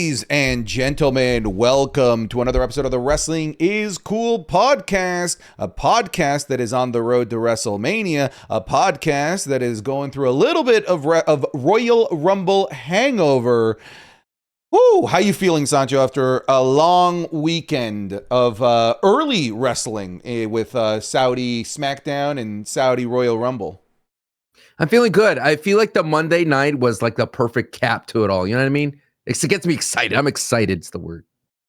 Ladies and gentlemen, welcome to another episode of the Wrestling is Cool podcast, a podcast that is on the road to WrestleMania, a podcast that is going through a little bit of Royal Rumble hangover. Woo! How you feeling, Sancho, after a long weekend of early wrestling with Saudi SmackDown and Saudi Royal Rumble? I'm feeling good. I feel like the Monday night was like the perfect cap to it all. You know what I mean? It gets me excited. I'm excited. It's the word.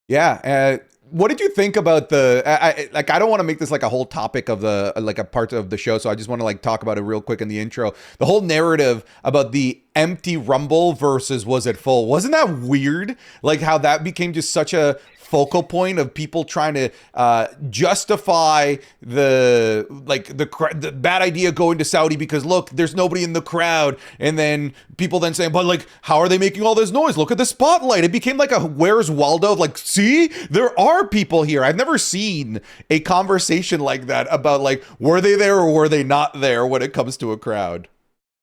Yeah. What did you think about the? I don't want to make this like a whole topic of the like a part of the show, so I just want to like talk about it real quick in the intro. The whole narrative about the empty Rumble versus was it full? Wasn't that weird? Like how that became just such a focal point of people trying to justify the bad idea going to Saudi because look, there's nobody in the crowd, and then people then saying, but like, how are they making all this noise? Look at the spotlight. It became like a Where's Waldo? Like, see, there are people here. I've never seen a conversation like that about like, were they there or were they not there when it comes to a crowd?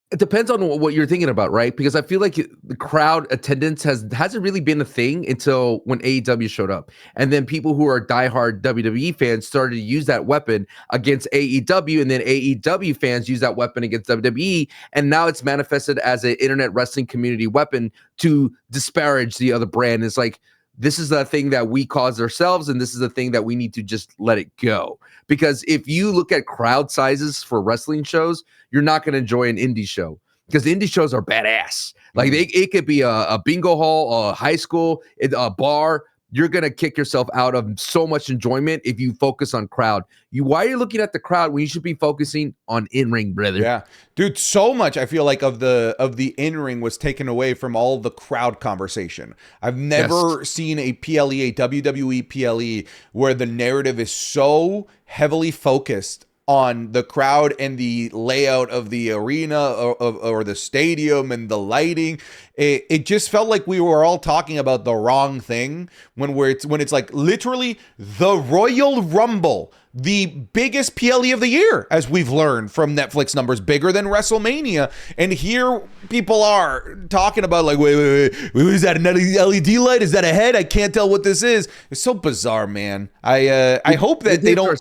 It depends on what you're thinking about, right? Because I feel like the crowd attendance hasn't really been a thing until when AEW showed up. And then people who are diehard WWE fans started to use that weapon against AEW, and then AEW fans use that weapon against WWE, and now it's manifested as an internet wrestling community weapon to disparage the other brand. It's like, this is the thing that we caused ourselves, and this is the thing that we need to just let it go. Because if you look at crowd sizes for wrestling shows, you're not going to enjoy an indie show, because the indie shows are badass. Like it could be a bingo hall, a high school, a bar. You're going to kick yourself out of so much enjoyment if you focus on crowd. Why are you looking at the crowd when you should be focusing on in-ring, brother? Yeah, dude, so much I feel like of the in-ring was taken away from all the crowd conversation. I've never seen a PLE, a WWE PLE, where the narrative is so heavily focused on the crowd and the layout of the arena or the stadium and the lighting. It just felt like we were all talking about the wrong thing when it's like literally the Royal Rumble, the biggest PLE of the year, as we've learned from Netflix numbers, bigger than WrestleMania. And here people are talking about like, wait, is that an LED light? Is that a head? I can't tell what this is. It's so bizarre, man. I hope that they don't.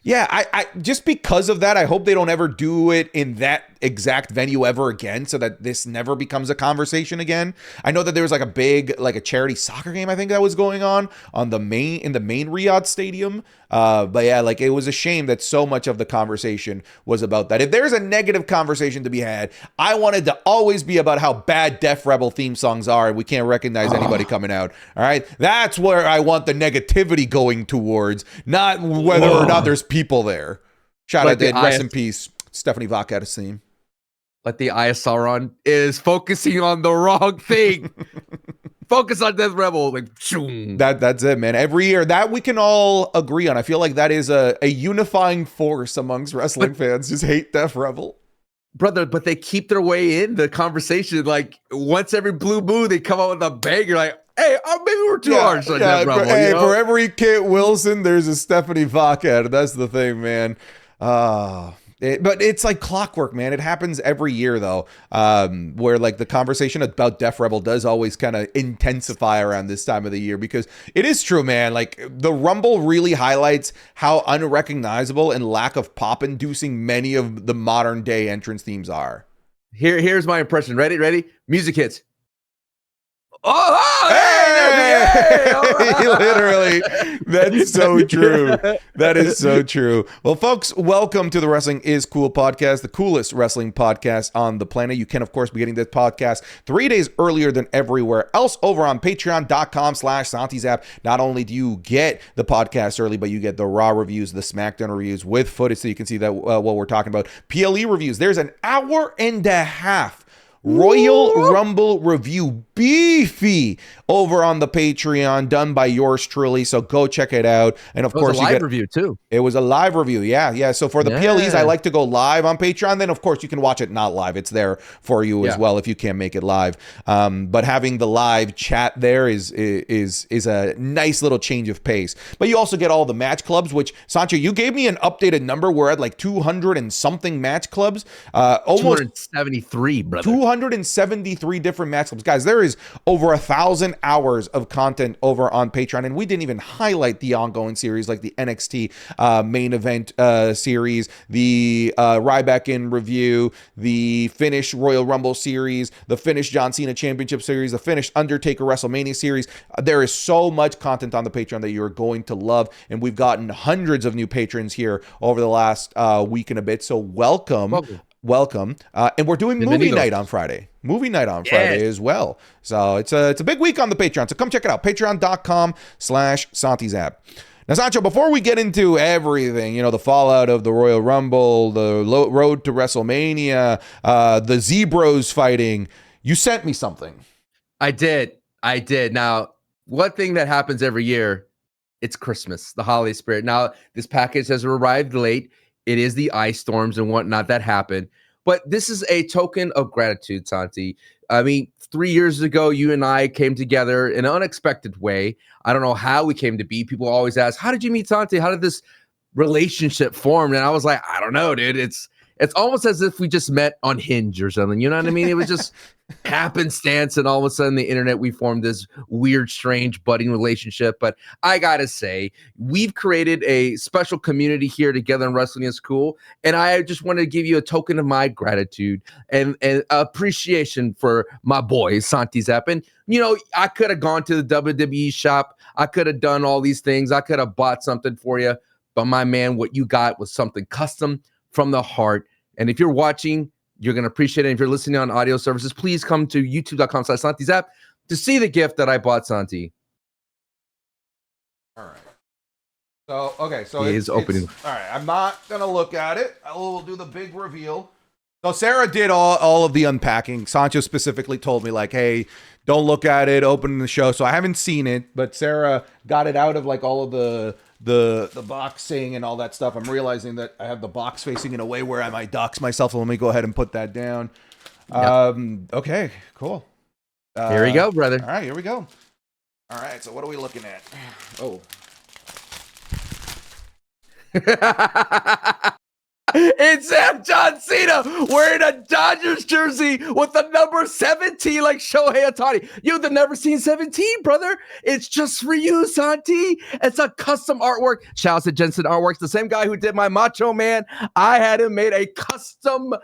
Yeah, I just because of that, I hope they don't ever do it in that exact venue ever again, so that this never becomes a conversation again. I know that there was like a big, like a charity soccer game, I think that was going on in the main Riyadh stadium. But yeah, like it was a shame that so much of the conversation was about that. If there's a negative conversation to be had, I wanted to always be about how bad Def Rebel theme songs are, and we can't recognize anybody coming out. All right, that's where I want the negativity going towards, not whether or not there's people there. Shout out to rest in peace, Stephanie Vacca's theme. Like the ISRon is focusing on the wrong thing. Focus on Death Rebel. Like, that's it, man. Every year that we can all agree on. I feel like that is a unifying force amongst wrestling fans. Just hate Death Rebel. Brother, but they keep their way in the conversation. Like once every blue moon, they come out with a bang. You're like, hey, maybe we're too harsh on Death Rebel. Hey, you know? For every Kit Wilson, there's a Stephanie Vacca. That's the thing, man. But it's like clockwork, man. It happens every year, though, where like the conversation about Def Rebel does always kind of intensify around this time of the year, because it is true, man. Like the Rumble really highlights how unrecognizable and lack of pop-inducing many of the modern day entrance themes are. Here's my impression. Ready? Music hits. Literally, that's so true. That is so true. Well, folks, welcome to the Wrestling is Cool podcast, the coolest wrestling podcast on the planet. You can, of course, be getting this podcast 3 days earlier than everywhere else over on patreon.com/SantiZap. Not only do you get the podcast early, but you get the Raw reviews, the SmackDown reviews with footage, so you can see that what we're talking about. PLE reviews. There's an hour and a half Royal Rumble review, beefy, over on the Patreon, done by yours truly. So go check it out. And of course, you get a live review too. It was a live review. Yeah. So for the PLEs, I like to go live on Patreon. Then of course you can watch it not live. It's there for you as well if you can't make it live. But having the live chat there is a nice little change of pace. But you also get all the match clubs, which Sancho, you gave me an updated number. We're at like 200 and something match clubs. Almost 273, brother. 273 different match clips. Guys, there is over 1,000 hours of content over on Patreon, and we didn't even highlight the ongoing series like the NXT main event series, the Ryback in review, the Finish Royal Rumble series, the Finish John Cena Championship series, the Finish Undertaker WrestleMania series. There is so much content on the Patreon that you're going to love, and we've gotten hundreds of new patrons here over the last week and a bit. So welcome. And we're doing movie night on Friday. As well. So it's a big week on the Patreon. So come check it out. Patreon.com/SantiZap. Now, Sancho, before we get into everything, the fallout of the Royal Rumble, the road to WrestleMania, the Zebros fighting, you sent me something. I did. Now, one thing that happens every year, it's Christmas, the holiday spirit. Now, this package has arrived late. It is the ice storms and whatnot that happened. But this is a token of gratitude, Santi. I mean, 3 years ago, you and I came together in an unexpected way. I don't know how we came to be. People always ask, how did you meet Santi? How did this relationship form? And I was like, I don't know, dude. It's almost as if we just met on Hinge or something. You know what I mean? It was just happenstance, and all of a sudden the internet, we formed this weird, strange budding relationship. But I gotta say, we've created a special community here together in Wrestling is Cool, and I just wanted to give you a token of my gratitude and appreciation for my boy Santi Zap. And I could have gone to the WWE shop, I could have done all these things, I could have bought something for you, but my man, what you got was something custom from the heart. And if you're watching, you're going to appreciate it. And if you're listening on audio services, please come to youtube.com/SantiZap to see the gift that I bought Santi. All right. So, okay. So he is opening. All right. I'm not going to look at it. I will do the big reveal. So Sarah did all of the unpacking. Sancho specifically told me, like, hey, don't look at it, open the show. So I haven't seen it, but Sarah got it out of like all of the boxing and all that stuff. I'm realizing that I have the box facing in a way where I might dox myself. So let me go ahead and put that down. Yep. Okay, cool. Here we go, brother. All right, here we go. All right, so what are we looking at? Oh. It's John Cena wearing a Dodgers jersey with the number 17 like Shohei Ohtani. You've never seen 17, brother. It's just for you, Santi. It's a custom artwork. Shout out to Jensen Artworks, the same guy who did my Macho Man. I had him made a custom,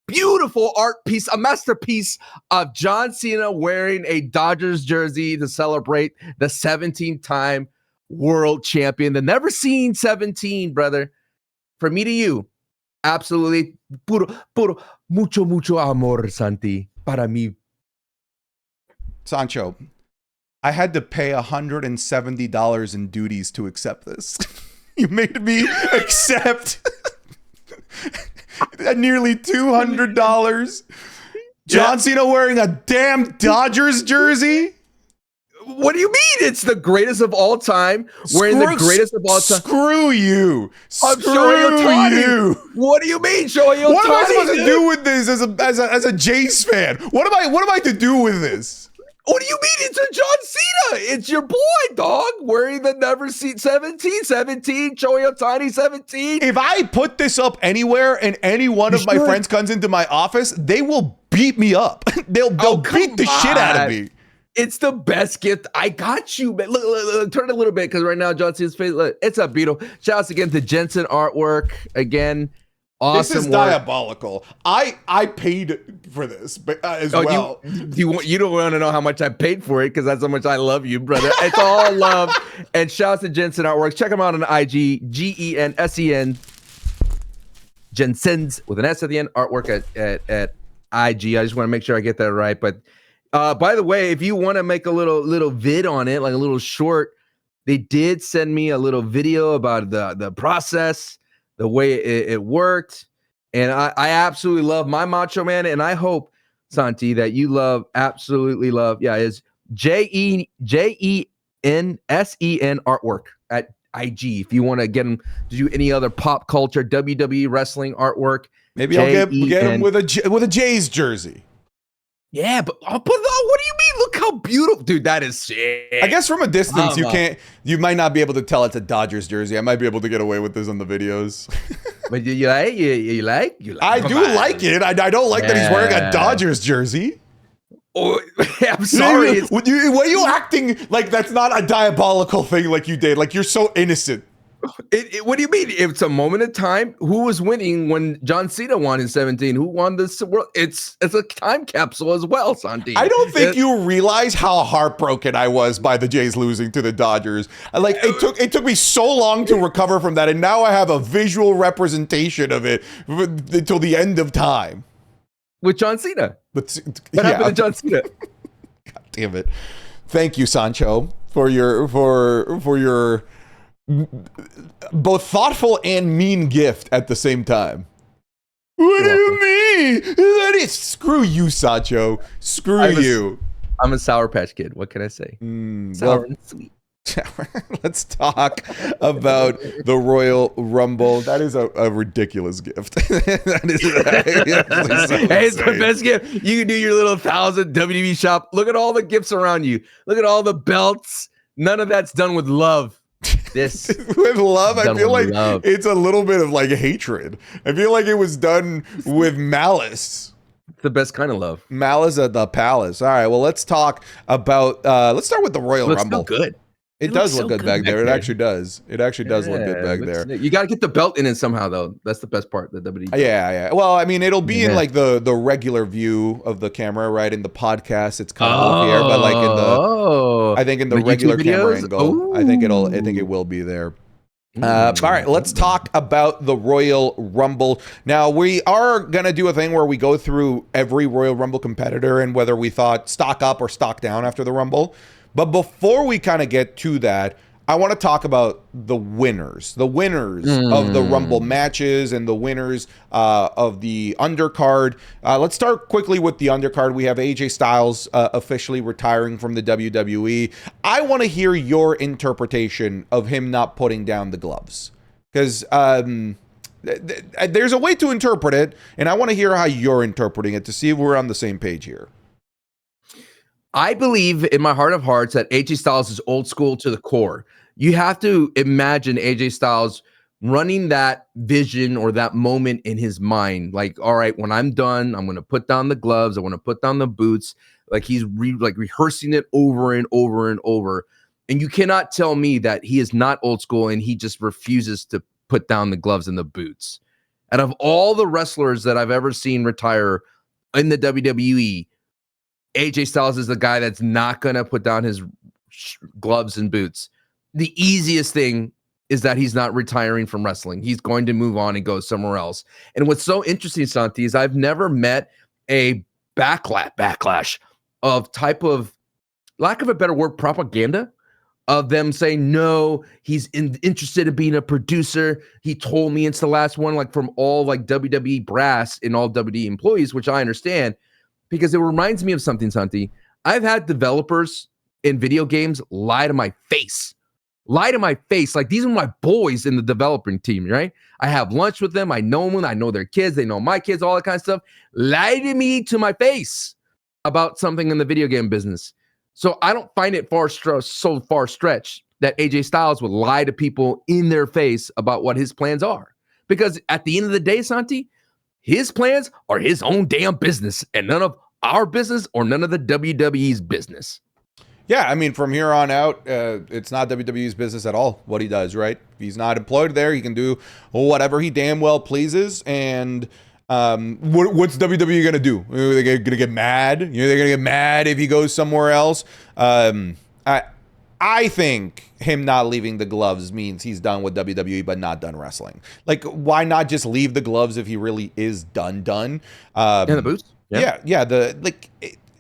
beautiful art piece, a masterpiece of John Cena wearing a Dodgers jersey to celebrate the 17-time world champion. The never seen 17, brother. From me to you, absolutely puro, mucho amor, Santi, para mí. Sancho, I had to pay $170 in duties to accept this. You made me accept nearly $200. John Cena wearing a damn Dodgers jersey? What do you mean? It's the greatest of all time. Wearing the greatest of all time. Screw you. Screw you. What do you mean, Shohei Ohtani? What am I supposed to do with this as a Jays fan? What am I to do with this? What do you mean? It's a John Cena. It's your boy, dog, wearing the never seen 17, Shohei Ohtani 17. If I put this up anywhere and any one of my friends comes into my office, they will beat me up. They'll beat the shit out of me. It's the best gift. I got you, man. Look, turn it a little bit because right now John Cena's face. Look, it's a beautiful. Shouts again to Jensen Artwork. Again, awesome. This is work. Diabolical. I paid for this as well. You don't want to know how much I paid for it because that's how much I love you, brother. It's all love. And shouts to Jensen Artworks. Check them out on IG. GENSEN. Jensen's with an S at the end. Artwork at IG. I just want to make sure I get that right, but. By the way, if you want to make a little vid on it, like a little short, they did send me a little video about the process, the way it worked. And I absolutely love my Macho Man. And I hope, Santi, that you absolutely love. Yeah, it's JENSEN Artwork at IG. If you want to get them to do any other pop culture, WWE wrestling artwork. Maybe I'll get him with a Jays jersey. Yeah, but I'll put it on. What do you mean? Look how beautiful, dude. That is shit. I guess from a distance, you might not be able to tell it's a Dodgers jersey. I might be able to get away with this on the videos. But you like? I Come do on. like it. I don't like that he's wearing a Dodgers jersey. Oh, I'm sorry. What are you acting like that's not a diabolical thing like you did? Like you're so innocent. What do you mean? It's a moment of time. Who was winning when John Cena won in 17? Who won this world? It's a time capsule as well, Santi. I don't think you realize how heartbroken I was by the Jays losing to the Dodgers. Like it took me so long to recover from that, and now I have a visual representation of it until the end of time. With John Cena. What happened to John Cena? God damn it! Thank you, Sancho, for your both thoughtful and mean gift at the same time. What do you mean? That is screw you, Sancho. Screw you. I'm a Sour Patch Kid. What can I say? Sour and sweet. Let's talk about the Royal Rumble. That is a ridiculous gift. That is hey, it's the best gift. You can do your little 1,000 WWE shop. Look at all the gifts around you. Look at all the belts. None of that's done with love. This with love, I feel like it's a little bit of like hatred. I feel like it was done with malice. It's the best kind of love. Malice at the palace. All right, well, let's talk about let's start with the Royal Rumble. Good. It does look good back there. It actually does. It actually does look good back there. You got to get the belt in it somehow, though. That's the best part. The WWE. Yeah. Well, I mean, it'll be in like the regular view of the camera, right? In the podcast, it's kind of off here, but like in the, I think in the regular camera angle, I think it will be there. All right, let's talk about the Royal Rumble. Now, we are going to do a thing where we go through every Royal Rumble competitor and whether we thought stock up or stock down after the Rumble. But before we kind of get to that, I want to talk about the winners of the Rumble matches and the winners of the undercard. Let's start quickly with the undercard. We have AJ Styles officially retiring from the WWE. I want to hear your interpretation of him not putting down the gloves, because there's a way to interpret it, and I want to hear how you're interpreting it to see if we're on the same page here. I believe in my heart of hearts that AJ Styles is old school to the core. You have to imagine AJ Styles running that vision or that moment in his mind. Like, all right, when I'm done, I'm going to put down the gloves. I want to put down the boots. Like he's rehearsing it over and over and over. And you cannot tell me that he is not old school and he just refuses to put down the gloves and the boots. Out of all the wrestlers that I've ever seen retire in the WWE, AJ Styles is the guy that's not going to put down his gloves and boots. The easiest thing is that he's not retiring from wrestling. He's going to move on and go somewhere else. And what's so interesting, Santi, is I've never met a backlash of type of, lack of a better word, propaganda of them saying, no, he's interested in being a producer. He told me it's the last one, like from all like WWE brass and all WWE employees, which I understand. Because it reminds me of something, Santi. I've had developers in video games lie to my face. Like, these are my boys in the developing team, right? I have lunch with them. I know them. I know their kids. They know my kids, all that kind of stuff. Lie to me to my face about something in the video game business. So I don't find it so far stretched that AJ Styles would lie to people in their face about what his plans are. Because at the end of the day, Santi, his plans are his own damn business and none of our business or none of the WWE's business. Yeah, I mean, from here on out, it's not WWE's business at all what he does, right? If he's not employed there, he can do whatever he damn well pleases. And what's WWE going to do? Are they going to get mad? They're going to get mad if he goes somewhere else. I think him not leaving the gloves means he's done with WWE but not done wrestling. Like, why not just leave the gloves if he really is done? And the boots? Yeah.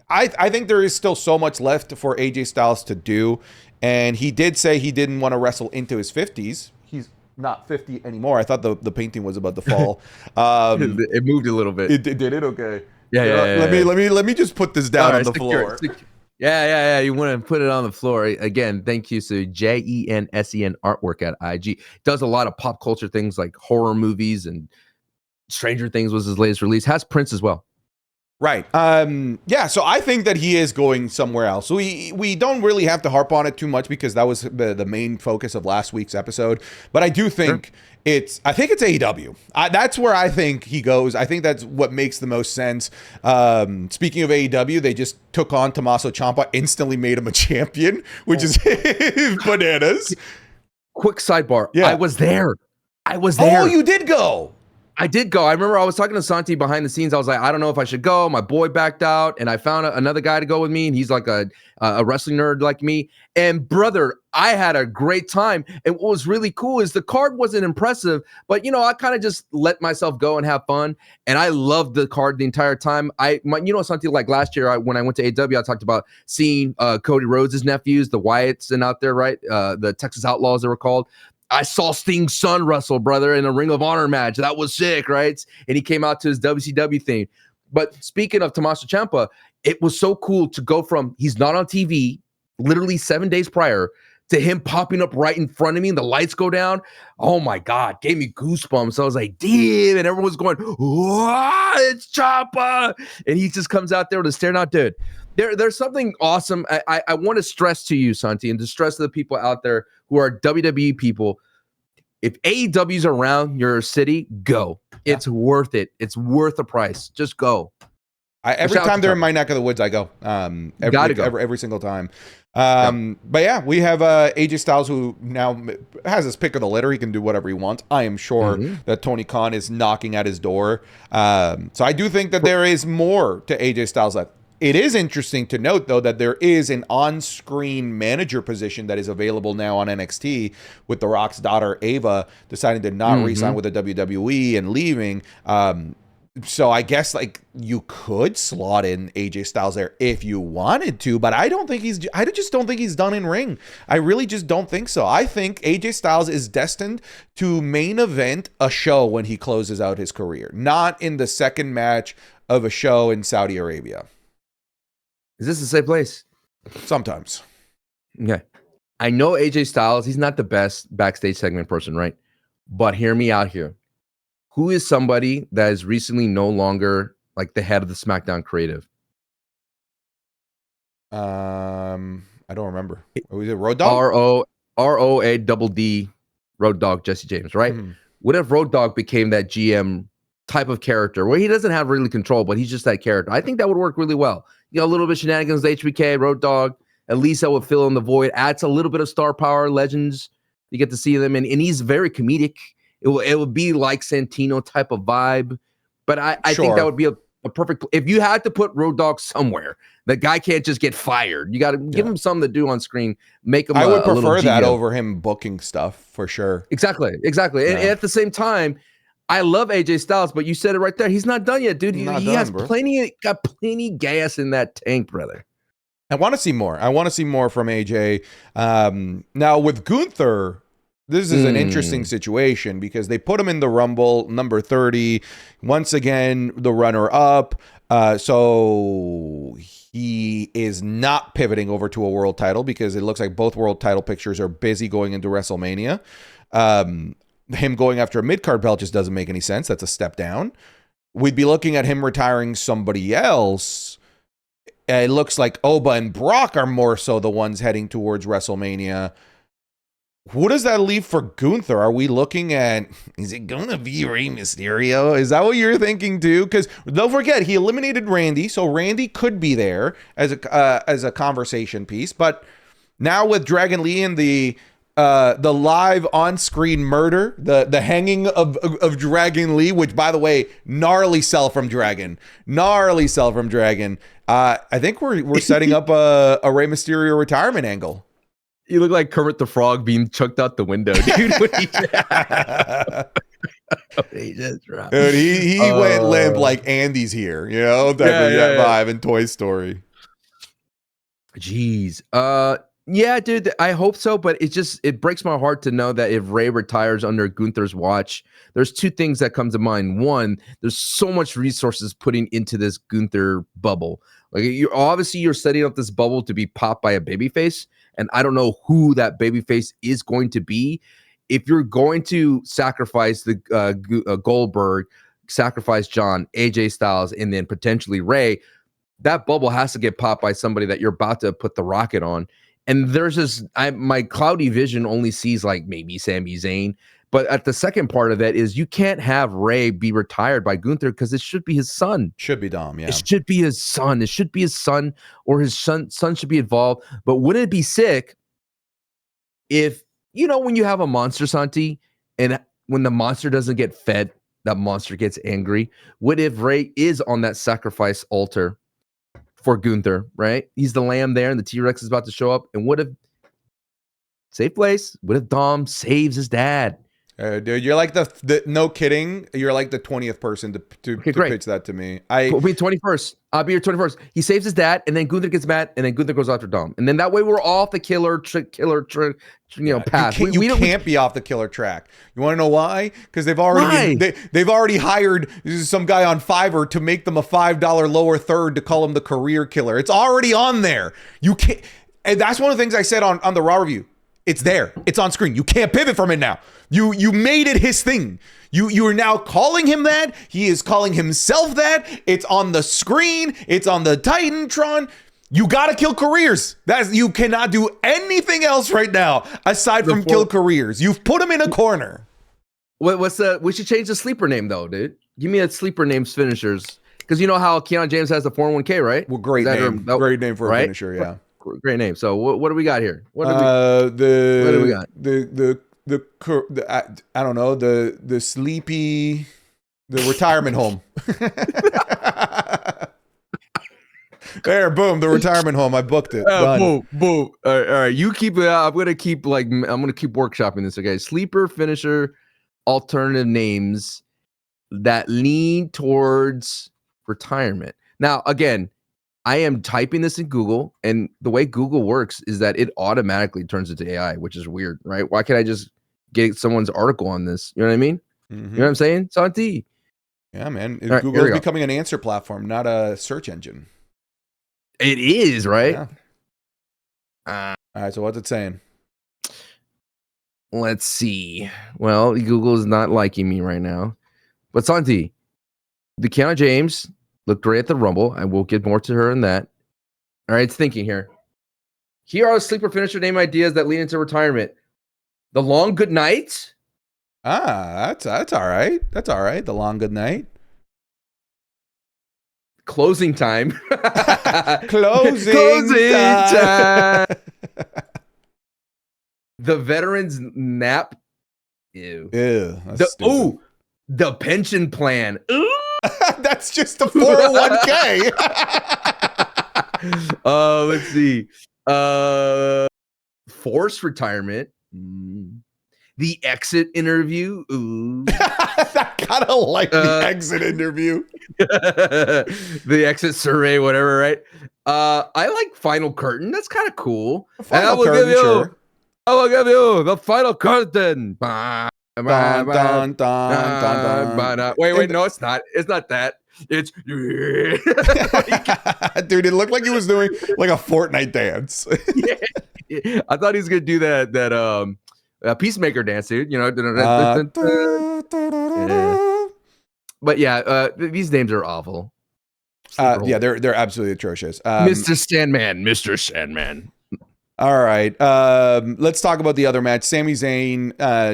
I think there is still so much left for AJ Styles to do. And he did say he didn't want to wrestle into his 50s. He's not 50 anymore. I thought the painting was about to fall. It moved a little bit. It did it? Okay. Yeah. Let me just put this down on the floor. Yeah. You want to put it on the floor. Again, thank you to JENSEN Artwork at IG. Does a lot of pop culture things like horror movies, and Stranger Things was his latest release. Has Prince as well. Right. Yeah. So I think that he is going somewhere else. We don't really have to harp on it too much because that was the main focus of last week's episode. But I do think I think it's AEW. That's where I think he goes. I think that's what makes the most sense. Speaking of AEW, they just took on Tommaso Ciampa, instantly made him a champion, which is bananas. Quick sidebar. Yeah. I was there. Oh, you did go. I did go. I remember I was talking to Santi behind the scenes. I was like, I don't know if I should go. My boy backed out, and I found another guy to go with me, and he's like a wrestling nerd like me. And brother, I had a great time. And what was really cool is the card wasn't impressive, but I kind of just let myself go and have fun. And I loved the card the entire time. Something like last year when I went to AW, I talked about seeing Cody Rhodes' nephews, the Wyatts, and out there, right? The Texas Outlaws, they were called. I saw Sting's son wrestle, brother, in a Ring of Honor match. That was sick, right? And he came out to his WCW thing. But speaking of Tommaso Ciampa, it was so cool to go from he's not on TV literally 7 days prior to him popping up right in front of me and the lights go down. Oh my God, gave me goosebumps. I was like, damn, and everyone's going, whoa, it's Ciampa. And he just comes out there with a stare. Not dude. There's something awesome. I want to stress to you, Santi, and to stress to the people out there who are WWE people. If AEW's around your city, go. It's worth it. It's worth the price. Just go. Every time they're in my neck of the woods, I go. Every single time. But yeah, we have AJ Styles, who now has his pick of the litter. He can do whatever he wants. I am sure that Tony Khan is knocking at his door. So I do think that there is more to AJ Styles left. It is interesting to note, though, that there is an on-screen manager position that is available now on NXT with The Rock's daughter, Ava, deciding to not re-sign with the WWE and leaving. So I guess you could slot in AJ Styles there if you wanted to, but I just don't think he's done in ring. I really just don't think so. I think AJ Styles is destined to main event a show when he closes out his career, not in the second match of a show in Saudi Arabia. Is this the same place? Sometimes. Okay. I know AJ Styles, he's not the best backstage segment person, right? But hear me out here. Who is somebody that is recently no longer like the head of the SmackDown creative? I don't remember. Was it Road Dogg? ROADD Road Dogg Jesse James, right? What if Road Dogg became that GM type of character where he doesn't have really control, but he's just that character? I think that would work really well. A little bit of shenanigans, HBK, Road Dogg, at least that would fill in the void, adds a little bit of star power, legends. You get to see them, and he's very comedic. It would be like Santino type of vibe, but I think that would be a perfect. If you had to put Road Dogg somewhere, the guy can't just get fired. You got to give him something to do on screen. Make him. I would prefer that over him booking stuff for sure. Exactly. Yeah. And at the same time, I love AJ Styles, but you said it right there. He's not done yet, dude. He has got plenty gas in that tank, brother. I want to see more. I want to see more from AJ. Now with Gunther, this is an interesting situation because they put him in the Rumble, number 30. Once again, the runner-up. So he is not pivoting over to a world title because it looks like both world title pictures are busy going into WrestleMania. Him going after a mid-card belt just doesn't make any sense. That's a step down. We'd be looking at him retiring somebody else. It looks like Oba and Brock are more so the ones heading towards WrestleMania. Who does that leave for Gunther? Are we looking at, is it going to be Rey Mysterio? Is that what you're thinking too? Because don't forget, he eliminated Randy, so Randy could be there as a conversation piece. But now with Dragon Lee and the live on-screen murder, the hanging of Dragon Lee, which, by the way, gnarly sell from Dragon. I think we're setting up a Rey Mysterio retirement angle. You look like Kermit the Frog being chucked out the window, dude. Dude, he went limp like Andy's here, that vibe in Toy Story. Jeez. Yeah, dude, I hope so, but it breaks my heart to know that if Rey retires under Gunther's watch, there's two things that come to mind. One, there's so much resources putting into this Gunther bubble. Like you're setting up this bubble to be popped by a babyface, and I don't know who that babyface is going to be. If you're going to sacrifice the Goldberg, sacrifice John, AJ Styles, and then potentially Ray, that bubble has to get popped by somebody that you're about to put the rocket on. And there's this, my cloudy vision only sees like maybe Sami Zayn. But at the second part of that is you can't have Ray be retired by Gunther because it should be his son. Should be Dom, yeah. It should be his son. It should be his son, or his son should be involved. But wouldn't it be sick if, when you have a monster, Santi, and when the monster doesn't get fed, that monster gets angry? What if Ray is on that sacrifice altar for Gunther, right? He's the lamb there, and the T-Rex is about to show up. And what if, safe place, what if Dom saves his dad? Dude, you're like the no kidding. You're like the 20th person to pitch that to me. Put me 21st. I'll be your 21st. He saves his dad, and then Gunther gets mad, and then Gunther goes after Dom, and then that way we're off the killer path. You can't be off the killer track. You want to know why? Because they've already hired some guy on Fiverr to make them a $5 lower third to call him the career killer. It's already on there. You can't, and that's one of the things I said on the Raw review. It's there. It's on screen. You can't pivot from it now. You made it his thing. You are now calling him that. He is calling himself that. It's on the screen. It's on the Titantron. You gotta kill careers. You cannot do anything else right now aside from kill careers. You've put him in a corner. We should change the sleeper name though, dude. Give me a sleeper names finishers. Because you know how Keanu James has the 401k, right? Well, great name. Great name for a finisher, yeah. Great name. So what do we got here? What do we got? I don't know, the sleepy, the retirement home. There, boom, the retirement home. I booked it. Boom. All right. You keep it out. I'm gonna keep workshopping this. Okay, sleeper finisher alternative names that lean towards retirement. Now, again, I am typing this in Google, and the way Google works is that it automatically turns into AI, which is weird, right? Why can't I just get someone's article on this? You know what I mean? Mm-hmm. You know what I'm saying, Santi? Yeah, man. Right, Google is becoming an answer platform, not a search engine. It is, right? Yeah. All right, so what's it saying? Let's see. Well, Google is not liking me right now. But Santi, the Keanu James looked great at the Rumble. I will get more to her in that. All right, it's thinking here. Here are sleeper finisher name ideas that lead into retirement. The Long Good Night. That's all right. That's all right. The Long Good Night. Closing Time. Closing time. The Veterans Nap. Ew. The Pension Plan. Ooh. That's just a 401k. Let's see. Forced retirement. The Exit Interview. Ooh. I kind of like the Exit Interview. The Exit Survey, whatever, right? I like Final Curtain. That's kind of cool. I will give you the Final Curtain. Dun, dun, dun, dun, dun. Wait, no, it's not. It's not that. It's dude, it looked like he was doing like a Fortnite dance. Yeah. I thought he was gonna do that Peacemaker dance, dude. You know, yeah. But yeah, these names are awful. Yeah, they're absolutely atrocious. Mr. Sandman. All right, let's talk about the other match. Sami Zayn,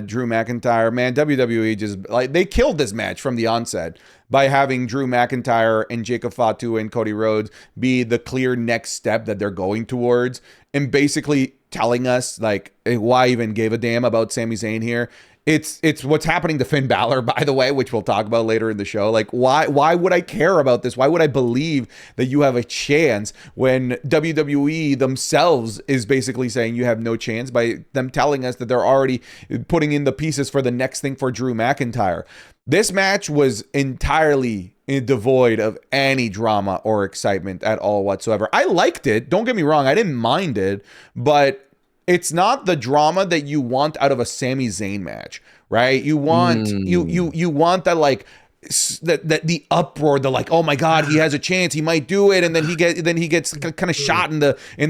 Drew McIntyre. Man, WWE just they killed this match from the onset by having Drew McIntyre and Jacob Fatu and Cody Rhodes be the clear next step that they're going towards, and basically telling us like why even give a damn about Sami Zayn here. It's what's happening to Finn Balor, by the way, which we'll talk about later in the show. Like, why would I care about this? Why would I believe that you have a chance when WWE themselves is basically saying you have no chance by them telling us that they're already putting in the pieces for the next thing for Drew McIntyre? This match was entirely devoid of any drama or excitement at all whatsoever. I liked it. Don't get me wrong. I didn't mind it, but it's not the drama that you want out of a Sami Zayn match, right? You want you want that like that the uproar, the like, oh my God, he has a chance, he might do it, and then he gets kind of shot in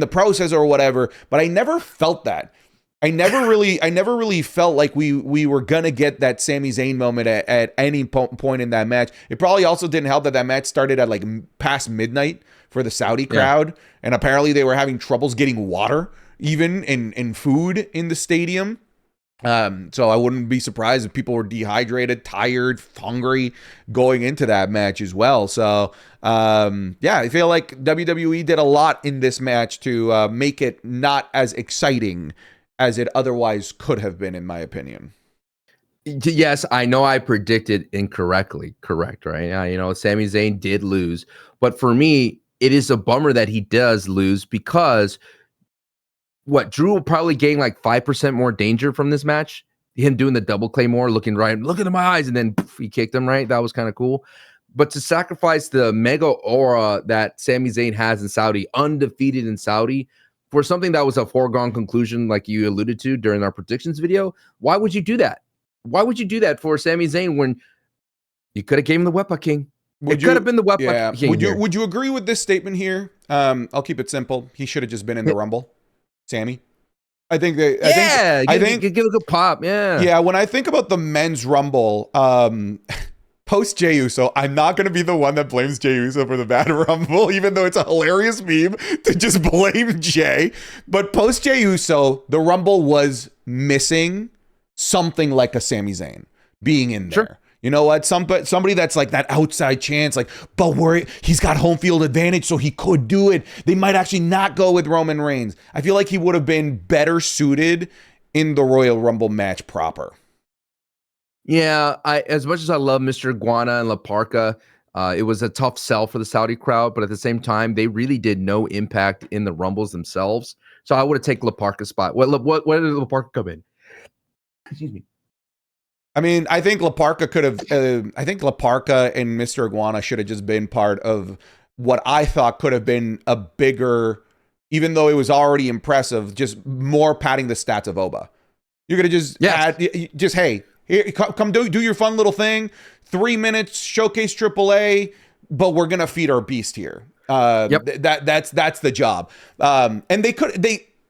the process or whatever. But I never felt that. I never really felt like we were gonna get that Sami Zayn moment at any point in that match. It probably also didn't help that match started at like past midnight for the Saudi crowd, and apparently they were having troubles getting water, even in food in the stadium. So I wouldn't be surprised if people were dehydrated, tired, hungry going into that match as well. So yeah, I feel like WWE did a lot in this match to make it not as exciting as it otherwise could have been, in my opinion. Yes, I know I predicted incorrectly. Correct, right? Sami Zayn did lose, but for me, it is a bummer that he does lose because Drew will probably gain like 5% more danger from this match. Him doing the double claymore, looking into my eyes, and then poof, he kicked him right. That was kind of cool. But to sacrifice the mega aura that Sami Zayn has in Saudi, undefeated in Saudi, for something that was a foregone conclusion, like you alluded to during our predictions video, why would you do that? Why would you do that for Sami Zayn when you could have gave him the Wepa King? It could have been the Wepa King. Would you agree with this statement here? I'll keep it simple. He should have just been in the Rumble, Sammy. I think give a good pop. Yeah. When I think about the men's Rumble, post Jey Uso, I'm not going to be the one that blames Jey Uso for the bad Rumble, even though it's a hilarious meme to just blame Jey. But post Jey Uso, the Rumble was missing something like a Sami Zayn being in there. Sure. You know what? Somebody that's like that outside chance, like, but he's got home field advantage, so he could do it. They might actually not go with Roman Reigns. I feel like he would have been better suited in the Royal Rumble match proper. Yeah, as much as I love Mr. Iguana and La Parka, it was a tough sell for the Saudi crowd, but at the same time, they really did no impact in the Rumbles themselves. So I would have taken La Parka's spot. What did La Parka come in? Excuse me. I mean, I think La Parka could have. I think La Parka and Mr. Iguana should have just been part of what I thought could have been a bigger, even though it was already impressive, just more padding the stats of Oba. You're gonna just add, just hey, here, come do your fun little thing. 3 minutes showcase AAA, but we're gonna feed our beast here. That's the job. And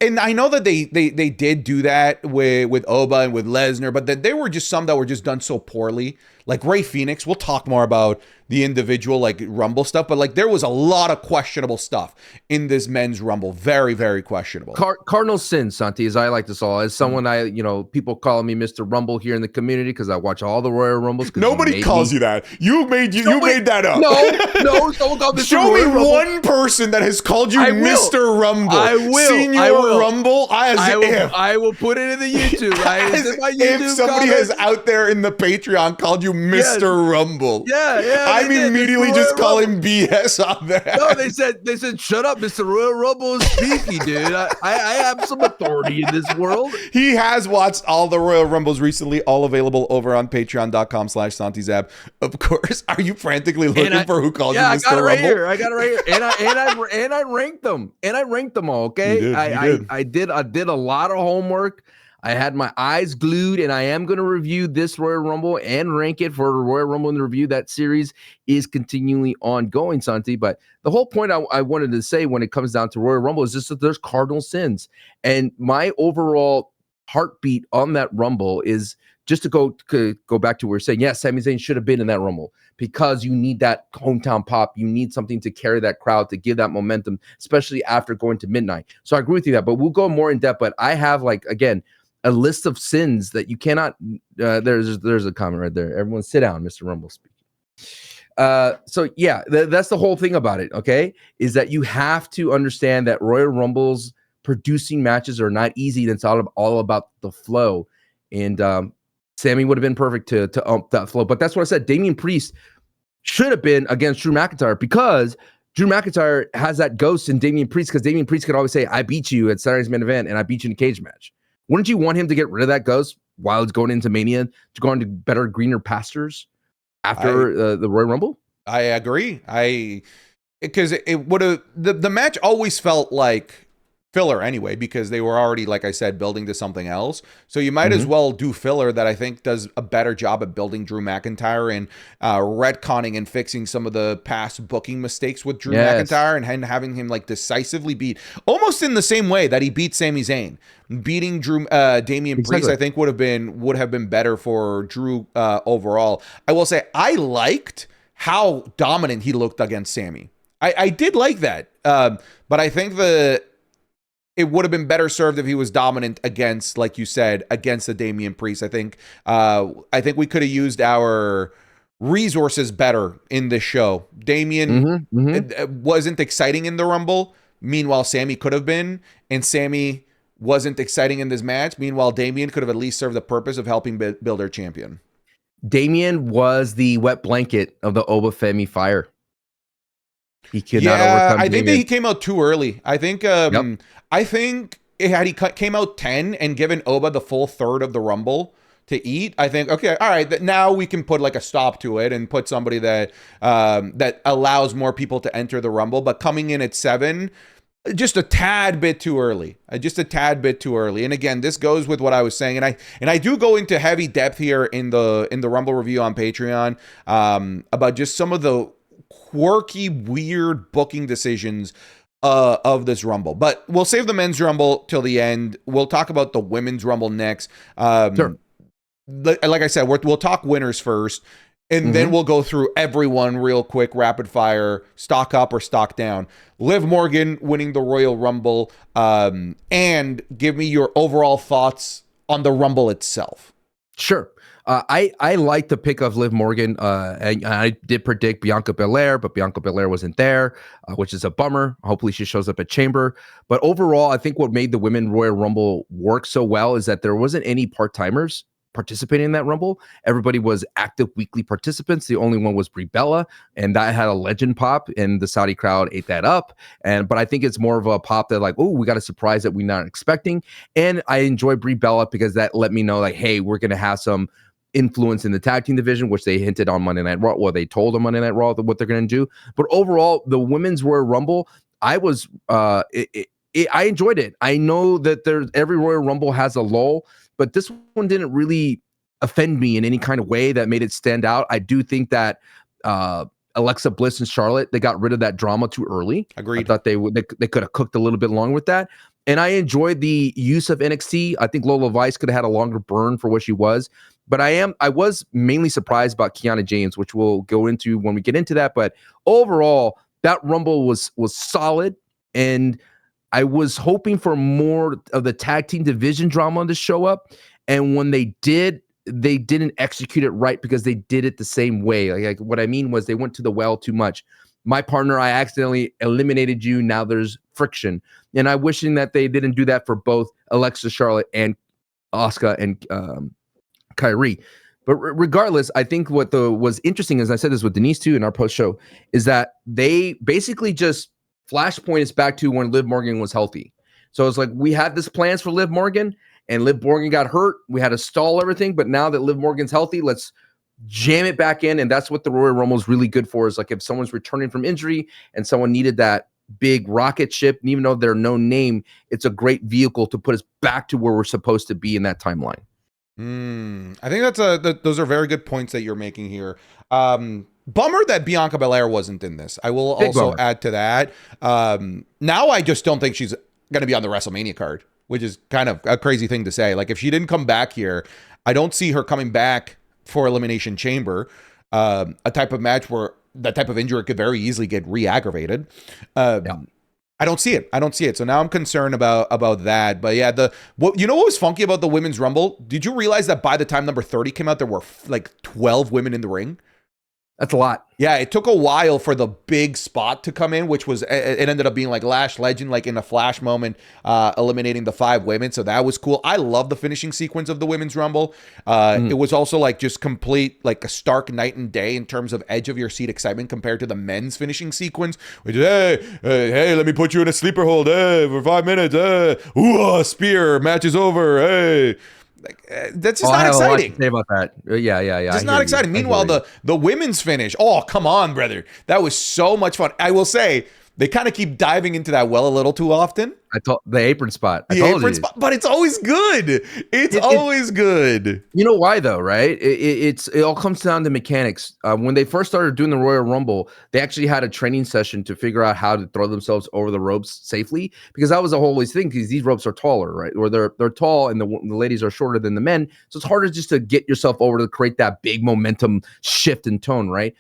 And I know that they did do that with Oba and with Lesnar, but that there were just some that were just done so poorly. Like Rey Fenix, we'll talk more about the individual like Rumble stuff, but like there was a lot of questionable stuff in this men's Rumble. Very, very questionable. Cardinal sin, Santi, as I like to call, as someone people call me Mr. Rumble here in the community because I watch all the Royal Rumbles. Nobody calls you that. You made that up. No, someone called Mr. Show Royal me Rumble. One person that has called you Mr. Rumble. I will. Senior Rumble. I will put it in the YouTube. If somebody has out there in the Patreon called you Mr. Rumble. Yeah. I'm immediately just calling BS on that. No, they said, shut up, Mr. Royal Rumble is speaky, dude. I have some authority in this world. He has watched all the Royal Rumbles recently, all available over on patreon.com/SantiZab. Of course. Are you frantically looking for who called you Mr. Rumble? I got it right here. And I ranked them. And I ranked them all, okay? You did. I did a lot of homework. I had my eyes glued, and I am going to review this Royal Rumble and rank it for the Royal Rumble in the review. That series is continually ongoing, Santi. But the whole point I wanted to say when it comes down to Royal Rumble is just that there's cardinal sins. And my overall heartbeat on that Rumble is just to go back to what we're saying. Yes, Sami Zayn should have been in that Rumble because you need that hometown pop. You need something to carry that crowd, to give that momentum, especially after going to midnight. So I agree with you that, but we'll go more in depth. But I have, again, a list of sins that you cannot. There's a comment right there. Everyone sit down, Mr. Rumble speaking. So yeah, that's the whole thing about it. Okay, is that you have to understand that Royal Rumbles producing matches are not easy. It's all about the flow, and Sammy would have been perfect to ump that flow. But that's what I said. Damian Priest should have been against Drew McIntyre because Drew McIntyre has that ghost in Damian Priest, because Damian Priest could always say, I beat you at Saturday's main event and I beat you in a cage match. Wouldn't you want him to get rid of that ghost while it's going into Mania to go into better, greener pastures after the Royal Rumble? I agree. Because it would have, the match always felt like filler anyway, because they were already, like I said, building to something else. So you might as Mhm. well do filler that I think does a better job at building Drew McIntyre and retconning and fixing some of the past booking mistakes with Drew Yes, McIntyre and having him like decisively beat, almost in the same way that he beat Sami Zayn. Beating Damian Priest, exactly. I think would have been better for Drew overall. I will say I liked how dominant he looked against Sami. I did like that, but I think it would have been better served if he was dominant against, like you said, against the Damian Priest. I think we could have used our resources better in this show. Damian Mhm, mhm. wasn't exciting in the Rumble. Meanwhile, Sammy could have been, and Sammy wasn't exciting in this match. Meanwhile, Damian could have at least served the purpose of helping build our champion. Damien was the wet blanket of the Obafemi fire. He could not Yeah, overcome I think that he Damien. came out too early. Yep. I think had he came out 10 and given Oba the full third of the Rumble to eat, I think okay, all right, now we can put like a stop to it and put somebody that allows more people to enter the Rumble. But coming in at 7, just a tad bit too early. Just a tad bit too early. And again, this goes with what I was saying, and I do go into heavy depth here in the Rumble review on Patreon about just some of the quirky, weird booking decisions of this Rumble. But we'll save the men's Rumble till the end. We'll talk about the women's Rumble next. Sure. Like I said, we'll talk winners first. And then Mhm. we'll go through everyone real quick, rapid fire, stock up or stock down. Liv Morgan winning the Royal Rumble, and give me your overall thoughts on the Rumble itself. Sure. I like the pick of Liv Morgan. And I did predict Bianca Belair, but Bianca Belair wasn't there, which is a bummer. Hopefully she shows up at Chamber. But overall, I think what made the Women Royal Rumble work so well is that there wasn't any part-timers participating in that Rumble. Everybody was active weekly participants. The only one was Brie Bella, and that had a legend pop, and the Saudi crowd ate that up. But I think it's more of a pop that like, oh, we got a surprise that we're not expecting. And I enjoy Brie Bella because that let me know like, hey, we're gonna have some influence in the tag team division, which they hinted on Monday Night Raw. Well, they told on Monday Night Raw what they're going to do. But overall, the Women's Royal Rumble, I was, I enjoyed it. I know that every Royal Rumble has a lull, but this one didn't really offend me in any kind of way that made it stand out. I do think that Alexa Bliss and Charlotte, they got rid of that drama too early. I Agreed. thought they could have cooked a little bit longer with that. And I enjoyed the use of NXT. I think Lola Vice could have had a longer burn for what she was. But I was mainly surprised about Kiana James, which we'll go into when we get into that. But overall, that Rumble was solid, and I was hoping for more of the tag team division drama to show up. And when they did, they didn't execute it right because they did it the same way. Like what I mean was they went to the well too much. My partner, I accidentally eliminated you. Now there's friction. And I wishing that they didn't do that for both Alexa, Charlotte, and Asuka and Kyrie. But regardless, I think what was interesting, as I said this with Denise too in our post show, is that they basically just flashpoint us back to when Liv Morgan was healthy. So it's like we had this plans for Liv Morgan, and Liv Morgan got hurt. We had to stall everything, but now that Liv Morgan's healthy, let's jam it back in. And that's what the Royal Rumble is really good for. Is like if someone's returning from injury and someone needed that big rocket ship, and even though they're no name, it's a great vehicle to put us back to where we're supposed to be in that timeline. I think those are very good points that you're making here. Bummer that Bianca Belair wasn't in this. I will Big also bummer. add to that. Now I just don't think she's going to be on the WrestleMania card, which is kind of a crazy thing to say. Like if she didn't come back here, I don't see her coming back for Elimination Chamber, a type of match where that type of injury could very easily get re-aggravated. Yeah. I don't see it. I don't see it. So now I'm concerned about that. But yeah, what was funky about the Women's Rumble? Did you realize that by the time number 30 came out, there were like 12 women in the ring? That's a lot. Yeah, it took a while for the big spot to come in, which was, it ended up being like Lash Legend, like in a flash moment, eliminating the 5 women. So that was cool. I love the finishing sequence of the Women's Rumble. It was also like just complete, like a stark night and day in terms of edge of your seat excitement compared to the men's finishing sequence, which is, hey, let me put you in a sleeper hold, hey, for 5 minutes, ooh, spear, match is over, hey. Like, that's just not exciting. I have a lot to say about that. Yeah. It's not exciting. Meanwhile, the women's finish. Oh, come on, brother. That was so much fun. I will say, they kind of keep diving into that well a little too often. I told the apron spot. The apron spot, but it's always good. It's always good. You know why though, right? It all comes down to mechanics. When they first started doing the Royal Rumble, they actually had a training session to figure out how to throw themselves over the ropes safely, because that was the whole always thing. Because these ropes are taller, right? Or they're tall, and the ladies are shorter than the men, so it's harder just to get yourself over to create that big momentum shift in tone, right?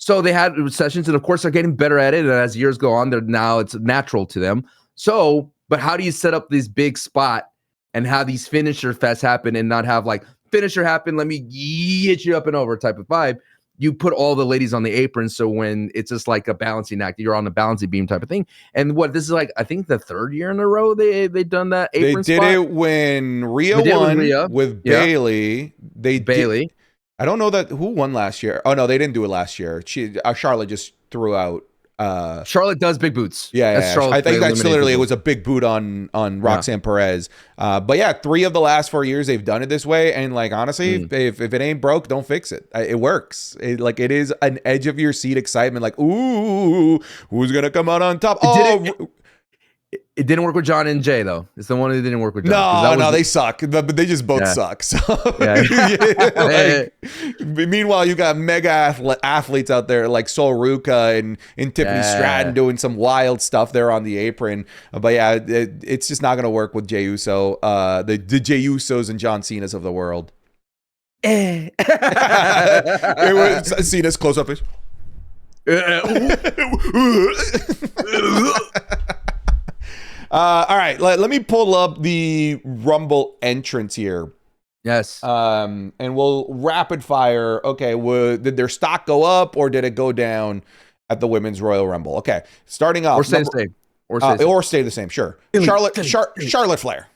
So they had sessions, and of course they're getting better at it. And as years go on, it's natural to them. So, but how do you set up this big spot and how these finisher fests happen and not have like finisher happen, let me get you up and over type of vibe? You put all the ladies on the apron, so when it's just like a balancing act, you're on the balancing beam type of thing. And what this is like, I think the third year in a row they've done that apron They did spot. it when Rhea won with Bailey. Bailey. I don't know who won last year. Oh no, they didn't do it last year. Charlotte just threw out. Charlotte does big boots. Yeah. I think that's literally, it was a big boot on Roxanne Perez. But yeah, 3 of the last 4 years they've done it this way. And like, honestly, if it ain't broke, don't fix it. It works. It is an edge of your seat excitement. Like, ooh, who's going to come out on top? It didn't work with John and Jay though. It's the one that didn't work with John. No, they suck. But they just both suck. So meanwhile, you got mega athletes out there like Sol Ruka and Tiffany Stratton doing some wild stuff there on the apron. But yeah, it's just not gonna work with Jey Uso, the Jey Usos and John Cena's of the world. It was Cena's close up is. All right, let me pull up the Rumble entrance here. Yes. And we'll rapid fire. Okay, did their stock go up or did it go down at the Women's Royal Rumble? Okay, starting off. Or stay the same. Or stay the same, sure. Charlotte Flair.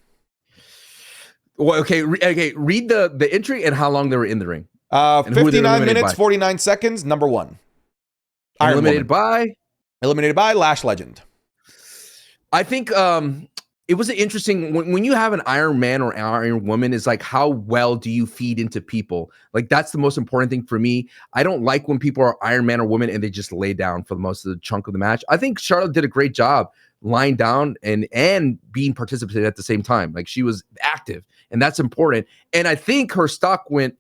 Well, okay, read the entry and how long they were in the ring. 59 minutes, 49 seconds, number 1. Eliminated by Lash Legend. I think it was an interesting when you have an Iron Man or Iron Woman, is like, how well do you feed into people? Like, that's the most important thing for me. I don't like when people are Iron Man or woman and they just lay down for the most of the chunk of the match. I think Charlotte did a great job lying down and being participative at the same time. Like, she was active, and that's important. And I think her stock went,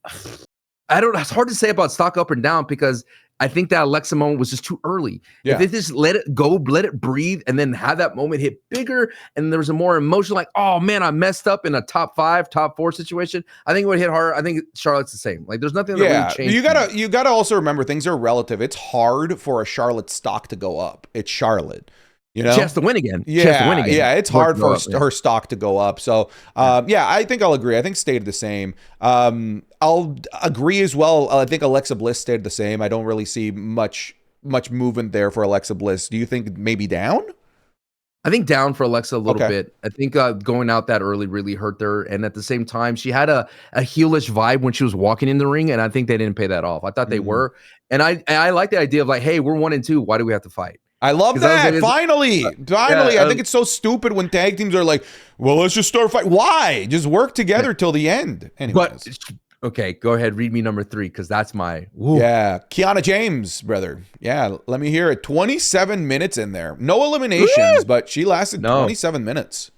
it's hard to say about stock up and down, because I think that Alexa moment was just too early. Yeah. If they just let it go, let it breathe, and then have that moment hit bigger, and there was a more emotion, like, oh man, I messed up in a top 5, top 4 situation, I think it would hit harder. I think Charlotte's the same. Like, there's nothing that really changed. You gotta also remember, things are relative. It's hard for a Charlotte stock to go up. It's Charlotte. You know? She has to win again. Yeah, it's hard for her stock to go up. So, I think I'll agree. I think stayed the same. I'll agree as well. I think Alexa Bliss stayed the same. I don't really see much movement there for Alexa Bliss. Do you think maybe down? I think down for Alexa a little bit. I think going out that early really hurt her. And at the same time, she had a heelish vibe when she was walking in the ring, and I think they didn't pay that off. I thought they were. And I like the idea of like, hey, we're 1-2. Why do we have to fight? I love that. Finally. I think it's so stupid when tag teams are like, well, let's just start a fight. Why? Just work together till the end. Anyways. But okay, go ahead. Read me number 3, because that's my. Woo. Yeah, Kiana James, brother. Yeah, let me hear it. 27 minutes in there. No eliminations, but she lasted 27 minutes.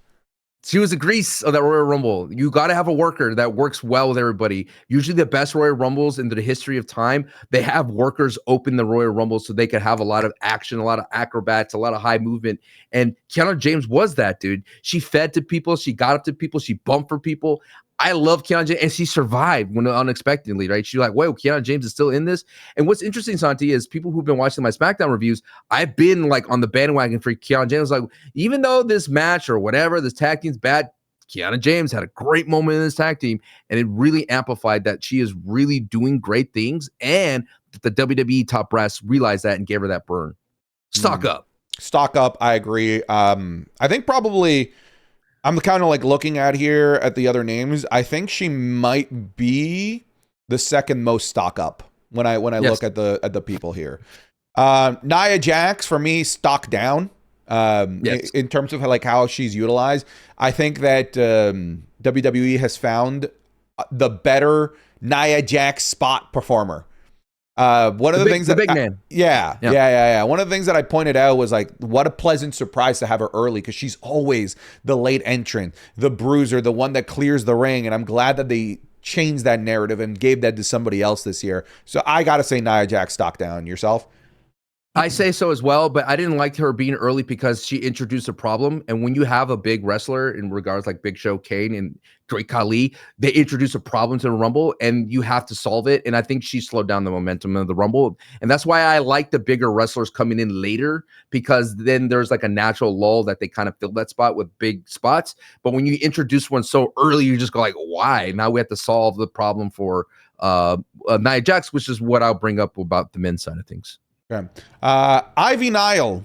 She was the grease of that Royal Rumble. You got to have a worker that works well with everybody. Usually the best Royal Rumbles in the history of time, they have workers open the Royal Rumble so they could have a lot of action, a lot of acrobats, a lot of high movement. And Kiana James was that, dude. She fed to people. She got up to people. She bumped for people. I love Kiana James, and she survived when unexpectedly, right? She's like, whoa, Kiana James is still in this. And what's interesting, Santi, is people who've been watching my SmackDown reviews, I've been like on the bandwagon for Kiana James. Like, even though this match or whatever, this tag team's bad, Kiana James had a great moment in this tag team, and it really amplified that she is really doing great things, and the WWE top brass realized that and gave her that burn. Stock up. I agree. I think probably I'm kind of like looking at the other names. I think she might be the second most stock up when I look at the people here. Nia Jax, for me, stock down. In terms of like how she's utilized, I think that WWE has found the better Nia Jax spot performer. One of the things the that big man. Yeah. One of the things that I pointed out was like, what a pleasant surprise to have her early, because she's always the late entrant, the bruiser, the one that clears the ring. And I'm glad that they changed that narrative and gave that to somebody else this year. So I got to say Nia Jax, stock down. Yourself? I say so as well, but I didn't like her being early because she introduced a problem. And when you have a big wrestler in regards like Big Show, Kane, and Great Khali, they introduce a problem to the Rumble and you have to solve it. And I think she slowed down the momentum of the Rumble. And that's why I like the bigger wrestlers coming in later, because then there's like a natural lull that they kind of fill that spot with big spots. But when you introduce one so early, you just go like, why? Now we have to solve the problem for Nia Jax, which is what I'll bring up about the men's side of things. Okay. Ivy Nile.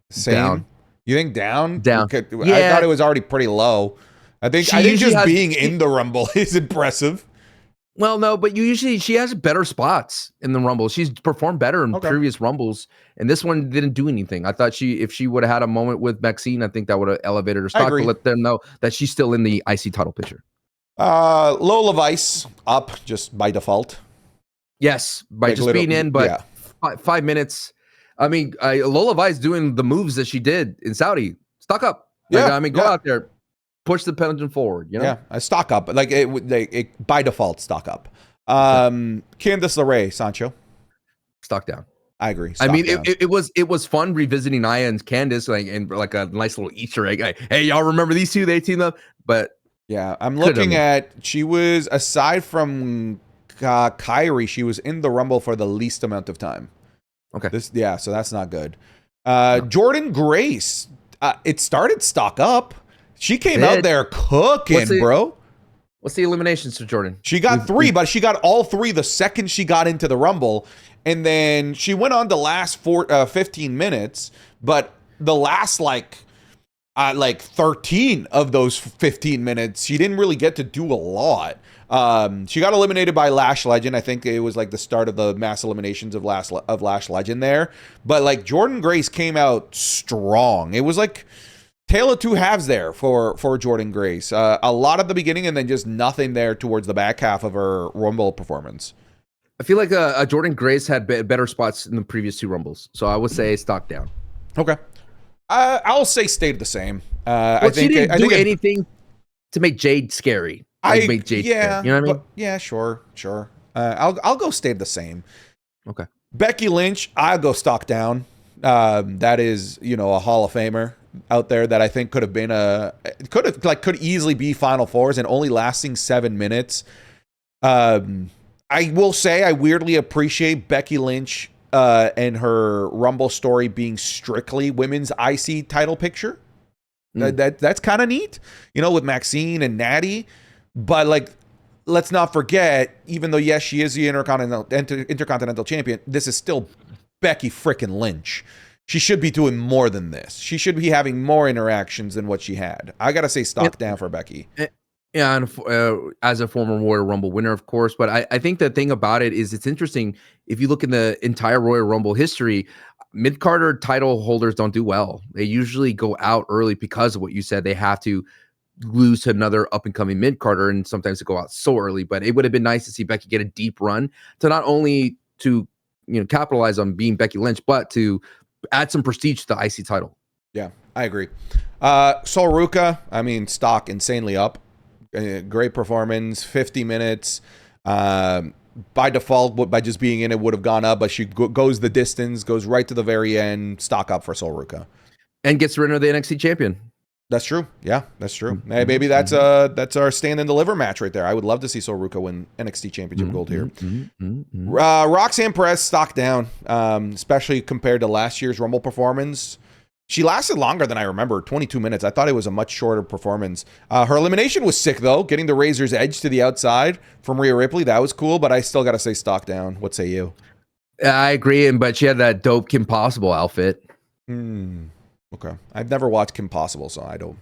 Same. Down. You think down? Down. Yeah. I thought it was already pretty low. I think just being in the Rumble is impressive. Well, no, but she has better spots in the Rumble. She's performed better in previous Rumbles, and this one didn't do anything. I thought if she would have had a moment with Maxine, I think that would have elevated her stock to let them know that she's still in the IC title picture. Lola Vice up just by default. Yes, by just being in, but 5 minutes. I mean, Lola Vice doing the moves that she did in Saudi. Stock up. Go out there, push the pendulum forward. You know, I stock up. Like it by default, stock up. Candice LeRae, Sancho, stock down. I agree. I mean, it was fun revisiting Nia and Candice, and like a nice little Easter egg. Like, hey, y'all remember these two? They teamed up, but yeah, I'm looking at. She was, aside from Kyrie, she was in the Rumble for the least amount of time. Okay. So that's not good. Jordan Grace, it started stock up. She came out there cooking, bro. What's the eliminations for Jordan? She got 3, but she got all 3 the second she got into the Rumble. And then she went on the last 15 minutes, but the last like 13 of those 15 minutes, she didn't really get to do a lot. She got eliminated by Lash Legend. I think it was like the start of the mass eliminations of Lash Legend there. But like Jordan Grace came out strong. It was like tale of two halves there for Jordan Grace. A lot at the beginning and then just nothing there towards the back half of her Rumble performance. I feel like Jordan Grace had better spots in the previous 2 Rumbles. So I would say stock down. Okay. I'll say stayed the same. She didn't do anything to make Jade scary. Make Jade scary. You know what I mean? Yeah, sure. I'll go stayed the same. Okay. Becky Lynch, I'll go stock down. That is, a Hall of Famer out there that I think could could easily be Final Fours and only lasting 7 minutes. I will say I weirdly appreciate Becky Lynch and her Rumble story being strictly women's IC title picture. That's kind of neat, with Maxine and Natty. But like, let's not forget, even though yes, she is the Intercontinental Champion, this is still Becky frickin' Lynch. She should be doing more than this. She should be having more interactions than what she had. I gotta say, stock down for Becky. Yeah, and as a former Royal Rumble winner, of course. But I think the thing about it is it's interesting. If you look in the entire Royal Rumble history, mid-Carter title holders don't do well. They usually go out early because of what you said. They have to lose to another up-and-coming mid-Carter, and sometimes they go out so early. But it would have been nice to see Becky get a deep run to not only to capitalize on being Becky Lynch, but to add some prestige to the IC title. Yeah, I agree. Sol Ruca, I mean, stock insanely up. Great performance, 50 minutes. By default, by just being in it would have gone up, but she goes the distance, goes right to the very end. Stock up for Sol Ruca. And gets rid of the NXT champion. That's true. Yeah, that's true. Maybe that's our stand and deliver match right there. I would love to see Sol Ruca win NXT Championship gold here. Roxanne Perez, stock down, especially compared to last year's Rumble performance. She lasted longer than I remember, 22 minutes. I thought it was a much shorter performance. Her elimination was sick, though, getting the Razor's Edge to the outside from Rhea Ripley. That was cool, but I still got to say stock down. What say you? I agree, but she had that dope Kim Possible outfit. Okay. I've never watched Kim Possible, so I don't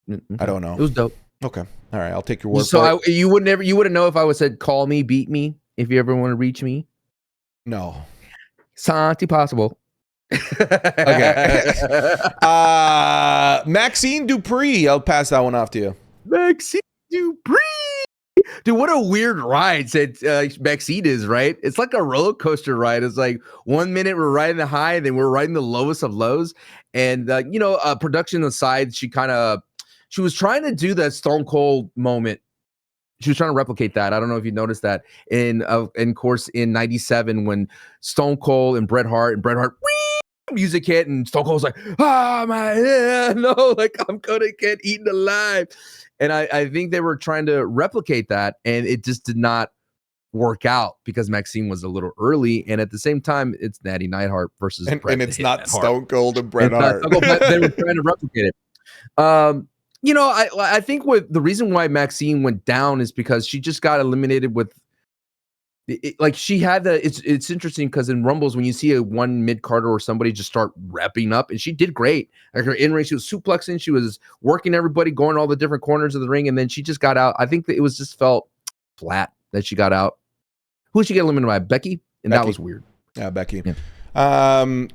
know. It was dope. Okay. All right. I'll take your word for it. You wouldn't know if I would said, call me, beat me, if you ever want to reach me. No. Santi Possible. Okay. Maxine Dupree. I'll pass that one off to you. Maxine Dupree. Dude, what a weird ride said Maxine is, right? It's like a roller coaster ride. It's like 1 minute we're riding the high, and then we're riding the lowest of lows. And production aside, she was trying to do that Stone Cold moment. She was trying to replicate that. I don't know if you noticed that in course in '97 when Stone Cold and Bret Hart music hit and Stone Cold's like, oh my, yeah, no, like I'm gonna get eaten alive. And I think they were trying to replicate that, and it just did not work out because Maxine was a little early, and at the same time, it's Natty Neidhart versus Bret, and it's not Stone Cold and Bret Hart. They were trying to replicate it. I think the reason why Maxine went down is because she just got eliminated with. She had it's interesting because in Rumbles, when you see a one mid-carder or somebody just start wrapping up, and she did great. Like her in-ring, she was suplexing, she was working everybody, going all the different corners of the ring, and then she just got out. I think that it was just felt flat that she got out. Who did she get eliminated by? Becky? And that was weird. Yeah, Becky. Yeah.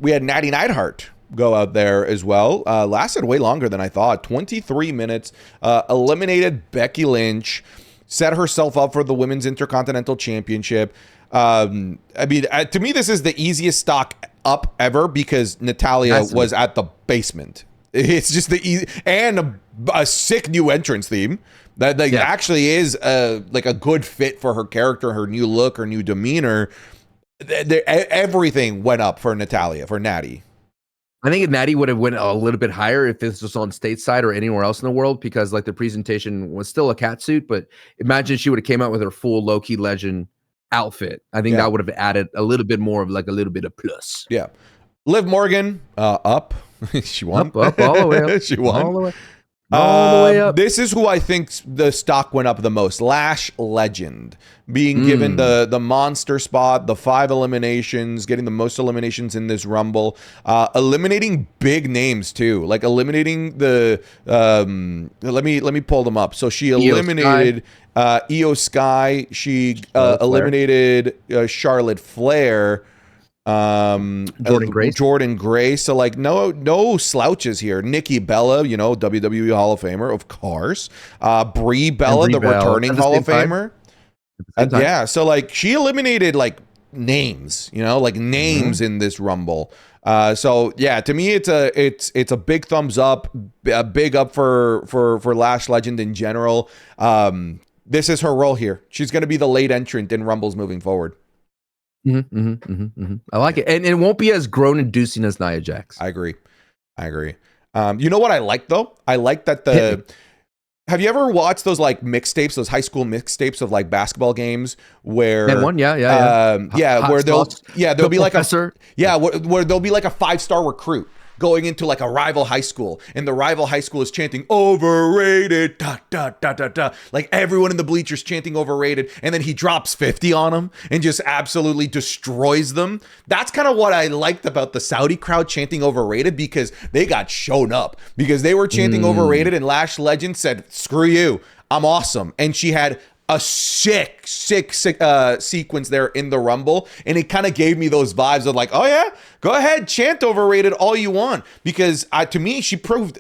We had Natty Neidhart go out there as well. Lasted way longer than I thought. 23 minutes. Eliminated Becky Lynch. Set herself up for the Women's Intercontinental Championship. To me, this is the easiest stock up ever because Natalya was at the basement. It's just the easy and a sick new entrance theme that actually is a good fit for her character, her new look, her new demeanor. Everything went up for Natalya, for Natty. I think Natty would have went a little bit higher if this was on stateside or anywhere else in the world because the presentation was still a cat suit. But imagine she would have came out with her full Low-Key Legend outfit. I think that would have added a little bit more of a little bit of plus. Yeah. Liv Morgan up. She won. Up all the way up. She won. All the way. All the way up. This is who I think the stock went up the most. Lash Legend being given the monster spot, the 5 eliminations, getting the most eliminations in this Rumble, eliminating big names too, like eliminating the. Let me pull them up. So she eliminated Io Sky. She eliminated Charlotte Flair. Jordan Grace. So no slouches here. Nikki Bella, WWE Hall of Famer, of course. Brie Bella, the returning Hall of Famer. So she eliminated names, names in this Rumble. To me it's a big thumbs up, a big up for Lash Legend in general. This is her role here. She's going to be the late entrant in Rumbles moving forward. I like it, and it won't be as groan-inducing as Nia Jax. I agree. You know what I like though? I like that Have you ever watched those mixtapes, those high school mixtapes of basketball games where? That one, yeah. Where there'll be professor. Where there'll be a 5-star recruit going into a rival high school, and the rival high school is chanting overrated, da da da da da, everyone in the bleachers chanting overrated, and then he drops 50 on them and just absolutely destroys them. That's kind of what I liked about the Saudi crowd chanting overrated, because they got shown up because they were chanting overrated, and Lash Legend said, screw you, I'm awesome. And she had a sick sequence there in the Rumble, and it kind of gave me those vibes of oh yeah, go ahead, chant overrated all you want, because to me she proved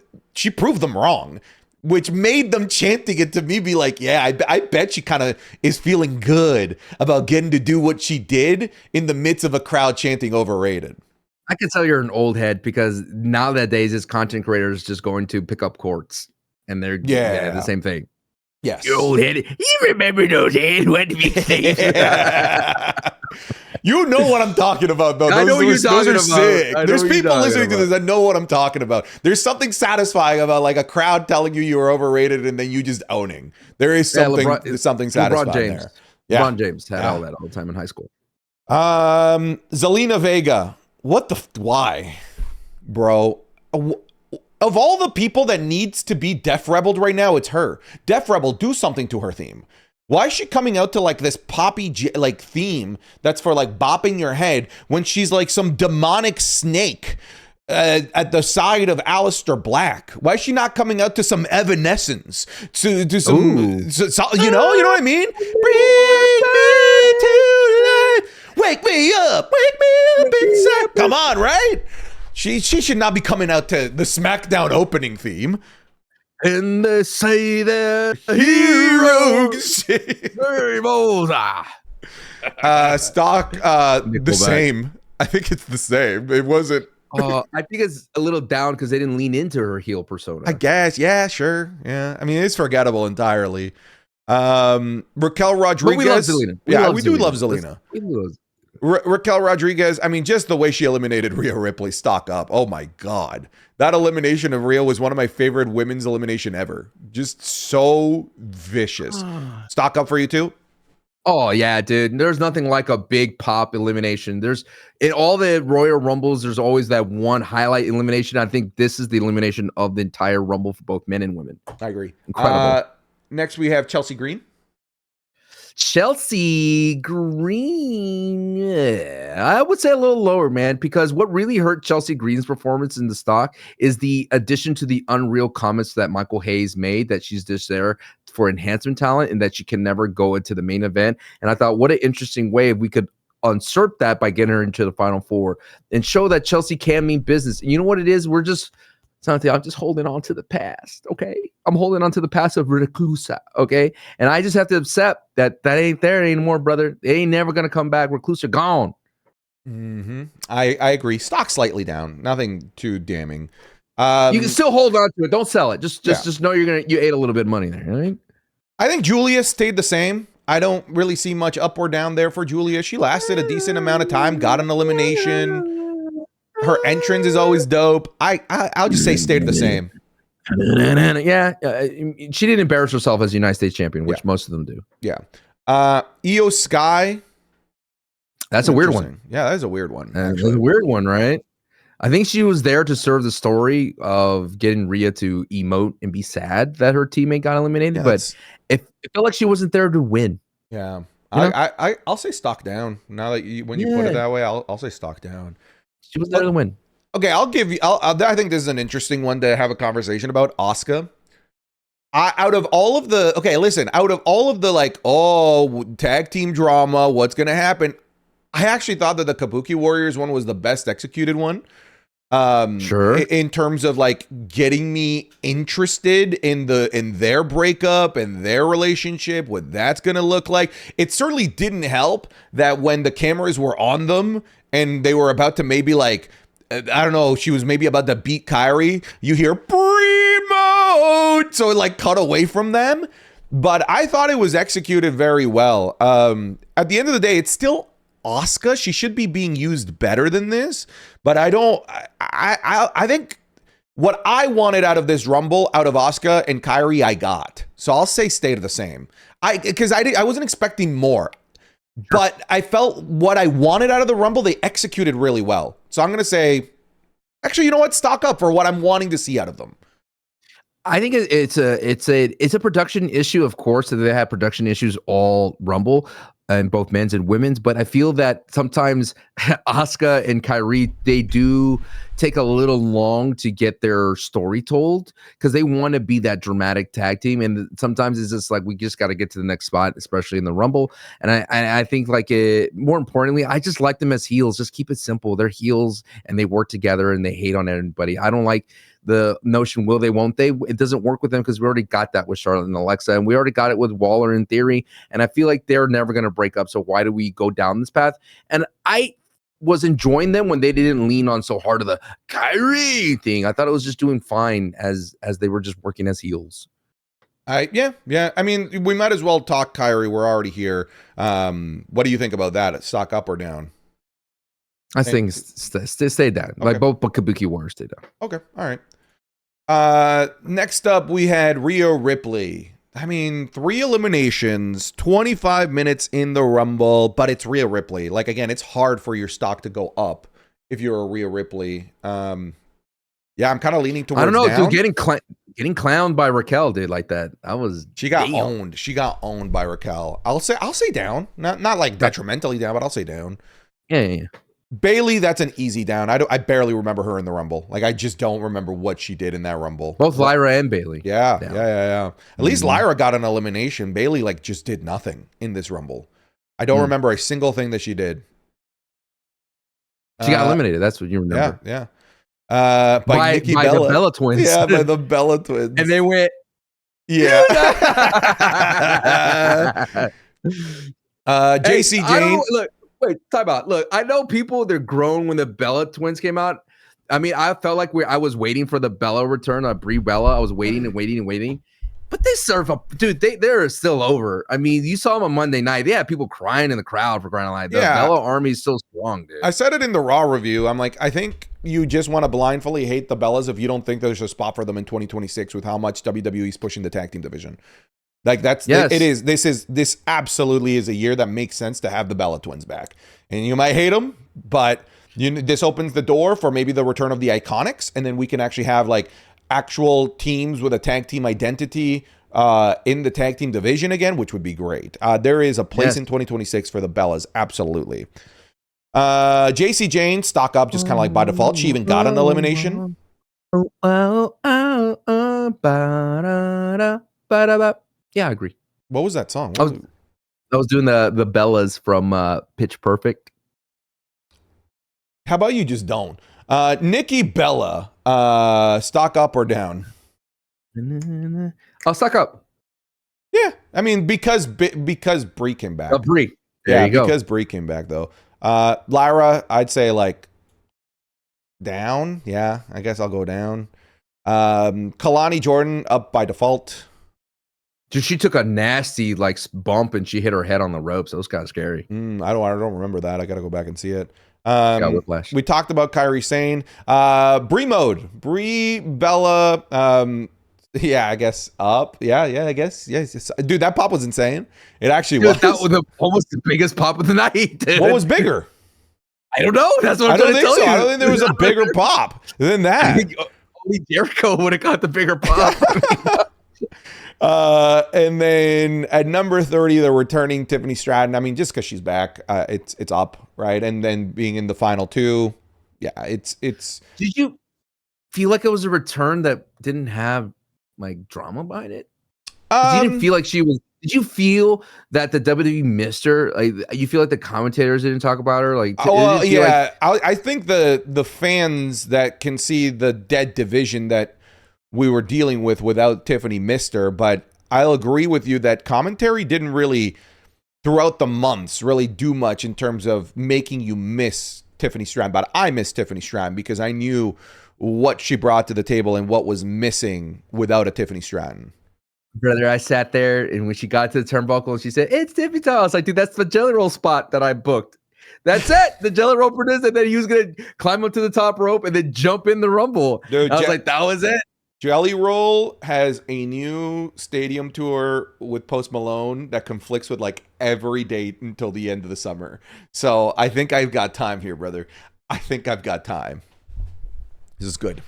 them wrong, which made them chanting it to me be I bet she kind of is feeling good about getting to do what she did in the midst of a crowd chanting overrated. I can tell you're an old head, because nowadays as content creators just going to pick up courts, and they're the same thing. Yes. You old head. You remember those head-wet mixtapes? You know what I'm talking about, though. Those are sick. There's people listening to this that know what I'm talking about. There's something satisfying about a crowd telling you are overrated and then you just owning. There is something satisfying there. Yeah. LeBron James had all that all the time in high school. Zelina Vega. Why? Bro. Of all the people that needs to be Def Rebelled right now, it's her. Def Rebel, do something to her theme. Why is she coming out to this poppy theme that's for bopping your head when she's some demonic snake at the side of Aleister Black? Why is she not coming out to some Evanescence? To some, you know what I mean? Bring me to life. Wake me up inside. Come on, right? She should not be coming out to the SmackDown opening theme. And they say that Heroes. heroes. Stock, the Nickelback. same. I think it's the same. It wasn't. I think it's a little down because they didn't lean into her heel persona. I guess. Yeah, sure. Yeah. I mean, it's forgettable entirely. Raquel Rodriguez. But we love Zelina. We do love Zelina. Raquel Rodriguez. I mean, just the way she eliminated Rhea Ripley, stock up. Oh my God. That elimination of Rhea was one of my favorite women's elimination ever. Just so vicious. Stock up for you too? Oh yeah, dude. There's nothing like a big pop elimination. There's in all the Royal Rumbles, there's always that one highlight elimination. I think this is the elimination of the entire Rumble for both men and women. I agree. Incredible. Next we have Chelsea Green. Chelsea Green, I would say a little lower, man, because what really hurt Chelsea Green's performance in the stock is the addition to the unreal comments that Michael Hayes made that she's just there for enhancement talent and that she can never go into the main event. And I thought, what an interesting way if we could insert that by getting her into the Final Four and show that Chelsea can mean business. And you know what it is? I'm just holding on to the past, okay? I'm holding on to the past of Reclusa, okay? And I just have to accept that ain't there anymore, brother. They ain't never going to come back. Reclusa gone. Mm-hmm. I agree. Stock slightly down. Nothing too damning. You can still hold on to it. Don't sell it. Just know you ate a little bit of money there, right? I think Julia stayed the same. I don't really see much up or down there for Julia. She lasted a decent amount of time, got an elimination. Her entrance is always dope. I'll just say stayed the same. Yeah, she didn't embarrass herself as United States champion, which most of them do. Yeah. Io Sky. That's a weird one. Yeah, that is a weird one. That's a weird one, right? I think she was there to serve the story of getting Rhea to emote and be sad that her teammate got eliminated, but it felt like she wasn't there to win. Yeah. I'll say stock down. Now that when you put it that way, I'll say stock down. She was there to win. Okay, I'll give you. I think this is an interesting one to have a conversation about. Asuka. Out of all of the tag team drama, what's gonna happen? I actually thought that the Kabuki Warriors one was the best executed one. Sure. In terms of like getting me interested in their breakup and their relationship, what that's gonna look like. It certainly didn't help that when the cameras were on them and they were about to maybe like, I don't know, she was maybe about to beat Kyrie, you hear Primo, so it like cut away from them. But I thought it was executed very well. At the end of the day, it's still Asuka. She should be being used better than this, but I think what I wanted out of this Rumble, out of Asuka and Kyrie, I got. So I'll say stay the same. Because I wasn't expecting more. But I felt what I wanted out of the Rumble, they executed really well. So I'm going to say, actually, you know what? Stock up for what I'm wanting to see out of them. I think it's a production issue, of course. They have production issues all Rumble, and both men's and women's. But I feel that sometimes Asuka and Kyrie, they do take a little long to get their story told because they want to be that dramatic tag team. And sometimes it's just like, we just got to get to the next spot, especially in the Rumble. And I think like more importantly, I just like them as heels. Just keep it simple. They're heels and they work together and they hate on everybody. I don't like the notion, will they, won't they? It doesn't work with them because we already got that with Charlotte and Alexa, and we already got it with Waller in theory. And I feel like they're never going to break up. So why do we go down this path? And I was enjoying them when they didn't lean on so hard of the Kyrie thing. I thought it was just doing fine as they were just working as heels. Yeah. I mean, we might as well talk Kyrie. We're already here. What do you think about that? Stock up or down? I think stay down. Okay. Like both Kabuki Warriors stay down. Okay. All right. Next up, we had Rhea Ripley. I mean, 3 eliminations, 25 minutes in the Rumble, but it's Rhea Ripley. Like, again, it's hard for your stock to go up if you're a Rhea Ripley. Yeah, I'm kind of leaning towards I don't know, down. Dude, getting clowned by Raquel, dude, like that. She got owned. She got owned by Raquel. I'll say down. Not like detrimentally down, but I'll say down. Yeah. Bailey, that's an easy down. I barely remember her in the Rumble. Like, I just don't remember what she did in that Rumble. Both Lyra and Bailey. Yeah. At least Lyra got an elimination. Bailey, like, just did nothing in this Rumble. I don't remember a single thing that she did. She got eliminated. That's what you remember. Yeah. By Nikki by Bella. the Bella Twins. Yeah, by the Bella Twins. And they went, yeah. JC I Jane. don't look. Wait, time out. Look, I know people. They're grown when the Bella Twins came out. I mean, I felt like I was waiting for the Bella return, Brie Bella. I was waiting and waiting and waiting. But they serve up, dude. They're still over. I mean, you saw them on Monday night. They had people crying in the crowd for crying out loud. The Bella Army is still strong, dude. I said it in the Raw review. I'm like, I think you just want to blindly hate the Bellas if you don't think there's a spot for them in 2026 with how much WWE is pushing the tag team division. Like that's it is. This absolutely is a year that makes sense to have the Bella Twins back. And you might hate them, but this opens the door for maybe the return of the Iconics, and then we can actually have like actual teams with a tag team identity in the tag team division again, which would be great. There is a place in 2026 for the Bellas, absolutely. JC Jane, stock up just kind of like by default. She even got an elimination. Yeah, I agree. What was that song? I was doing the Bellas from Pitch Perfect. How about you just don't? Nikki Bella, stock up or down? I'll stock up. Yeah, I mean because Brie came back. Brie. There you go. Because Brie came back though. Lyra, I'd say like down. Yeah, I guess I'll go down. Kalani Jordan up by default. Dude, she took a nasty like bump and she hit her head on the ropes. That was kind of scary. I don't remember that. I gotta go back and see it. Got whiplash. We talked about Kairi Sane. Brie mode. Brie Bella. Yeah, I guess up. Yeah, I guess. Yes. Dude, that pop was insane. It actually was. That was almost the biggest pop of the night. Dude. What was bigger? I don't know. That's what I'm trying to tell you. I don't think there was a bigger pop than that. I think only Jericho would have got the bigger pop. And then at number 30, they're returning Tiffany Stratton. I mean, just because she's back, it's up, right? And then being in the final two, yeah, it's. Did you feel like it was a return that didn't have like drama behind it? You didn't feel like she was. Did you feel that the WWE missed her? Like, you feel like the commentators didn't talk about her? Like, yeah, like- I think the fans that can see the dead division that we were dealing with without Tiffany missed her, but I'll agree with you that commentary didn't really, throughout the months, really do much in terms of making you miss Tiffany Stratton. But I miss Tiffany Stratton because I knew what she brought to the table and what was missing without a Tiffany Stratton. Brother, I sat there and when she got to the turnbuckle and she said, "It's Tiffany time," I was like, dude, that's the Jelly Roll spot that I booked. That's it. The Jelly Roll produced, and then he was going to climb up to the top rope and then jump in the Rumble. Dude, I was like, that was it. Jelly Roll has a new stadium tour with Post Malone that conflicts with like every date until the end of the summer. So I think I've got time here, brother. I think I've got time. This is good.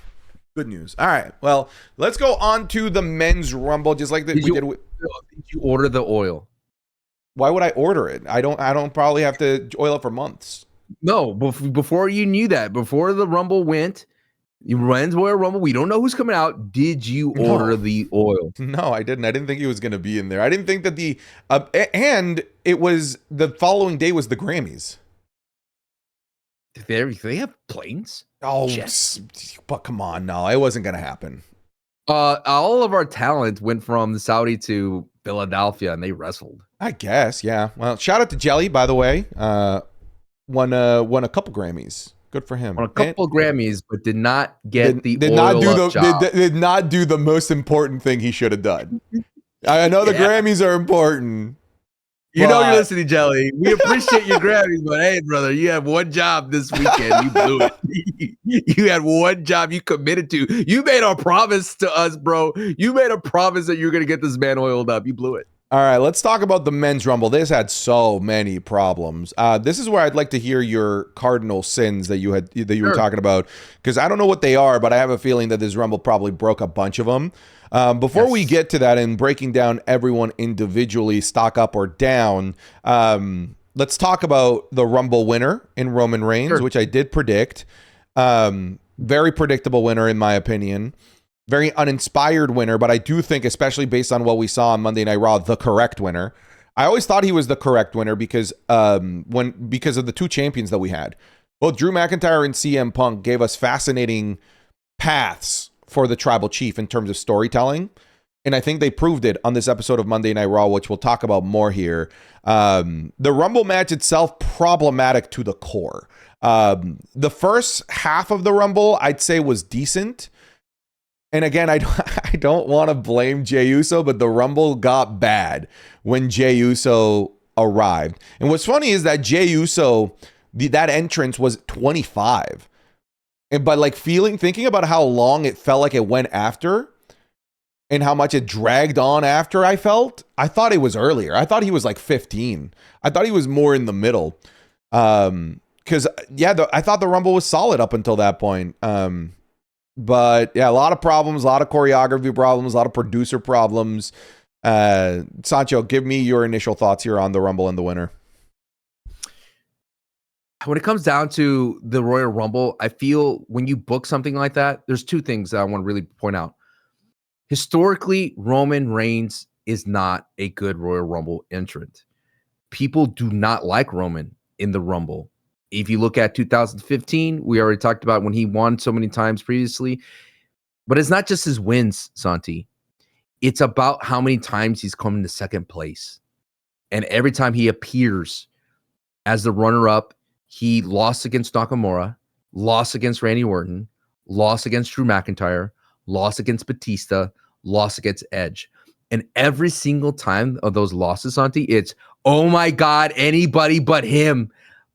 Good news. All right. Well, let's go on to the men's rumble, just like that we did. Did you order the oil? Why would I order it? I don't probably have to oil it for months. No, before you knew that, before the rumble went. Men's Royal Rumble. We don't know who's coming out. Did you order the oil? No, I didn't. I didn't think he was going to be in there. I didn't think that and it was the following day was the Grammys. They have planes? Oh, yes. But come on, no, it wasn't going to happen. All of our talent went from Saudi to Philadelphia, and they wrestled. I guess, yeah. Well, shout out to Jelly, by the way. Won a couple Grammys. Good for him. On a couple of Grammys, but did not get did not do the most important thing he should have done. I know the Grammys are important. You know you're listening, Jelly. We appreciate your Grammys, but hey, brother, you have one job this weekend. You blew it. You had one job you committed to. You made a promise to us, bro. You made a promise that you're going to get this man oiled up. You blew it. All right, let's talk about the men's rumble. This had so many problems. This is where I'd like to hear your cardinal sins that you were talking about, because I don't know what they are, but I have a feeling that this rumble probably broke a bunch of them. Before we get to that and breaking down everyone individually, stock up or down, let's talk about the rumble winner in Roman Reigns, which I did predict. Very predictable winner in my opinion. Very uninspired winner, but I do think, especially based on what we saw on Monday Night Raw, the correct winner. I always thought he was the correct winner because of the two champions that we had. Both Drew McIntyre and CM Punk gave us fascinating paths for the tribal chief in terms of storytelling. And I think they proved it on this episode of Monday Night Raw, which we'll talk about more here. The Rumble match itself, problematic to the core. The first half of the Rumble, I'd say, was decent. And again, I don't want to blame Jey Uso, but the Rumble got bad when Jey Uso arrived. And what's funny is that Jey Uso, that entrance was 25. But like thinking about how long it felt like it went after, and how much it dragged on after, I thought it was earlier. I thought he was like 15. I thought he was more in the middle. Because, I thought the Rumble was solid up until that point. But, yeah, a lot of problems, a lot of choreography problems, a lot of producer problems. Sancho, give me your initial thoughts here on the Rumble and the winner. When it comes down to the Royal Rumble, I feel when you book something like that, there's two things that I want to really point out. Historically, Roman Reigns is not a good Royal Rumble entrant. People do not like Roman in the Rumble. If you look at 2015, we already talked about when he won so many times previously. But it's not just his wins, Santi. It's about how many times he's come into second place. And every time he appears as the runner-up, he lost against Nakamura, lost against Randy Orton, lost against Drew McIntyre, lost against Batista, lost against Edge. And every single time of those losses, Santi, it's, oh my God, anybody but him.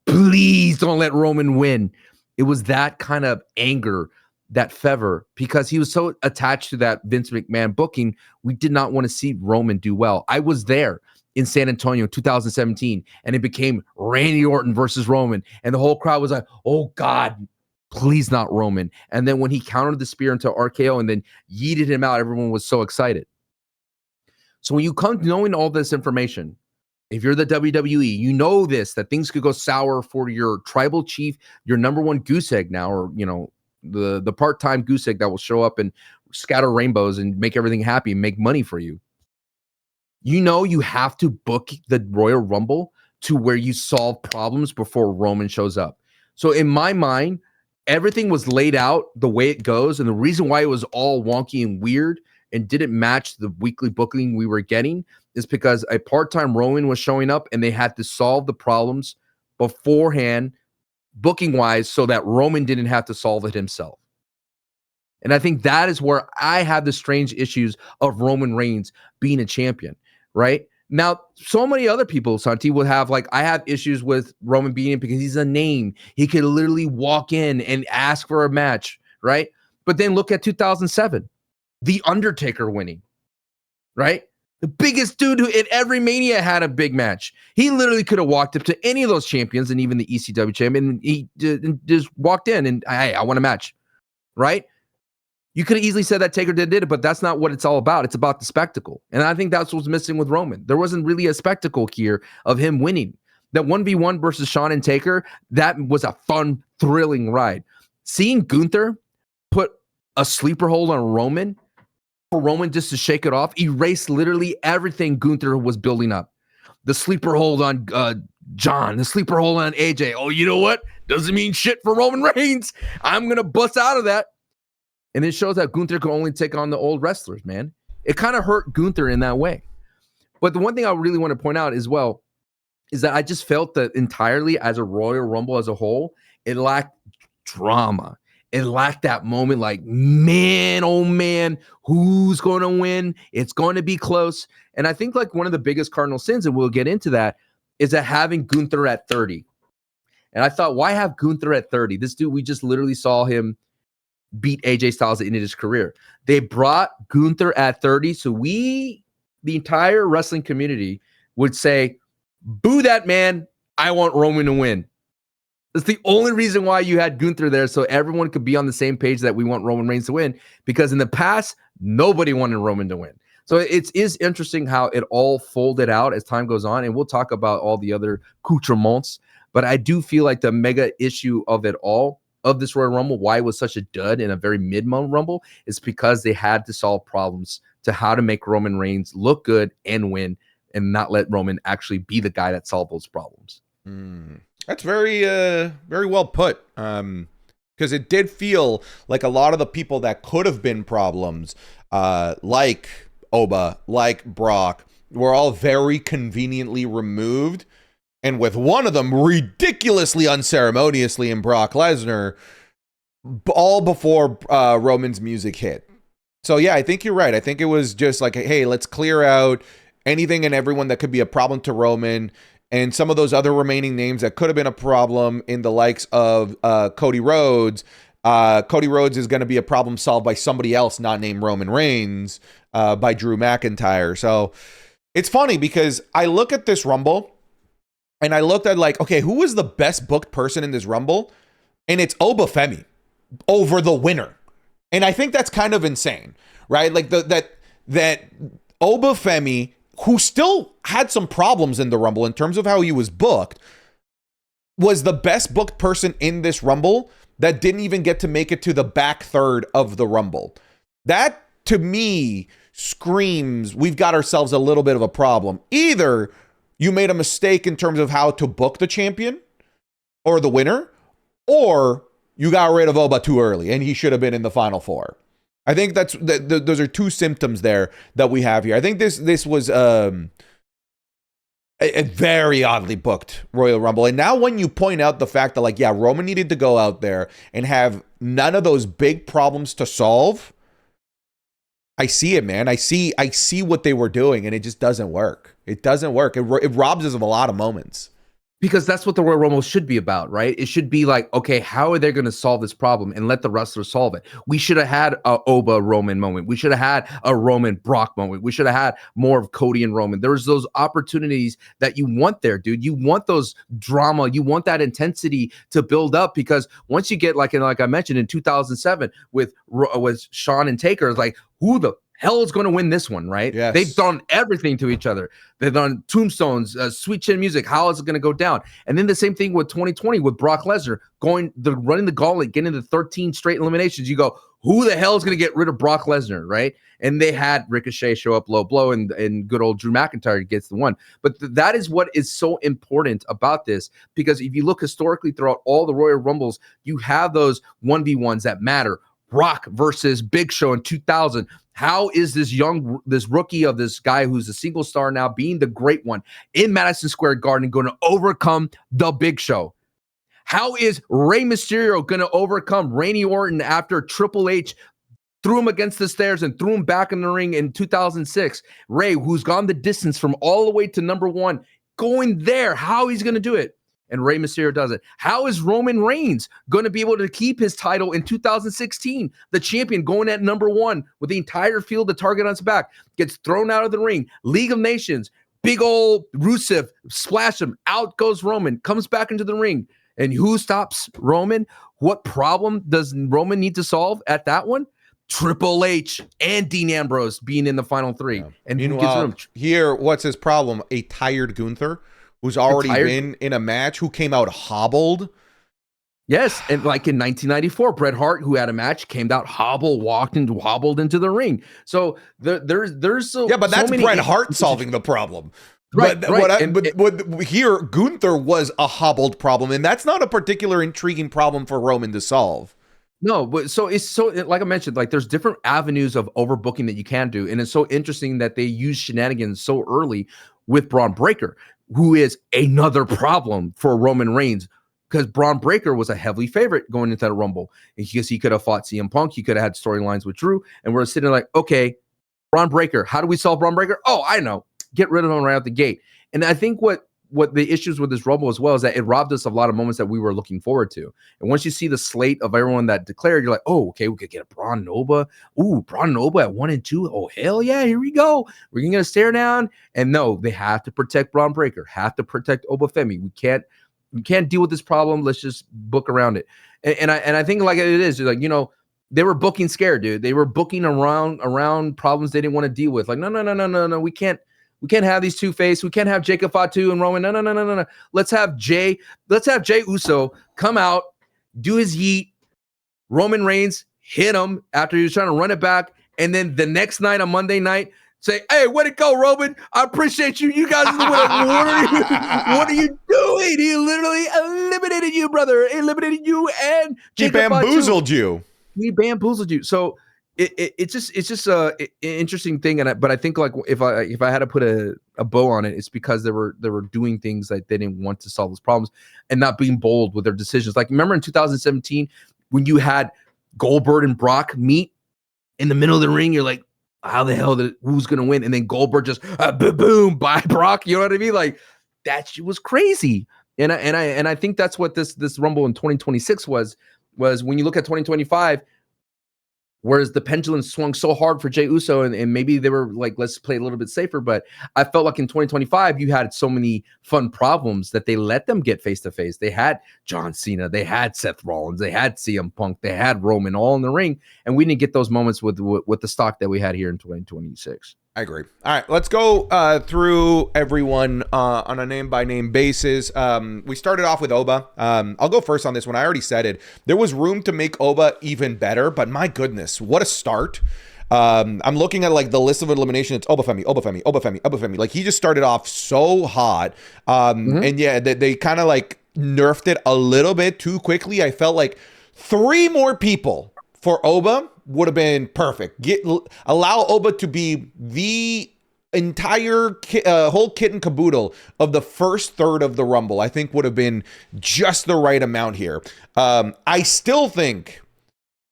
Please don't let Roman win. It was that kind of anger, that fervor, because he was so attached to that Vince McMahon booking. We did not want to see Roman do well. I was there in San Antonio in 2017, and it became Randy Orton versus Roman. And the whole crowd was like, oh God, please not Roman. And then when he countered the spear into RKO and then yeeted him out, everyone was so excited. So when you come knowing all this information, if you're the WWE, you know this, that things could go sour for your tribal chief, your number one goose egg now, or, the part-time goose egg that will show up and scatter rainbows and make everything happy and make money for you. You have to book the Royal Rumble to where you solve problems before Roman shows up. So in my mind, everything was laid out the way it goes. And the reason why it was all wonky and weird and didn't match the weekly booking we were getting is because a part-time Roman was showing up and they had to solve the problems beforehand, booking-wise, so that Roman didn't have to solve it himself. And I think that is where I have the strange issues of Roman Reigns being a champion, right? Now, so many other people, Santi, will have, I have issues with Roman being it because he's a name. He could literally walk in and ask for a match, right? But then look at 2007, The Undertaker winning, right? The biggest dude who in every Mania had a big match. He literally could have walked up to any of those champions and even the ECW champion. And he just walked in and, hey, I want a match, right? You could have easily said that Taker did it, but that's not what it's all about. It's about the spectacle. And I think that's what's missing with Roman. There wasn't really a spectacle here of him winning. That 1v1 versus Shawn and Taker, that was a fun, thrilling ride. Seeing Gunther put a sleeper hold on Roman, for Roman just to shake it off, erased literally everything Gunther was building up. The sleeper hold on John, the sleeper hold on AJ. Oh, you know what? Doesn't mean shit for Roman Reigns. I'm going to bust out of that. And it shows that Gunther can only take on the old wrestlers, man. It kind of hurt Gunther in that way. But the one thing I really want to point out as well is that I just felt that entirely as a Royal Rumble as a whole, it lacked drama. It lacked that moment like, man, oh man, who's going to win? It's going to be close. And I think one of the biggest cardinal sins, and we'll get into that, is that having Gunther at 30. And I thought, why have Gunther at 30? This dude, we just literally saw him beat AJ Styles at the end of his career. They brought Gunther at 30, so the entire wrestling community would say, boo that man, I want Roman to win. That's the only reason why you had Gunther there, so everyone could be on the same page that we want Roman Reigns to win, because in the past, nobody wanted Roman to win. So it is interesting how it all folded out as time goes on, and we'll talk about all the other accoutrements, but I do feel like the mega issue of it all, of this Royal Rumble, why it was such a dud in a very mid-month Rumble, is because they had to solve problems to how to make Roman Reigns look good and win, and not let Roman actually be the guy that solved those problems. That's very well put. Because it did feel like a lot of the people that could have been problems, like Oba, like Brock, were all very conveniently removed. And with one of them ridiculously unceremoniously in Brock Lesnar, all before Roman's music hit. So yeah, I think you're right. I think it was just like, hey, let's clear out anything and everyone that could be a problem to Roman, and some of those other remaining names that could have been a problem in the likes of Cody Rhodes. Cody Rhodes is going to be a problem solved by somebody else not named Roman Reigns, by Drew McIntyre. So it's funny because I look at this Rumble and I looked at like, okay, who was the best booked person in this Rumble? And it's Oba Femi over the winner. And I think that's kind of insane, right? Like that Oba Femi, who still had some problems in the Rumble in terms of how he was booked, was the best booked person in this Rumble that didn't even get to make it to the back third of the Rumble. That, to me, screams we've got ourselves a little bit of a problem. Either you made a mistake in terms of how to book the champion or the winner, or you got rid of Oba too early and he should have been in the final four. I think those are two symptoms there that we have here. I think this was a very oddly booked Royal Rumble. And now when you point out the fact that, like, yeah, Roman needed to go out there and have none of those big problems to solve, I see it, man. I see what they were doing, and it just doesn't work. It doesn't work. It robs us of a lot of moments. Because that's what the Royal Rumble should be about, right? It should be like, okay, how are they going to solve this problem and let the wrestlers solve it? We should have had a Oba Roman moment. We should have had a Roman Brock moment. We should have had more of Cody and Roman. There's those opportunities that you want there, dude. You want those drama. You want that intensity to build up, because once you get like I mentioned in 2007 with Shawn and Taker, it's like, who the hell is going to win this one, right? Yes. They've done everything to each other. They've done tombstones, sweet chin music. How is it going to go down? And then the same thing with 2020 with Brock Lesnar running the gauntlet, getting the 13 straight eliminations. You go, who the hell is going to get rid of Brock Lesnar, right? And they had Ricochet show up low blow, and good old Drew McIntyre gets the one. But that is what is so important about this, because if you look historically throughout all the Royal Rumbles, you have those 1v1s that matter. Rock versus Big Show in 2000. How is this rookie of this guy who's a single star now, being the great one in Madison Square Garden, going to overcome the Big Show? How is Rey Mysterio going to overcome Randy Orton after Triple H threw him against the stairs and threw him back in the ring in 2006? Rey, who's gone the distance from all the way to number one, going there, how he's going to do it? And Rey Mysterio does it. How is Roman Reigns going to be able to keep his title in 2016? The champion going at number one with the entire field to target on his back, gets thrown out of the ring. League of Nations, big old Rusev, splash him. Out goes Roman, comes back into the ring. And who stops Roman? What problem does Roman need to solve at that one? Triple H and Dean Ambrose being in the final three. Yeah. And meanwhile, here, what's his problem? A tired Gunther, who's already been in a match, who came out hobbled. Yes, and like in 1994, Bret Hart, who had a match, came out hobbled into the ring. So there's so yeah, but that's so Bret Hart solving the problem. Right, but here, Gunther was a hobbled problem, and that's not a particular intriguing problem for Roman to solve. No, but so like I mentioned, like there's different avenues of overbooking that you can do, and it's so interesting that they use shenanigans so early with Braun Breaker, who is another problem for Roman Reigns, because Braun Breaker was a heavily favorite going into that Rumble. And because he could have fought CM Punk, he could have had storylines with Drew, and we're sitting there like, okay, Braun Breaker, how do we solve Braun Breaker? Oh, I know, get rid of him right out the gate. And I think what the issues with this Rumble as well is that it robbed us of a lot of moments that we were looking forward to. And once you see the slate of everyone that declared, you're like, oh, okay, we could get a Braun Oba. Ooh, Braun Oba at 1 and 2. Oh, hell yeah, here we go. We're going to stare down. And no, they have to protect Braun Breaker, have to protect Oba Femi. We can't deal with this problem. Let's just book around it. And I think like it is like, you know, they were booking scared, dude. They were booking around problems they didn't want to deal with. Like, no, we can't have these two-faced. We can't have Jacob Fatu and Roman. No. Let's have Jay Uso come out, do his yeet. Roman Reigns hit him after he was trying to run it back. And then the next night on Monday night, say, "Hey, way to go, Roman! I appreciate you. You guys are the winner." What are you doing? He literally eliminated you, brother. Eliminated you and He bamboozled you. He bamboozled you. So it's just a interesting thing. But I think like if I had to put a bow on it, it's because they were doing things that they didn't want to solve those problems and not being bold with their decisions. Like remember in 2017 when you had Goldberg and Brock meet in the middle of the ring, you're like, how the hell who's gonna win? And then Goldberg just boom, bye Brock. You know what I mean? Like that shit was crazy. And I think that's what this Rumble in 2026 was when you look at 2025. Whereas the pendulum swung so hard for Jey Uso, and maybe they were like, let's play a little bit safer. But I felt like in 2025, you had so many fun problems that they let them get face-to-face. They had John Cena, they had Seth Rollins, they had CM Punk, they had Roman all in the ring. And we didn't get those moments with the stock that we had here in 2026. I agree. All right, let's go through everyone on a name-by-name basis. We started off with Oba. I'll go first on this one. I already said it. There was room to make Oba even better, but my goodness, what a start. I'm looking at like the list of elimination. It's Obafemi. Like he just started off so hot. And yeah, they kind of like nerfed it a little bit too quickly. I felt like 3 more people for Oba would have been perfect. Allow Oba to be the entire whole kit and caboodle of the first third of the Rumble. I think would have been just the right amount here. I still think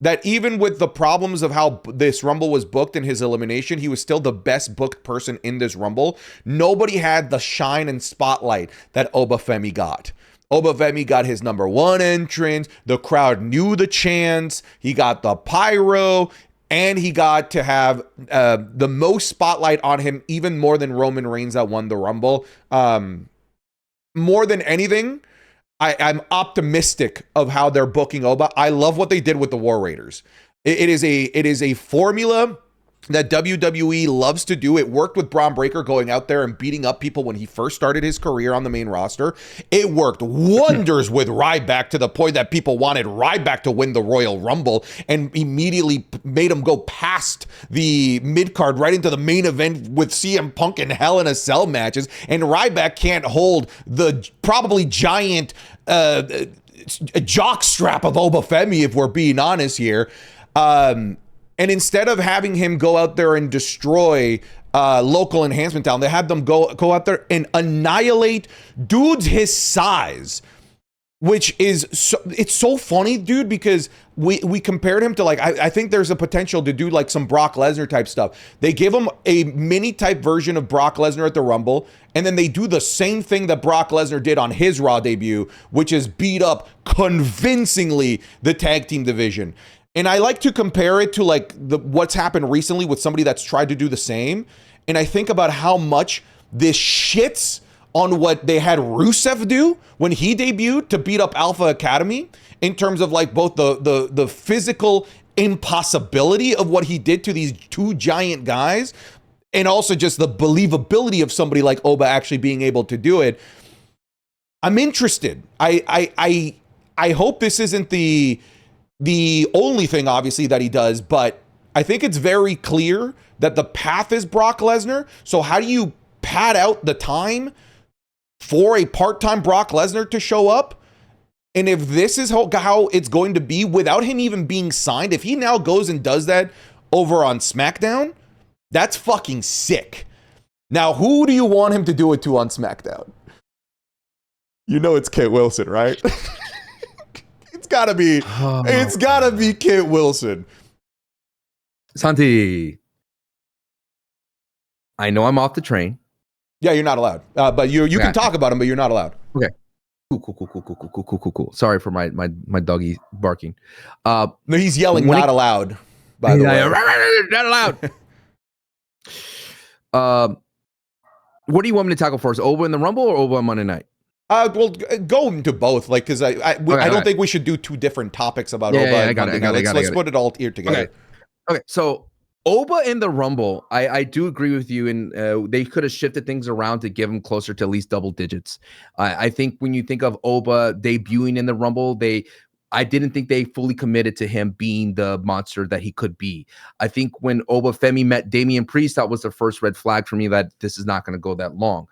that even with the problems of how this Rumble was booked in his elimination, he was still the best booked person in this Rumble. Nobody had the shine and spotlight that Obafemi got. Obafemi got his number 1 entrance. The crowd knew the chants. He got the pyro. And he got to have the most spotlight on him, even more than Roman Reigns that won the Rumble. More than anything, I'm optimistic of how they're booking Oba. I love what they did with the War Raiders. It is a formula that WWE loves to do. It worked with Braun Breaker going out there and beating up people when he first started his career on the main roster. It worked wonders with Ryback to the point that people wanted Ryback to win the Royal Rumble and immediately made him go past the mid-card right into the main event with CM Punk and Hell in a Cell matches. And Ryback can't hold the probably giant jock strap of Obafemi, if we're being honest here. And instead of having him go out there and destroy local enhancement talent, they had them go out there and annihilate dudes his size, which is it's so funny, dude, because we compared him to like, I think there's a potential to do like some Brock Lesnar type stuff. They give him a mini type version of Brock Lesnar at the Rumble, and then they do the same thing that Brock Lesnar did on his Raw debut, which is beat up convincingly the tag team division. And I like to compare it to like what's happened recently with somebody that's tried to do the same. And I think about how much this shits on what they had Rusev do when he debuted to beat up Alpha Academy in terms of like both the physical impossibility of what he did to these 2 giant guys and also just the believability of somebody like Oba actually being able to do it. I'm interested. I hope this isn't the only thing, obviously, that he does, but I think it's very clear that the path is Brock Lesnar. So how do you pad out the time for a part-time Brock Lesnar to show up? And if this is how it's going to be without him even being signed, if he now goes and does that over on SmackDown, that's fucking sick. Now, who do you want him to do it to on SmackDown? You know it's Kit Wilson, right? It's gotta be Kit Wilson. Santi, I know I'm off the train. Yeah, you're not allowed. But you can talk about him, but you're not allowed. Okay. Cool. Sorry for my doggy barking. No, he's yelling not allowed, by the way. Not allowed. What do you want me to tackle first? Oba in the Rumble or Oba on Monday night? Well, go into both, like, because I don't think we should do 2 different topics about Oba. I got it. Let's put it all here together. Okay. So Oba in the Rumble, I do agree with you, and they could have shifted things around to give him closer to at least double digits. I think when you think of Oba debuting in the Rumble, I didn't think they fully committed to him being the monster that he could be. I think when Obafemi met Damian Priest, that was the first red flag for me that this is not going to go that long.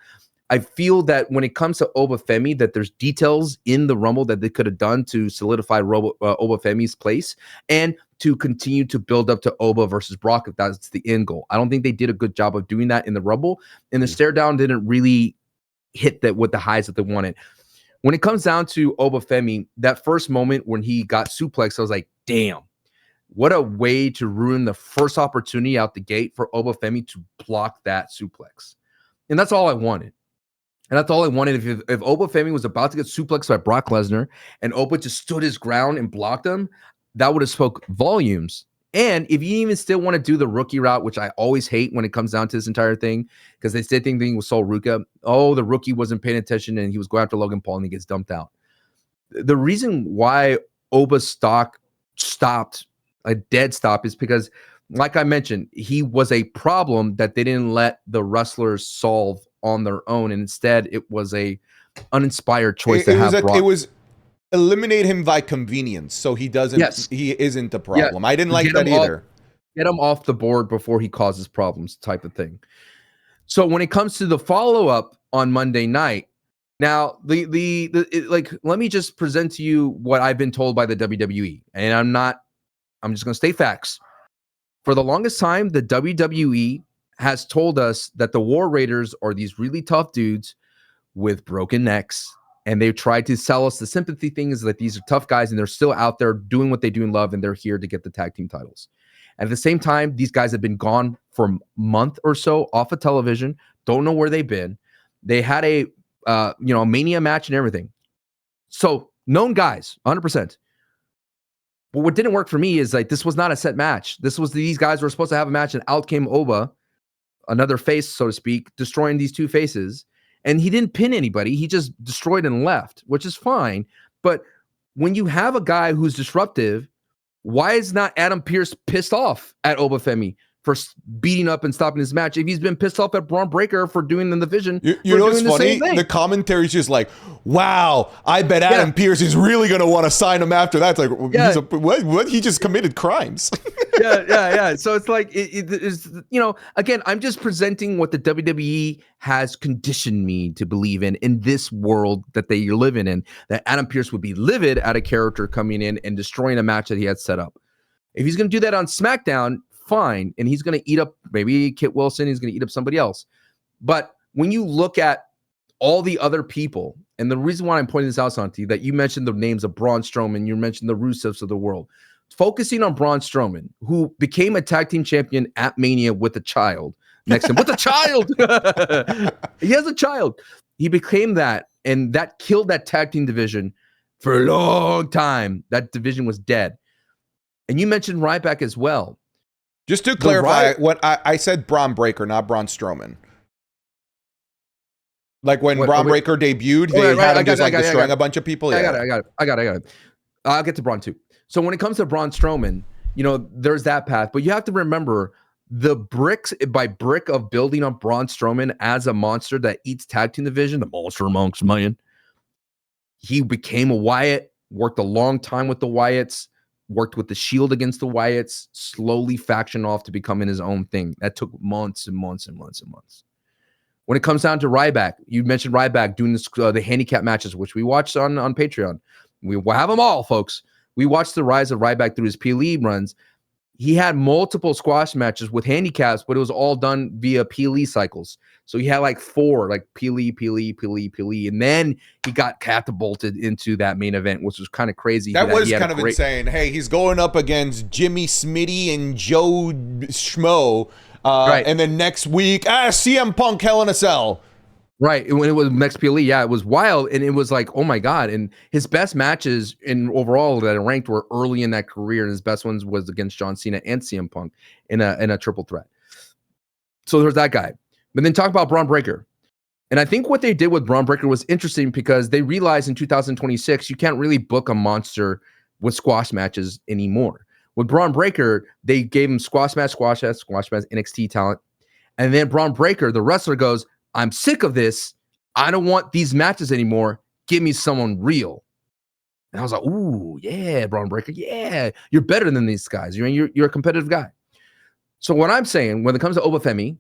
I feel that when it comes to Obafemi, that there's details in the Rumble that they could have done to solidify Obafemi's place and to continue to build up to Oba versus Brock if that's the end goal. I don't think they did a good job of doing that in the Rumble, and the stare down didn't really hit that with the highs that they wanted. When it comes down to Obafemi, that first moment when he got suplexed, I was like, damn, what a way to ruin the first opportunity out the gate for Obafemi to block that suplex. And that's all I wanted. And that's all I wanted. If Obafemi was about to get suplexed by Brock Lesnar and Oba just stood his ground and blocked him, that would have spoke volumes. And if you even still want to do the rookie route, which I always hate when it comes down to this entire thing, because they said thing with Sol Ruka, the rookie wasn't paying attention and he was going after Logan Paul and he gets dumped out. The reason why Oba's stock stopped, a dead stop, is because, like I mentioned, he was a problem that they didn't let the wrestlers solve on their own, and instead it was a uninspired choice It was eliminate him by convenience, so he doesn't. Yes. He isn't a problem. I didn't like that either. Get him off the board before he causes problems, type of thing. So when it comes to the follow up on Monday night, now let me just present to you what I've been told by the WWE, and I'm just going to state facts. For the longest time, the WWE has told us that the War Raiders are these really tough dudes with broken necks. And they've tried to sell us the sympathy thing is that these are tough guys and they're still out there doing what they do in love and they're here to get the tag team titles. At the same time, these guys have been gone for a month or so off of television. Don't know where they've been. They had a Mania match and everything. So known guys, 100%. But what didn't work for me is like this was not a set match. These guys were supposed to have a match and out came Oba, another face, so to speak, destroying these two faces. And he didn't pin anybody. He just destroyed and left, which is fine. But when you have a guy who's disruptive, why is not Adam Pearce pissed off at Obafemi for beating up and stopping his match? If he's been pissed off at Braun Breaker for doing the division, you know what's funny? The commentary's just like, "Wow, I bet Adam Pearce is really going to want to sign him after that." It's like, what? He just committed crimes. Yeah. So it's like, it is, again, I'm just presenting what the WWE has conditioned me to believe in this world that they are living in, that Adam Pearce would be livid at a character coming in and destroying a match that he had set up. If he's going to do that on SmackDown, fine. And he's going to eat up maybe Kit Wilson. He's going to eat up somebody else. But when you look at all the other people, and the reason why I'm pointing this out, Santi, that you mentioned the names of Braun Strowman, you mentioned the Rusevs of the world, focusing on Braun Strowman, who became a tag team champion at Mania with a child next to him. With a child! He has a child. He became that, and that killed that tag team division for a long time. That division was dead. And you mentioned Ryback as well. Just to clarify, what I said, Braun Breaker, not Braun Strowman. Like when Braun Breaker debuted, they had him just destroying a bunch of people. I got it. I'll get to Braun too. So when it comes to Braun Strowman, there's that path. But you have to remember the bricks by brick of building up Braun Strowman as a monster that eats tag team division, the monster amongst men. He became a Wyatt, worked a long time with the Wyatts, worked with the Shield against the Wyatts, slowly factioned off to becoming his own thing. That took months and months and months and months. When it comes down to Ryback, you mentioned Ryback doing this, the handicap matches, which we watched on Patreon. We will have them all, folks. We watched the rise of Ryback through his PLE runs. He had multiple squash matches with handicaps, but it was all done via PLE cycles. So he had like 4, like PLE, and then he got catapulted into that main event, which was kind of crazy. That was kind of insane. Hey, he's going up against Jimmy Smitty and Joe Schmo, right. And then next week, CM Punk Hell in a Cell. Right. When it was next PLE, it was wild. And it was like, oh my God. And his best matches in overall that I ranked were early in that career. And his best ones was against John Cena and CM Punk in a triple threat. So there's that guy. But then talk about Braun Breaker. And I think what they did with Braun Breaker was interesting because they realized in 2026, you can't really book a monster with squash matches anymore. With Braun Breaker, they gave him squash match, NXT talent. And then Braun Breaker, the wrestler, goes, I'm sick of this. I don't want these matches anymore. Give me someone real. And I was like, ooh, yeah, Braun Breaker, yeah, you're better than these guys. You're a competitive guy. So what I'm saying, when it comes to Obafemi,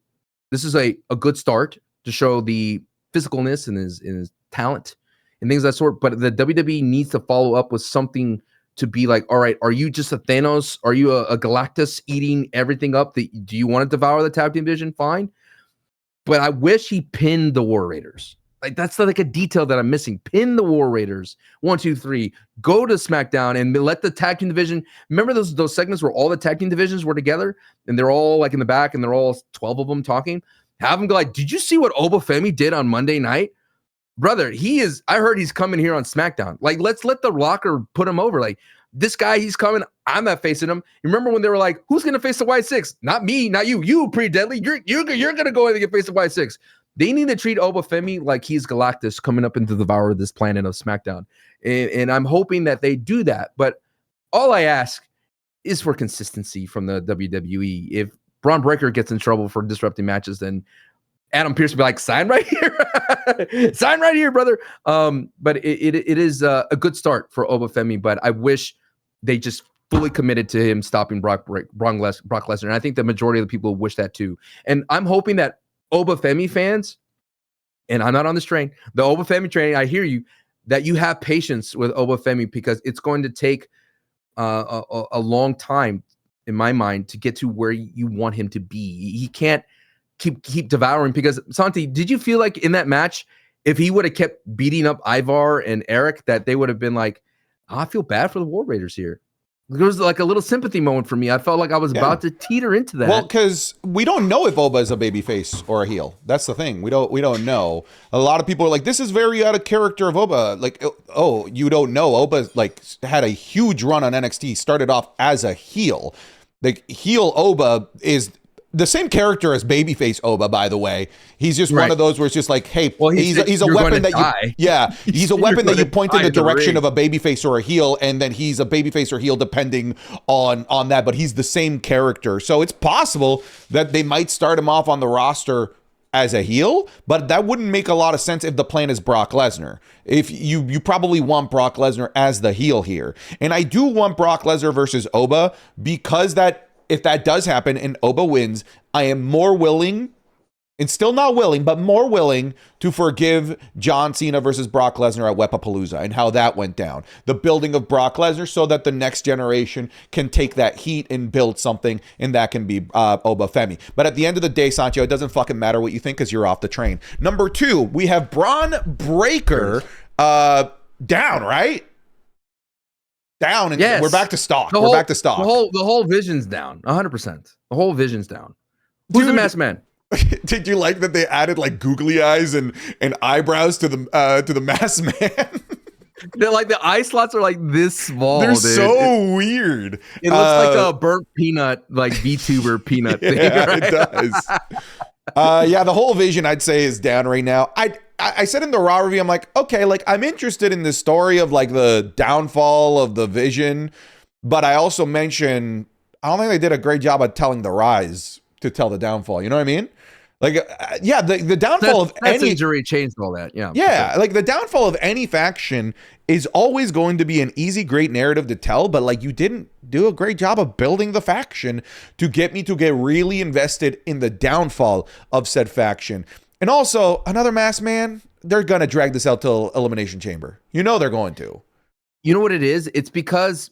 this is a good start to show the physicalness and his talent and things of that sort. But the WWE needs to follow up with something to be like, all right, are you just a Thanos? Are you a Galactus eating everything up? Do you want to devour the tag team division? Fine. But I wish he pinned the War Raiders. Like, that's like a detail that I'm missing. Pin the War Raiders. 1, 2, 3. Go to SmackDown and let the tag team division. Remember those segments where all the tag team divisions were together and they're all like in the back and they're all 12 of them talking? Have them go like, did you see what Obafemi did on Monday night? Brother, I heard he's coming here on SmackDown. Like, let's let the Rocker put him over. Like, this guy, he's coming. I'm not facing him. You remember when they were like, who's going to face the White Six? Not me, not you. You, Pretty Deadly. You're going to go in and get face the White Six. They need to treat Obafemi like he's Galactus coming up into devour this planet of SmackDown. And I'm hoping that they do that. But all I ask is for consistency from the WWE. If Braun Breaker gets in trouble for disrupting matches, then Adam Pearce will be like, sign right here. Sign right here, brother. But it is a good start for Obafemi, but I wish they just fully committed to him stopping Brock Lesnar. And I think the majority of the people wish that too. And I'm hoping that Obafemi fans, and I'm not on this train, the Obafemi train, I hear you, that you have patience with Obafemi because it's going to take a long time, in my mind, to get to where you want him to be. He can't keep devouring because, Santi, did you feel like in that match, if he would have kept beating up Ivar and Eric, that they would have been like, I feel bad for the War Raiders here? There was like a little sympathy moment for me. I felt like I was about to teeter into that. Well, because we don't know if Oba is a babyface or a heel. That's the thing. We don't know. A lot of people are like, this is very out of character of Oba. Like, oh, you don't know. Oba like had a huge run on NXT. Started off as a heel. Like, heel Oba is the same character as babyface Oba, by the way. He's just one of those where it's just like, hey, well, he's a weapon that he's a weapon that you point in the direction of a babyface or a heel, and then he's a babyface or heel depending on that. But he's the same character, so it's possible that they might start him off on the roster as a heel, but that wouldn't make a lot of sense if the plan is Brock Lesnar. If you probably want Brock Lesnar as the heel here, and I do want Brock Lesnar versus Oba because if that does happen and Oba wins, I am more willing, and still not willing, but more willing to forgive John Cena versus Brock Lesnar at Wepapalooza and how that went down. The building of Brock Lesnar so that the next generation can take that heat and build something, and that can be Obafemi. But at the end of the day, Sancho, it doesn't fucking matter what you think because you're off the train. Number 2, we have Braun Breaker down, right? Down, and we're back to stock. We're back to stock. The whole vision's down, 100%. The whole vision's down. Who's the masked man? Did you like that they added like googly eyes and eyebrows to the masked man? They're like, the eye slots are like this small. They're so weird. It looks like a burnt peanut, like VTuber peanut thing. Right? It does. The whole vision, I'd say, is down right now. I said in the Raw review, I'm like, okay, like I'm interested in this story of like the downfall of the vision, but I also mentioned I don't think they did a great job of telling the rise to tell the downfall. You know what I mean? Like, the downfall of any injury changed all that. Yeah. Yeah. Like the downfall of any faction is always going to be an easy, great narrative to tell, but like you didn't do a great job of building the faction to get me to get really invested in the downfall of said faction. And also, another masked man, they're going to drag this out till Elimination Chamber. You know they're going to. You know what it is? It's because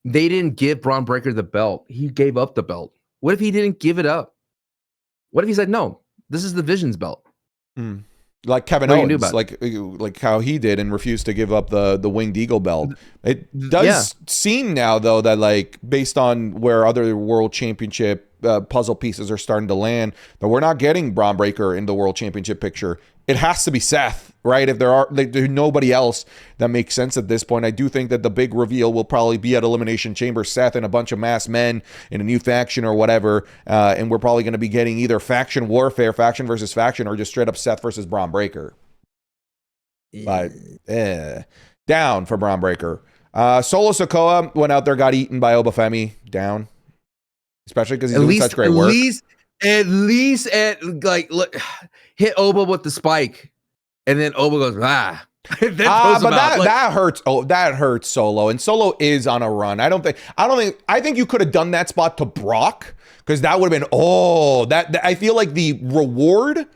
they didn't give Braun Breaker the belt. He gave up the belt. What if he didn't give it up? What if he said, no, this is the Vision's belt? Like Kevin Owens, like how he did and refused to give up the Winged Eagle belt. It does seem now, though, that like based on where other World Championship puzzle pieces are starting to land, that we're not getting Braun Breaker in the World Championship picture. It has to be Seth, right? If there's nobody else that makes sense at this point. I do think that the big reveal will probably be at Elimination Chamber, Seth and a bunch of masked men in a new faction or whatever, and we're probably going to be getting either faction warfare, faction versus faction, or just straight up Seth versus Braun Breaker. But down for Braun Breaker. Solo Sikoa went out there, got eaten by Obafemi. Down, especially because he's doing such great work. At least, look, hit Oba with the spike, and then Oba goes, then throws him But out. that hurts. Oh, that hurts Solo, and Solo is on a run. I think you could have done that spot to Brock, because that would have been, I feel like the reward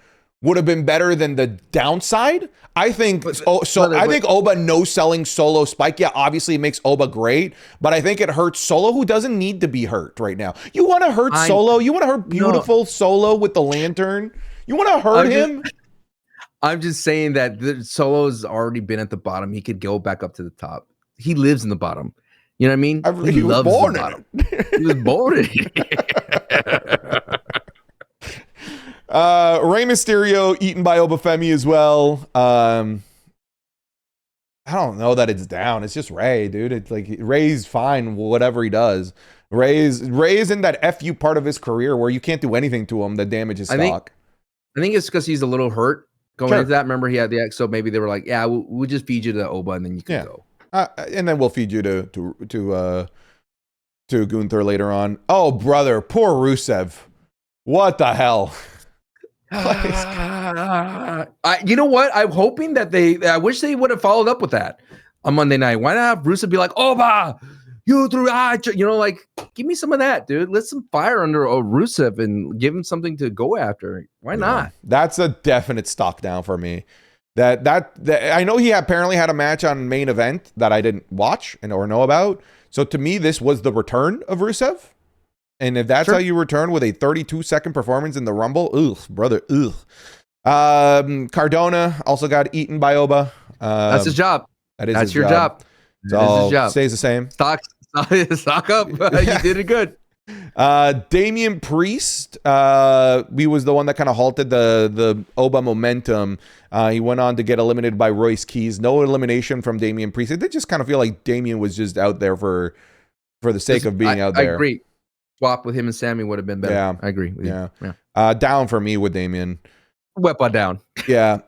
would have been better than the downside. I think I think Oba no selling Solo Spike. Yeah, obviously it makes Oba great, but I think it hurts Solo, who doesn't need to be hurt right now. You want to hurt Solo? You want to hurt beautiful Solo with the lantern? You want to hurt him? I'm just saying that Solo's already been at the bottom. He could go back up to the top. He lives in the bottom. You know what I mean? He was born the bottom. He was born in it. Rey Mysterio eaten by Obafemi as well. I don't know that it's down. It's just Rey, dude. It's like Rey's fine, whatever he does. Rey's in that FU part of his career where you can't do anything to him that damages stock. I think it's because he's a little hurt going into that. Remember, he had the X, so maybe they were like, "Yeah, we'll just feed you to Oba, and then you can go." And then we'll feed you to Gunther later on. Oh, brother, poor Rusev. What the hell? You know what? I'm hoping that I wish they would have followed up with that on Monday night. Why not have Rusev be like, Oba, you threw, like, give me some of that, dude. Let some fire under Rusev and give him something to go after. Why not? That's a definite stock down for me. That I know he apparently had a match on main event that I didn't watch or know about. So to me, this was the return of Rusev. And if that's how you return with a 32-second performance in the Rumble, brother. Cardona also got eaten by Oba. That's his job. That's your job. So his job. Stays the same. Stock up. You did it good. Damian Priest, he was the one that kind of halted the Oba momentum. He went on to get eliminated by Royce Keys. No elimination from Damian Priest. It did just kind of feel like Damian was just out there for the sake of being out there. I agree. Swap with him and Sammy would have been better. Yeah, I agree with you. Yeah. Down for me with Damian. Wepa down. Yeah.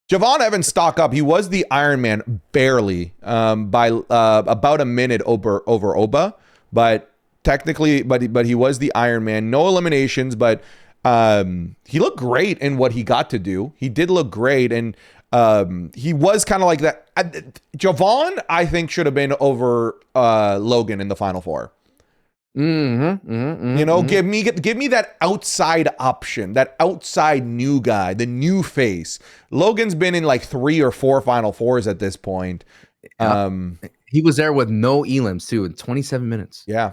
Javon Evans stock up. He was the Iron Man barely by about a minute over Oba, but technically, but he was the Iron Man. No eliminations, but he looked great in what he got to do. He did look great, and he was kind of like that. Javon, I think, should have been over Logan in the Final Four. Give me that outside option, that outside new guy, the new face. Logan's been in like 3 or 4 Final Fours at this point. He was there with no elims too in 27 minutes. Yeah.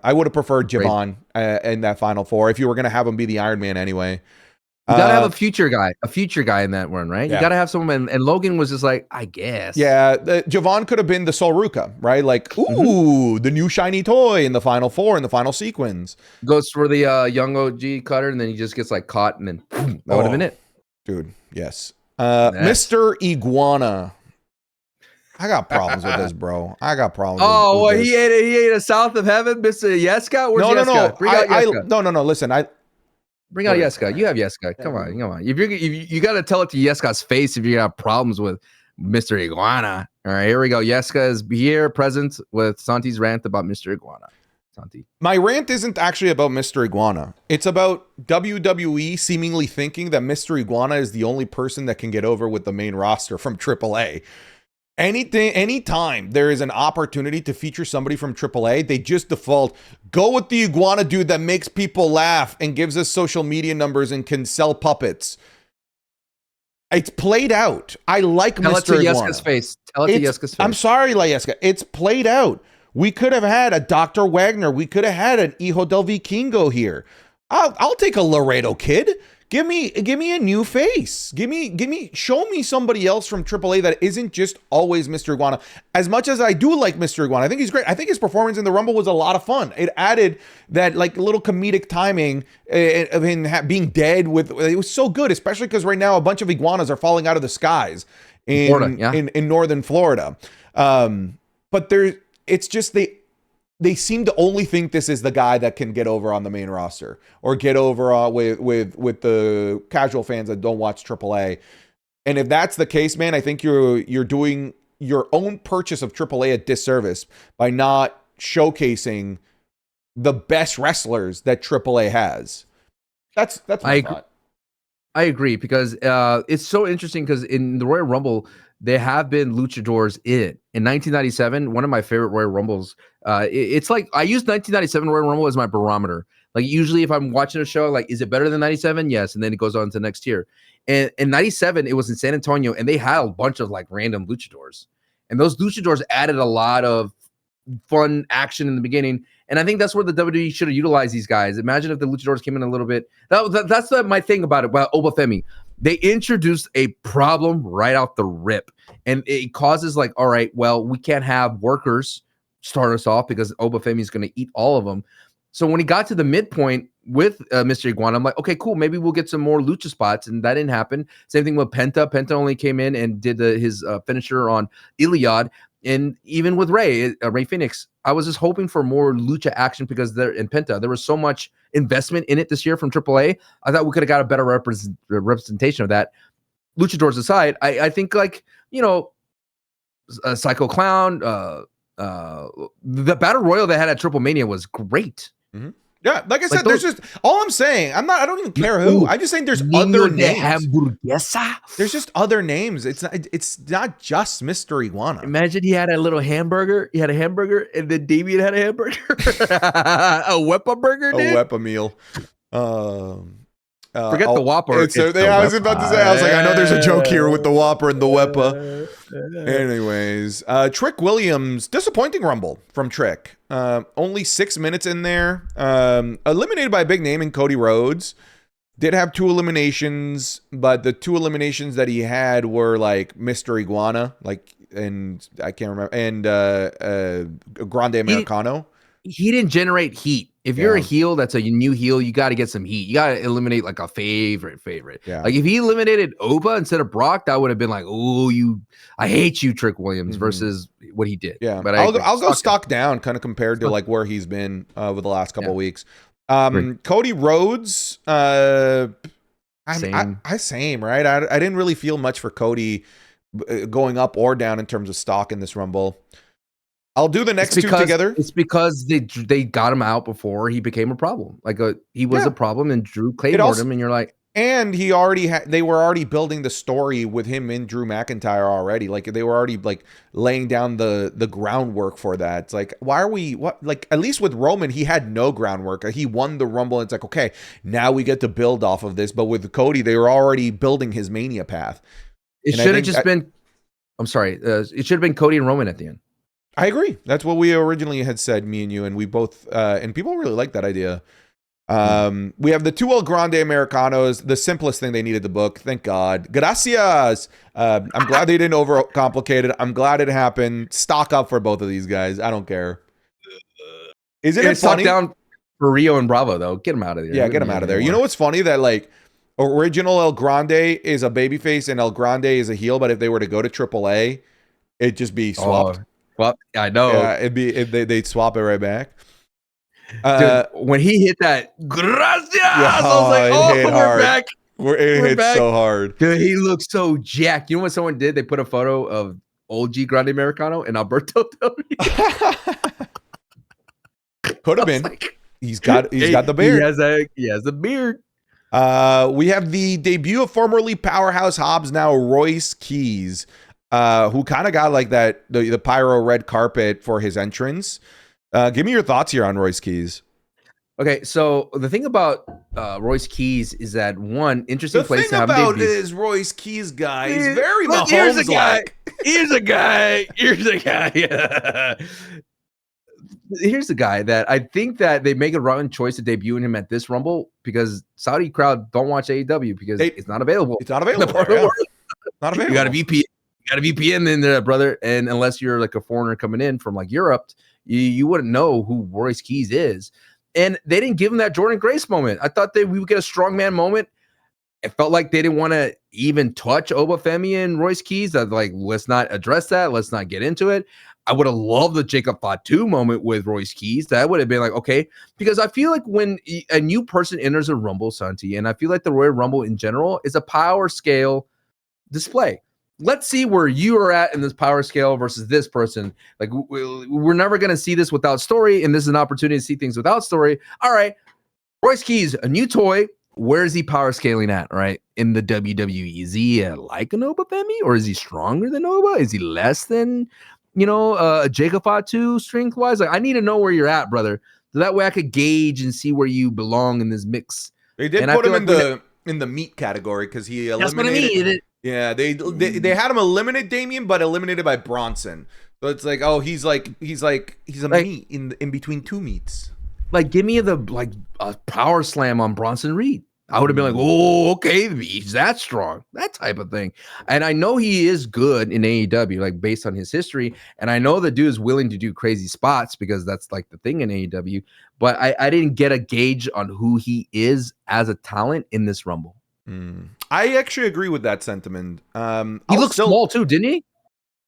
I would have preferred Javon in that Final Four if you were going to have him be the Iron Man anyway. You gotta have a future guy in that one, right? Yeah. You gotta have someone, and Logan was just like, I guess. Yeah, Javon could have been the Sol Ruka, right? Like, the new shiny toy in the Final Four in the final sequence. Goes for the young OG cutter, and then he just gets like caught, and then that would have been it. Dude, yes. Mr. Iguana. I got problems with this, bro. I got problems. Oh, with he ate a South of Heaven, Mr. Yeska. Where's Yeska? Bring out Yeska. No. Listen, bring out Yeska. You have Yeska. Come on. If you got to tell it to Yeska's face if you got problems with Mr. Iguana. All right, here we go. Yeska is here, present with Santi's rant about Mr. Iguana. Santi. My rant isn't actually about Mr. Iguana. It's about WWE seemingly thinking that Mr. Iguana is the only person that can get over with the main roster from AAA. Anytime there is an opportunity to feature somebody from AAA, they just default, go with the Iguana dude that makes people laugh and gives us social media numbers and can sell puppets. It's played out. I like Mr. Iguana. Tell it to Yeska's face. I'm sorry, Yeska. It's played out. We could have had a Dr. Wagner. We could have had an Hijo del Vikingo here. I'll take a Laredo Kid. Give me a new face. Show me somebody else from AAA that isn't just always Mr. Iguana. As much as I do like Mr. Iguana, I think he's great. I think his performance in the Rumble was a lot of fun. It added that like little comedic timing of him being dead it was so good, especially because right now a bunch of iguanas are falling out of the skies in northern Florida. But it's just they seem to only think this is the guy that can get over on the main roster or get over with the casual fans that don't watch AAA. And if that's the case, man, I think you're doing your own purchase of AAA a disservice by not showcasing the best wrestlers that AAA has. That's my thought. I agree because it's so interesting because in the Royal Rumble, there have been luchadors in it. In 1997, one of my favorite Royal Rumbles, it's like I use 1997 Royal Rumble as my barometer. Like usually if I'm watching a show, like, is it better than 97? Yes. And then it goes on to next year. And in 97, it was in San Antonio and they had a bunch of like random luchadors. And those luchadors added a lot of fun action in the beginning. And I think that's where the WWE should have utilized these guys. Imagine if the luchadors came in a little bit. That's my thing about it, about Obafemi. They introduced a problem right out the rip. And it causes like, all right, well, we can't have workers start us off because Obafemi is going to eat all of them. So when he got to the midpoint with Mr. Iguana, I'm like, okay, cool. Maybe we'll get some more lucha spots. And that didn't happen. Same thing with Penta. Penta only came in and did his finisher on Iliad. And even with Ray Phoenix, I was just hoping for more lucha action because in Penta, there was so much investment in it this year from AAA. I thought we could have got a better representation of that. Luchadors aside, I think like, Psycho Clown, the Battle Royal they had at Triple Mania was great. Mm-hmm. Yeah, like I said, there's just all I'm saying. I don't even care who. I'm just saying there's other names. There's just other names. It's not just Mr. Iguana. Imagine he had a little hamburger. He had a hamburger, and then Damien had a hamburger. A Wepa burger, dude. A Wepa meal. Forget the Whopper. I was about to say. I was like, I know there's a joke here with the Whopper and the Wepa. Anyways, Trick Williams, disappointing Rumble from Trick. Only 6 minutes in there. Eliminated by a big name in Cody Rhodes. Did have 2 eliminations, but the 2 eliminations that he had were like Mr. Iguana, and I can't remember, and Grande Americano. He didn't generate heat. If you're a heel, that's a new heel, you got to get some heat. You got to eliminate like a favorite. Yeah. Like if he eliminated Oba instead of Brock, that would have been like, oh, I hate you, Trick Williams, versus what he did. Yeah, but I'll go stock down, kind of compared to like where he's been over the last couple of weeks. Cody Rhodes, same, right? I didn't really feel much for Cody going up or down in terms of stock in this Rumble. I'll do the next 2 together. It's because they got him out before he became a problem. Like he was a problem, and Drew claimed him, and you're like, and he already they were already building the story with him and Drew McIntyre already. Like they were already like laying down the groundwork for that. It's like, why are we at least with Roman, he had no groundwork. He won the Rumble. And it's like, okay, now we get to build off of this. But with Cody, they were already building his Mania path. It should have just been. I'm sorry. It should have been Cody and Roman at the end. I agree. That's what we originally had said, me and you, and we both, and people really like that idea. We have the 2 El Grande Americanos, the simplest thing they needed to book. Thank God. Gracias. I'm glad they didn't overcomplicate it. I'm glad it happened. Stock up for both of these guys. I don't care. Isn't it funny? Down for Rio and Bravo, though. Get them out of there. Yeah, get them out of there. You know what's funny? That like original El Grande is a babyface and El Grande is a heel, but if they were to go to AAA, it'd just be swapped. Well, I know. Yeah, they'd swap it right back. Dude, when he hit that, gracias, I was like, we're hard. back. It hit back. So hard. Dude, he looks so jacked. You know what someone did? They put a photo of old G Grande Americano and Alberto Del Rio. Could have been. Like, he's got the beard. He has a beard. We have the debut of formerly Powerhouse Hobbs, now Royce Keys. Who kind of got like the pyro red carpet for his entrance. Give me your thoughts here on Royce Keys. Okay, so the thing about Royce Keys is that one interesting place to have debut. The thing about is Royce Keys guy is very Mahomes-like. Here's a guy. Here's the guy that I think that they make a wrong choice to debuting him at this Rumble because Saudi crowd don't watch AEW because it's not available. It's not available. Not available. You got a VPN. Got a VPN in there, brother. And unless you're like a foreigner coming in from like Europe, you wouldn't know who Royce Keys is. And they didn't give him that Jordan Grace moment. I thought we would get a strongman moment. It felt like they didn't want to even touch Obafemi and Royce Keys. I was like, let's not address that. Let's not get into it. I would have loved the Jacob Fatu moment with Royce Keys. That would have been like, okay. Because I feel like when a new person enters a Rumble, Santi, and I feel like the Royal Rumble in general is a power scale display. Let's see where you are at in this power scale versus this person. Like we're never going to see this without story. And this is an opportunity to see things without story. All right. Royce Keys, a new toy. where is he power scaling at, right? In the WWE, is he like an Obafemi, or is he stronger than Oba? Is he less than, Jacob Fatu strength wise? Like, I need to know where you're at, brother. So that way I could gauge and see where you belong in this mix. They did and put him like in the meat category because he that's what I eliminated. mean. Yeah, they had him eliminate Damien, but eliminated by Bronson. So it's like, oh, he's a meat in between two meats. Like, give me a power slam on Bronson Reed. I would have been like, oh, okay, he's that strong, that type of thing. And I know he is good in AEW, like based on his history. And I know the dude is willing to do crazy spots because that's like the thing in AEW. But I didn't get a gauge on who he is as a talent in this Rumble. I actually agree with that sentiment. He looked small too, didn't he?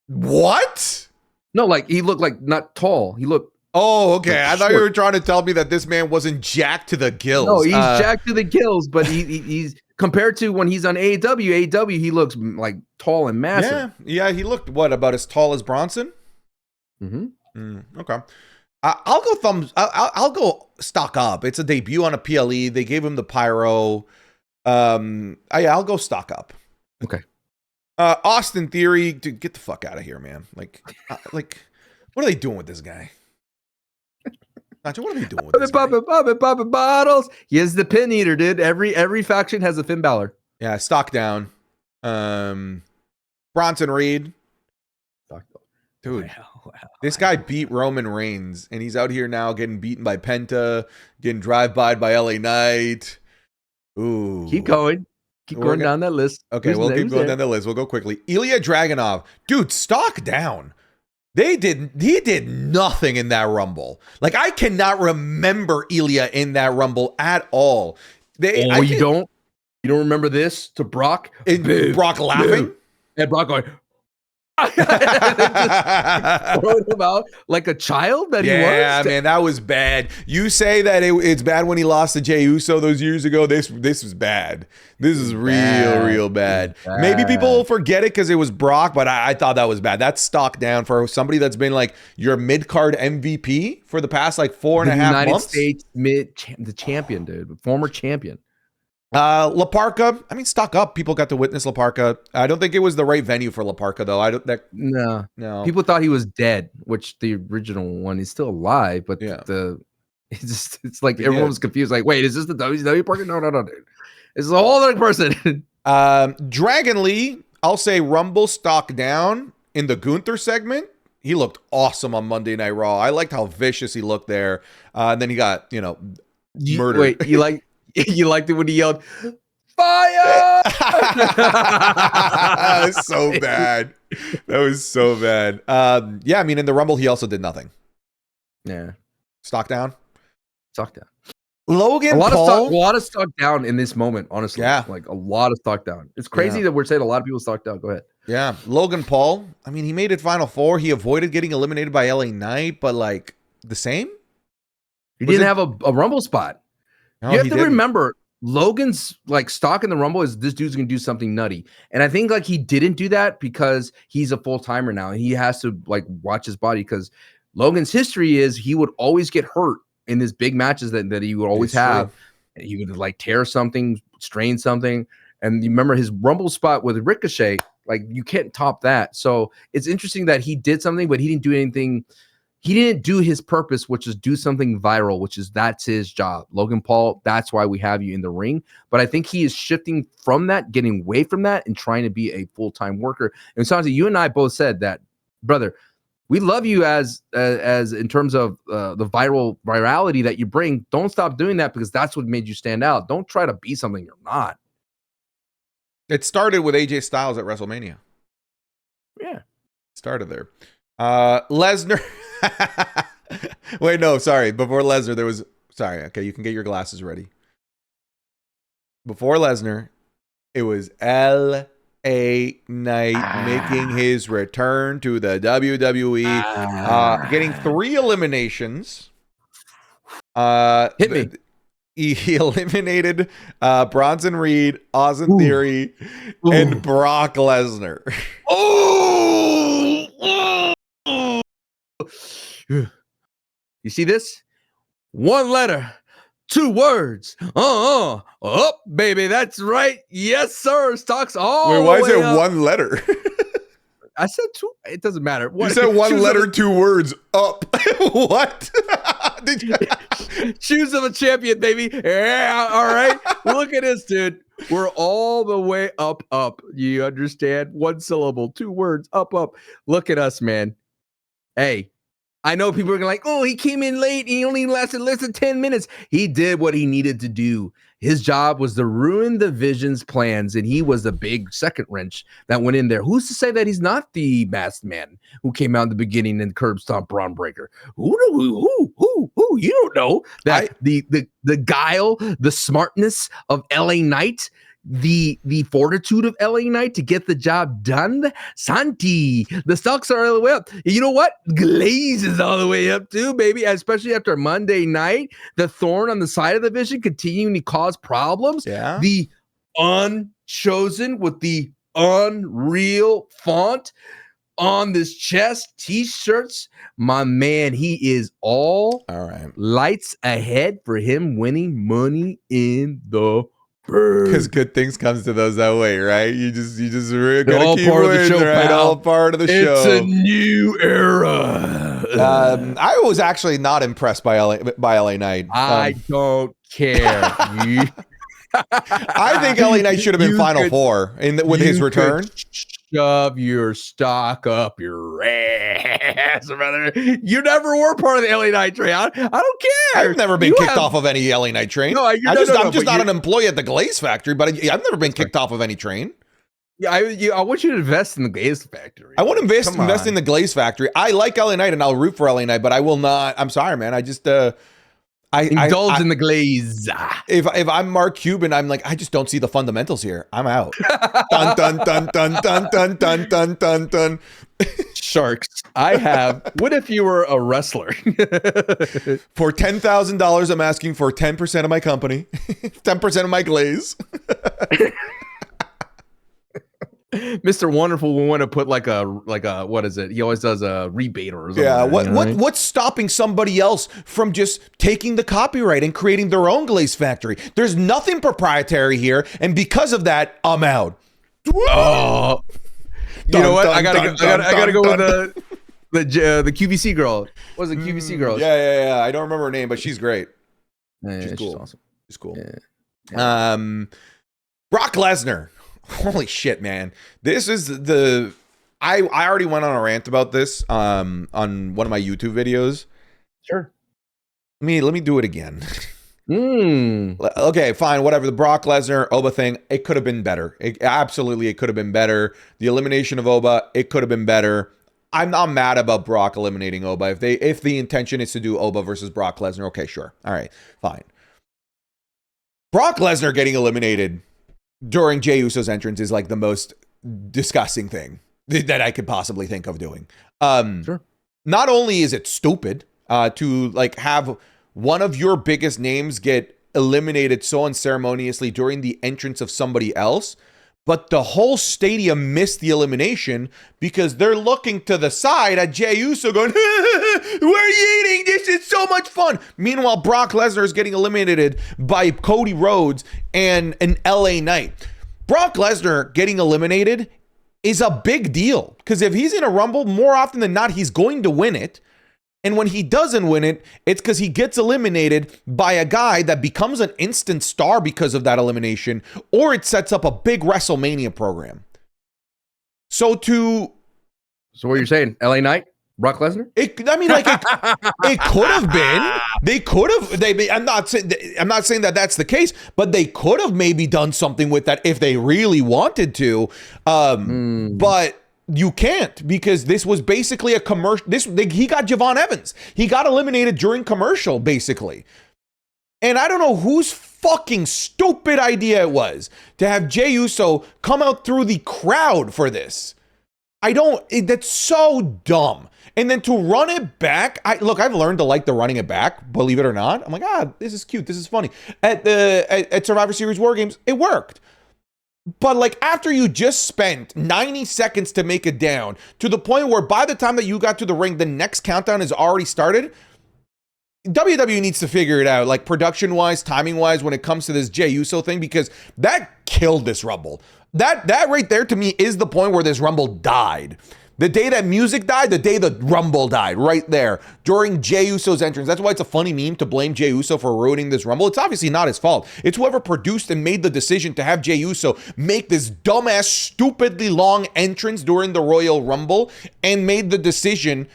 What? No, like he looked like not tall. He looked. Oh, okay. Like I thought you were trying to tell me that this man wasn't jacked to the gills. No, he's jacked to the gills, but he's compared to when he's on AEW, he looks like tall and massive. Yeah, he looked about as tall as Bronson. Okay. I'll go I'll go stock up. It's a debut on a PLE. They gave him the pyro. I'll go stock up. Okay. Austin Theory, dude, get the fuck out of here, man. Like, what are they doing with this guy? Nacho, what are they doing with this guy? Popping bottles. He is the pin eater, dude. Every faction has a Finn Balor. Yeah, stock down. Bronson Reed. Dude, this guy beat Roman Reigns, and he's out here now getting beaten by Penta, getting drive-by'd by LA Knight. Ooh. Keep going. Keep going down that list. Okay, we'll keep going down the list. We'll go quickly. Ilya Dragunov. Dude, stock down. He did nothing in that Rumble. Like, I cannot remember Ilya in that Rumble at all. You don't remember this to Brock? Brock laughing? And Brock going, just throwing him out like a child that he was. Yeah, man, that was bad. You say that it's bad when he lost to Jey Uso those years ago. This was bad. This is real bad. Maybe people will forget it because it was Brock, but I thought that was bad. That's stock down for somebody that's been like your mid-card MVP for the past like 4.5 months. United States the champion, dude. Former champion. La Parka, I mean, stock up. People got to witness La Parka. I don't think it was the right venue for La Parka, though. No. People thought he was dead, which the original one is still alive, but it's like everyone was confused. Like, wait, is this the WCW Parka? No, dude. This is a whole other person. Dragon Lee, I'll say Rumble stock down in the Gunther segment. He looked awesome on Monday Night Raw. I liked how vicious he looked there. And then he got, murdered. Wait, you liked it when he yelled, "Fire!" That was so bad. That was so bad. I mean, in the Rumble, he also did nothing. Yeah. Stock down. Logan Paul. A lot of stock down in this moment, honestly. Yeah. Like a lot of stock down. It's crazy that we're saying a lot of people stock down. Go ahead. Yeah. Logan Paul. I mean, he made it Final Four. He avoided getting eliminated by LA Knight, but like the same? He didn't have a Rumble spot. No, you have to remember, Logan's like stock in the Rumble is this dude's gonna do something nutty, and I think like he didn't do that because he's a full timer now, and he has to like watch his body because Logan's history is he would always get hurt in his big matches that he would always have. And he would like tear something, strain something, and you remember his Rumble spot with Ricochet, like you can't top that. So it's interesting that he did something, but he didn't do anything. He didn't do his purpose, which is do something viral, that's his job. Logan Paul, that's why we have you in the ring. But I think he is shifting from that, getting away from that, and trying to be a full-time worker. And Santi, you and I both said that, brother, we love you as in terms of the virality that you bring. Don't stop doing that because that's what made you stand out. Don't try to be something you're not. It started with AJ Styles at WrestleMania. Yeah. Started there. Lesnar. Wait, no, sorry. Before Lesnar, there was... Sorry, okay, you can get your glasses ready. Before Lesnar, it was L.A. Knight making his return to the WWE, getting 3 eliminations. Hit me. He eliminated Bronson Reed, Austin Theory, and Brock Lesnar. You see this? One letter 2 words. Up, baby. That's right. Yes, sir. Stocks all Wait, the why is way it up. one letter? I said 2. It doesn't matter. You What? said one Shoes letter, of 2 words. Up. What? Did you? a, shoes of a champion, baby. Yeah. All right. Look at this, dude. We're all the way up. You understand? 1 syllable, 2 words. Up. Look at us, man. Hey. I know people are like, oh, he came in late. He only lasted less than 10 minutes. He did what he needed to do. His job was to ruin the Vision's plans, and he was the big second wrench that went in there. Who's to say that he's not the masked man who came out in the beginning and curb stomp Braun Breaker? Who? You don't know that the guile, the smartness of LA Knight, the fortitude of LA Knight to get the job done. Santi, the stocks are all the way up. You know what? Glaze is all the way up too, baby. Especially after Monday night, the thorn on the side of the Vision continuing to cause problems. Yeah. The unchosen with the unreal font on this chest, t-shirts. My man, he is all right. Lights ahead for him winning money in the because good things comes to those that way, right? You just really gotta all keep part of the winning, show, right? pal. All part of the show. It's a new era. I was actually not impressed by LA Knight. I don't care. I think LA Knight should have been Final Four with his return. Shove your stock up your ass, brother. You never were part of the LA Knight train. I don't care. I've never been kicked off of any LA Knight train. No, I'm just not an employee at the Glaze Factory, but I've never been kicked off of any train. Yeah, I want you to invest in the Glaze Factory. I want to invest in the Glaze Factory. I like LA Knight and I'll root for LA Knight, but I will not. I'm sorry, man. I just indulge in the glaze. If I'm Mark Cuban, I'm like, I just don't see the fundamentals here. I'm out. Dun dun dun dun dun dun dun dun dun dun. Sharks. I have. What if you were a wrestler? For $10,000, I'm asking for 10% of my company, 10% of my glaze. Mr. Wonderful will want to put like a what is it? He always does a rebate or something. Yeah, right? what's stopping somebody else from just taking the copyright and creating their own glaze factory? There's nothing proprietary here, and because of that, I'm out. Oh, you know what? I gotta go with the QVC girl. What was it, QVC girl? Yeah. I don't remember her name, but she's great. She's cool. Awesome. She's cool. Yeah. Brock Lesnar. Holy shit, man. This is I already went on a rant about this on one of my YouTube videos. Sure. Let me do it again. Okay, fine, whatever. The Brock Lesnar Oba thing, it could have been better. It could have been better. The elimination of Oba, it could have been better. I'm not mad about Brock eliminating Oba. If the intention is to do Oba versus Brock Lesnar, okay, sure. All right, fine. Brock Lesnar getting eliminated during Jey Uso's entrance is like the most disgusting thing that I could possibly think of doing. Sure. Not only is it stupid to like have one of your biggest names get eliminated so unceremoniously during the entrance of somebody else, but the whole stadium missed the elimination because they're looking to the side at Jey Uso going, we're eating, this is so much fun. Meanwhile, Brock Lesnar is getting eliminated by Cody Rhodes and an LA Knight. Brock Lesnar getting eliminated is a big deal because if he's in a Rumble, more often than not, he's going to win it. And when he doesn't win it, it's because he gets eliminated by a guy that becomes an instant star because of that elimination, or it sets up a big WrestleMania program. So what you're saying, LA Knight, Brock Lesnar? It could have been. They could have. I'm not saying that that's the case, but they could have maybe done something with that if they really wanted to. But you can't, because this was basically a commercial. He got Javon Evans. He got eliminated during commercial, basically. And I don't know whose fucking stupid idea it was to have Jey Uso come out through the crowd for this. That's so dumb. And then to run it back, I've learned to like the running it back, believe it or not. I'm like, this is cute. This is funny. At Survivor Series War Games, it worked. But like after you just spent 90 seconds to make it down to the point where by the time that you got to the ring, the next countdown has already started. WWE needs to figure it out, like production wise, timing wise, when it comes to this Jey Uso thing, because that killed this Rumble. That right there to me is the point where this Rumble died. The day that music died, the day the Rumble died, right there during Jey Uso's entrance. That's why it's a funny meme to blame Jey Uso for ruining this Rumble. It's obviously not his fault. It's whoever produced and made the decision to have Jey Uso make this dumbass, stupidly long entrance during the Royal Rumble and made the decision,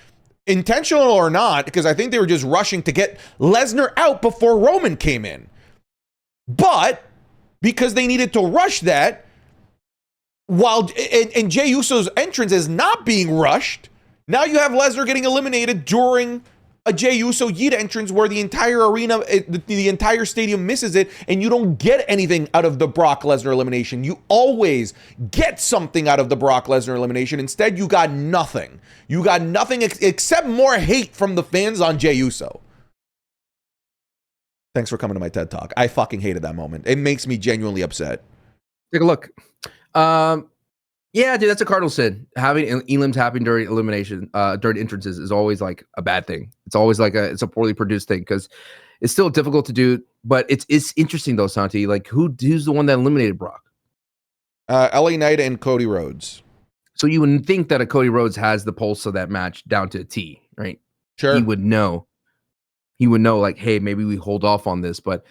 intentional or not, because I think they were just rushing to get Lesnar out before Roman came in. But because they needed to rush that, while and Jey Uso's entrance is not being rushed, now you have Lesnar getting eliminated during a Jey Uso Yeet entrance where the entire arena, the entire stadium misses it, and you don't get anything out of the Brock Lesnar elimination. You always get something out of the Brock Lesnar elimination. Instead, you got nothing. You got nothing except more hate from the fans on Jey Uso. Thanks for coming to my TED Talk. I fucking hated that moment. It makes me genuinely upset. Take a look. Yeah, dude, that's a cardinal sin. Having elims happen during elimination, during entrances is always like a bad thing. It's always like it's a poorly produced thing because it's still difficult to do. But it's interesting though, Santi. Like who's the one that eliminated Brock? LA Knight and Cody Rhodes. So you wouldn't think that a Cody Rhodes has the pulse of that match down to a T, right? Sure. He would know. He would know, like, hey, maybe we hold off on this, but.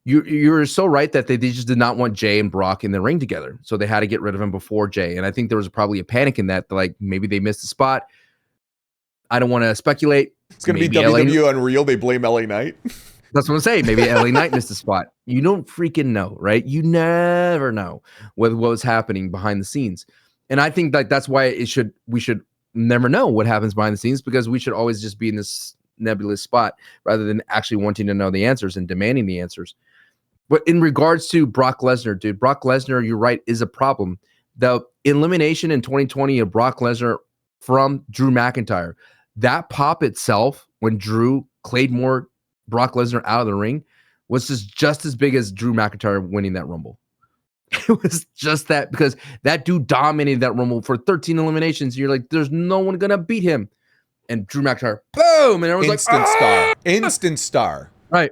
You're so right that they just did not want Jey and Brock in the ring together. So they had to get rid of him before Jey. And I think there was probably a panic in that, like maybe they missed a spot. I don't want to speculate. It's going to be WWE Unreal. They blame LA Knight. That's what I'm saying. Maybe LA Knight missed a spot. You don't freaking know, right? You never know what was happening behind the scenes. And I think like that's why we should never know what happens behind the scenes, because we should always just be in this nebulous spot rather than actually wanting to know the answers and demanding the answers. But in regards to Brock Lesnar, dude, Brock Lesnar, you're right, is a problem. The elimination in 2020 of Brock Lesnar from Drew McIntyre, that pop itself, when Drew Claymore Brock Lesnar out of the ring, was just as big as Drew McIntyre winning that Rumble. It was just that, because that dude dominated that Rumble for 13 eliminations. You're like, there's no one going to beat him. And Drew McIntyre, boom! And everyone's instant like, star. Instant star. Right.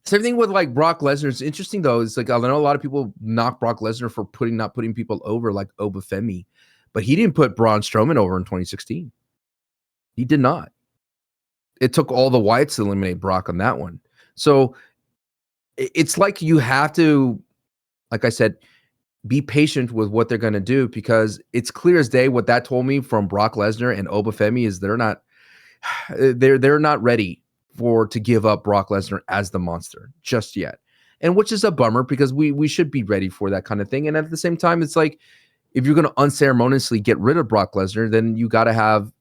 Same thing with like Brock Lesnar. It's interesting though. It's like I know a lot of people knock Brock Lesnar for not putting people over like Obafemi, but he didn't put Braun Strowman over in 2016. He did not. It took all the whites to eliminate Brock on that one. So it's like you have to, like I said, be patient with what they're going to do, because it's clear as day what that told me from Brock Lesnar and Obafemi is they're not ready to give up Brock Lesnar as the monster just yet. And which is a bummer, because we should be ready for that kind of thing. And at the same time, it's like, if you're going to unceremoniously get rid of Brock Lesnar, then you got to have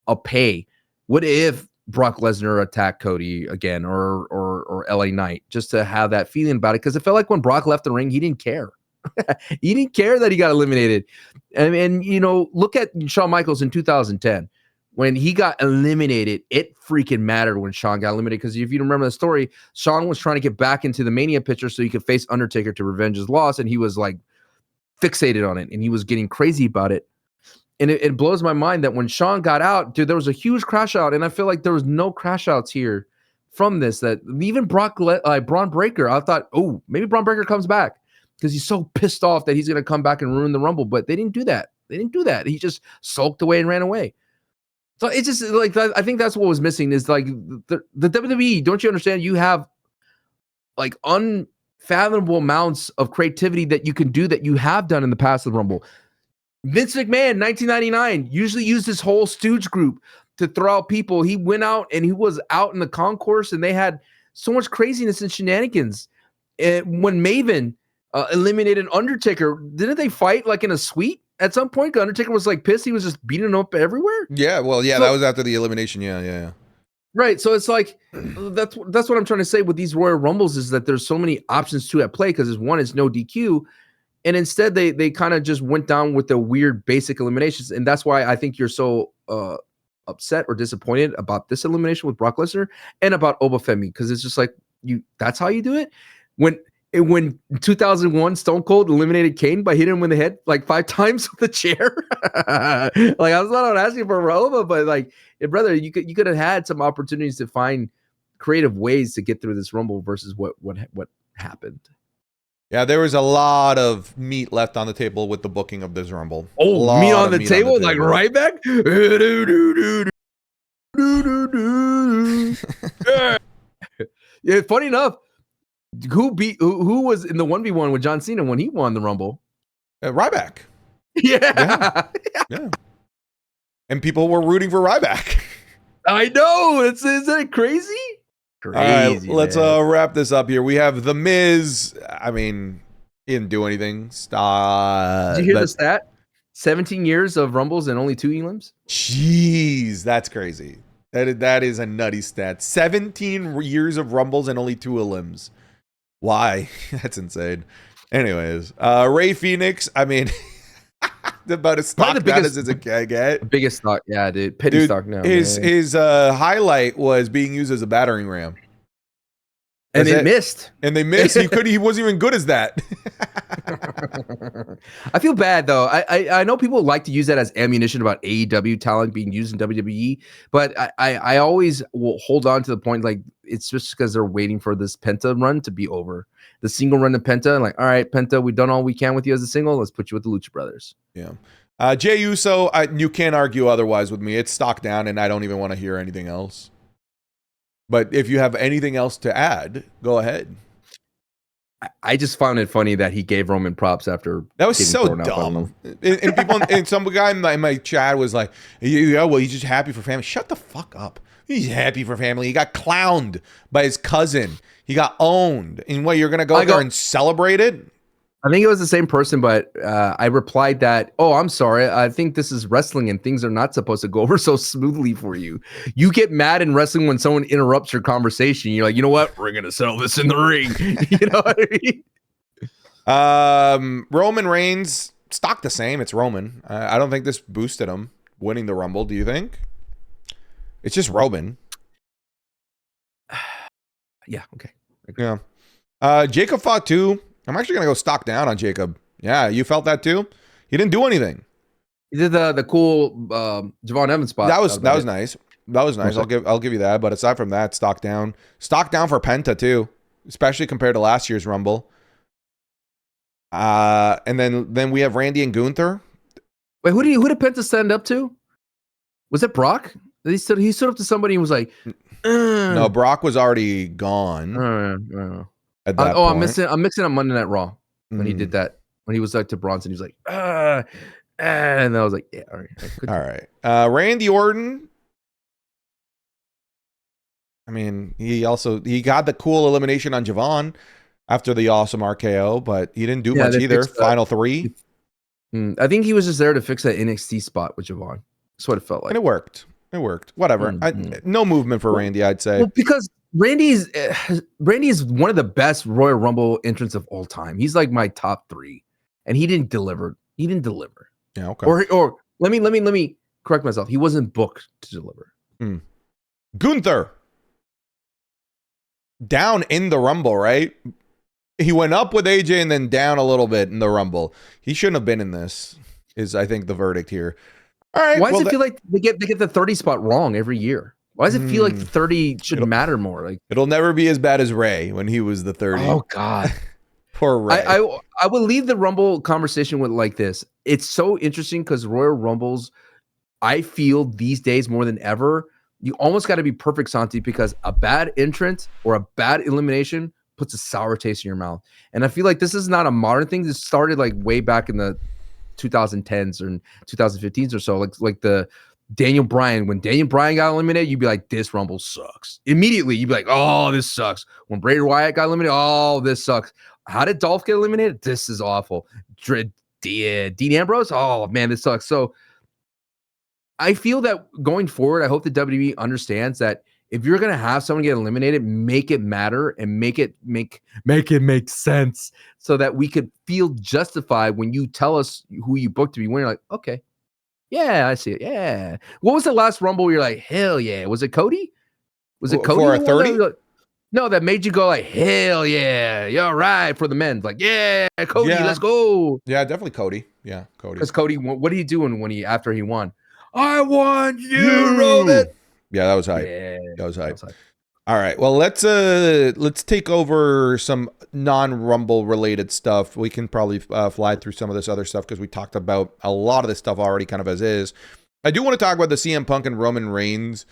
a pay. What if Brock Lesnar attacked Cody again or LA Knight, just to have that feeling about it? Because it felt like when Brock left the ring, he didn't care. He didn't care that he got eliminated. And you know, look at Shawn Michaels in 2010. When he got eliminated, it freaking mattered when Shawn got eliminated. Because if you remember the story, Shawn was trying to get back into the Mania picture so he could face Undertaker to revenge his loss. And he was like fixated on it. And he was getting crazy about it. And it blows my mind that when Shawn got out, dude, there was a huge crash out. And I feel like there was no crash outs here from this. That even Braun Breaker, I thought, oh, maybe Braun Breaker comes back because he's so pissed off that he's going to come back and ruin the Rumble. But they didn't do that. He just sulked away and ran away. So it's just like, I think that's what was missing is like the WWE. Don't you understand? You have like unfathomable amounts of creativity that you can do that you have done in the past of the Rumble. Vince McMahon, 1999, usually used his whole stooge group to throw out people. He went out and he was out in the concourse and they had so much craziness and shenanigans. And when Maven eliminated Undertaker, didn't they fight like in a suite? At some point, Undertaker was like pissed. He was just beating him up everywhere. Yeah, well, yeah, so, that was after the elimination. Yeah. Right. So it's like that's what I'm trying to say with these Royal Rumbles is that there's so many options to at play, because one is no DQ, and instead they kind of just went down with the weird basic eliminations, and that's why I think you're so upset or disappointed about this elimination with Brock Lesnar and about Obafemi, because it's just like that's how you do it. When when 2001 Stone Cold eliminated Kane by hitting him in the head like 5 times with a chair. Like I was not asking for Roma, but like, brother, you could have had some opportunities to find creative ways to get through this Rumble versus what happened. Yeah, there was a lot of meat left on the table with the booking of this Rumble. Oh, meat on the table, like right back. Yeah, funny enough, who was in the 1v1 with John Cena when he won the Rumble? Ryback. Yeah. Yeah. And people were rooting for Ryback. I know. Isn't it crazy? Crazy. All right, let's wrap this up here. We have The Miz. I mean, he didn't do anything. Did you hear the stat? 17 years of Rumbles and only 2 elims? Jeez, that's crazy. That is a nutty stat. 17 years of Rumbles and only 2 elims. Why? That's insane. Anyways, Ray Phoenix, I mean, about as stock down as it can get. Biggest stock, yeah, dude. Petty stock now. His highlight was being used as a battering ram. And they missed. And they missed. He wasn't even good as that. I feel bad though. I know people like to use that as ammunition about AEW talent being used in WWE, but I always will hold on to the point like it's just because they're waiting for this Penta run to be over. The single run of Penta, like, all right, Penta, we've done all we can with you as a single. Let's put you with the Lucha Brothers. Yeah. Jey Uso, you can't argue otherwise with me. It's stock down, and I don't even want to hear anything else. But if you have anything else to add, go ahead. I just found it funny that he gave Roman props after that was so dumb. And people, and some guy in my chat was like, "Yeah, well, he's just happy for family." Shut the fuck up. He's happy for family. He got clowned by his cousin. He got owned. And what, you're gonna go there and celebrate it? I think it was the same person, but I replied that, oh, I'm sorry. I think this is wrestling and things are not supposed to go over so smoothly for you. You get mad in wrestling when someone interrupts your conversation. You're like, you know what? We're going to settle this in the ring. You know what I mean? Roman Reigns, stock the same. It's Roman. I don't think this boosted him winning the Rumble. Do you think? It's just Roman. Yeah, okay. Yeah. Jacob fought too. I'm actually going to go stock down on Jacob. Yeah, you felt that too? He didn't do anything. He did the cool Javon Evans spot. That was nice. That was nice. Okay. I'll give you that. But aside from that, stock down. Stock down for Penta too, especially compared to last year's Rumble. And then we have Randy and Gunther. Wait, who did Penta stand up to? Was it Brock? He stood up to somebody and was like, No, Brock was already gone. At that point. I'm mixing up Monday Night Raw when he did that. When he was like to Bronson, he was like, and I was like, yeah, all right. All right. Randy Orton. I mean, he got the cool elimination on Javon after the awesome RKO, but he didn't do much either. Final 3. I think he was just there to fix that NXT spot with Javon. That's what it felt like. And it worked. Whatever. No movement for Randy, I'd say. Well, because Randy is one of the best Royal Rumble entrants of all time. He's like my top 3, and he didn't deliver. Yeah, okay. Or let me correct myself. He wasn't booked to deliver. Gunther down in the Rumble, right? He went up with AJ and then down a little bit in the Rumble. He shouldn't have been in this. Is I think the verdict here. All right. Why does it feel like they get the 30 spot wrong every year? Why does it feel like the 30 should matter more? Like it'll never be as bad as Ray when he was the 30. Oh God, poor Ray. I will leave the Rumble conversation with like this. It's so interesting because Royal Rumbles, I feel these days more than ever, you almost got to be perfect, Santi, because a bad entrance or a bad elimination puts a sour taste in your mouth. And I feel like this is not a modern thing. This started like way back in the 2010s or 2015s or so. Like the Daniel Bryan, when Daniel Bryan got eliminated, you'd be like, this Rumble sucks. Immediately, you'd be like, oh, this sucks. When Bray Wyatt got eliminated, oh, this sucks. How did Dolph get eliminated? This is awful. Dean Ambrose, oh, man, this sucks. So I feel that going forward, I hope the WWE understands that if you're going to have someone get eliminated, make it matter and make it make sense so that we could feel justified when you tell us who you booked to be winning. Like, okay. Yeah, I see it. Yeah. What was the last Rumble where you're like, hell yeah? Was it Cody? Was it Cody? For a 30? No, that made you go like, hell yeah, you're right for the men. Like, yeah, Cody, Yeah. let's go. Yeah, definitely Cody. Yeah, Cody. Because Cody, what did he do when after he won? I won you, Roman. You. Yeah, that was hype. Yeah, That was that hype. was like, All right. Well, let's take over some non-Rumble related stuff. We can probably fly through some of this other stuff because we talked about a lot of this stuff already, kind of as is. I do want to talk about the CM Punk and Roman Reigns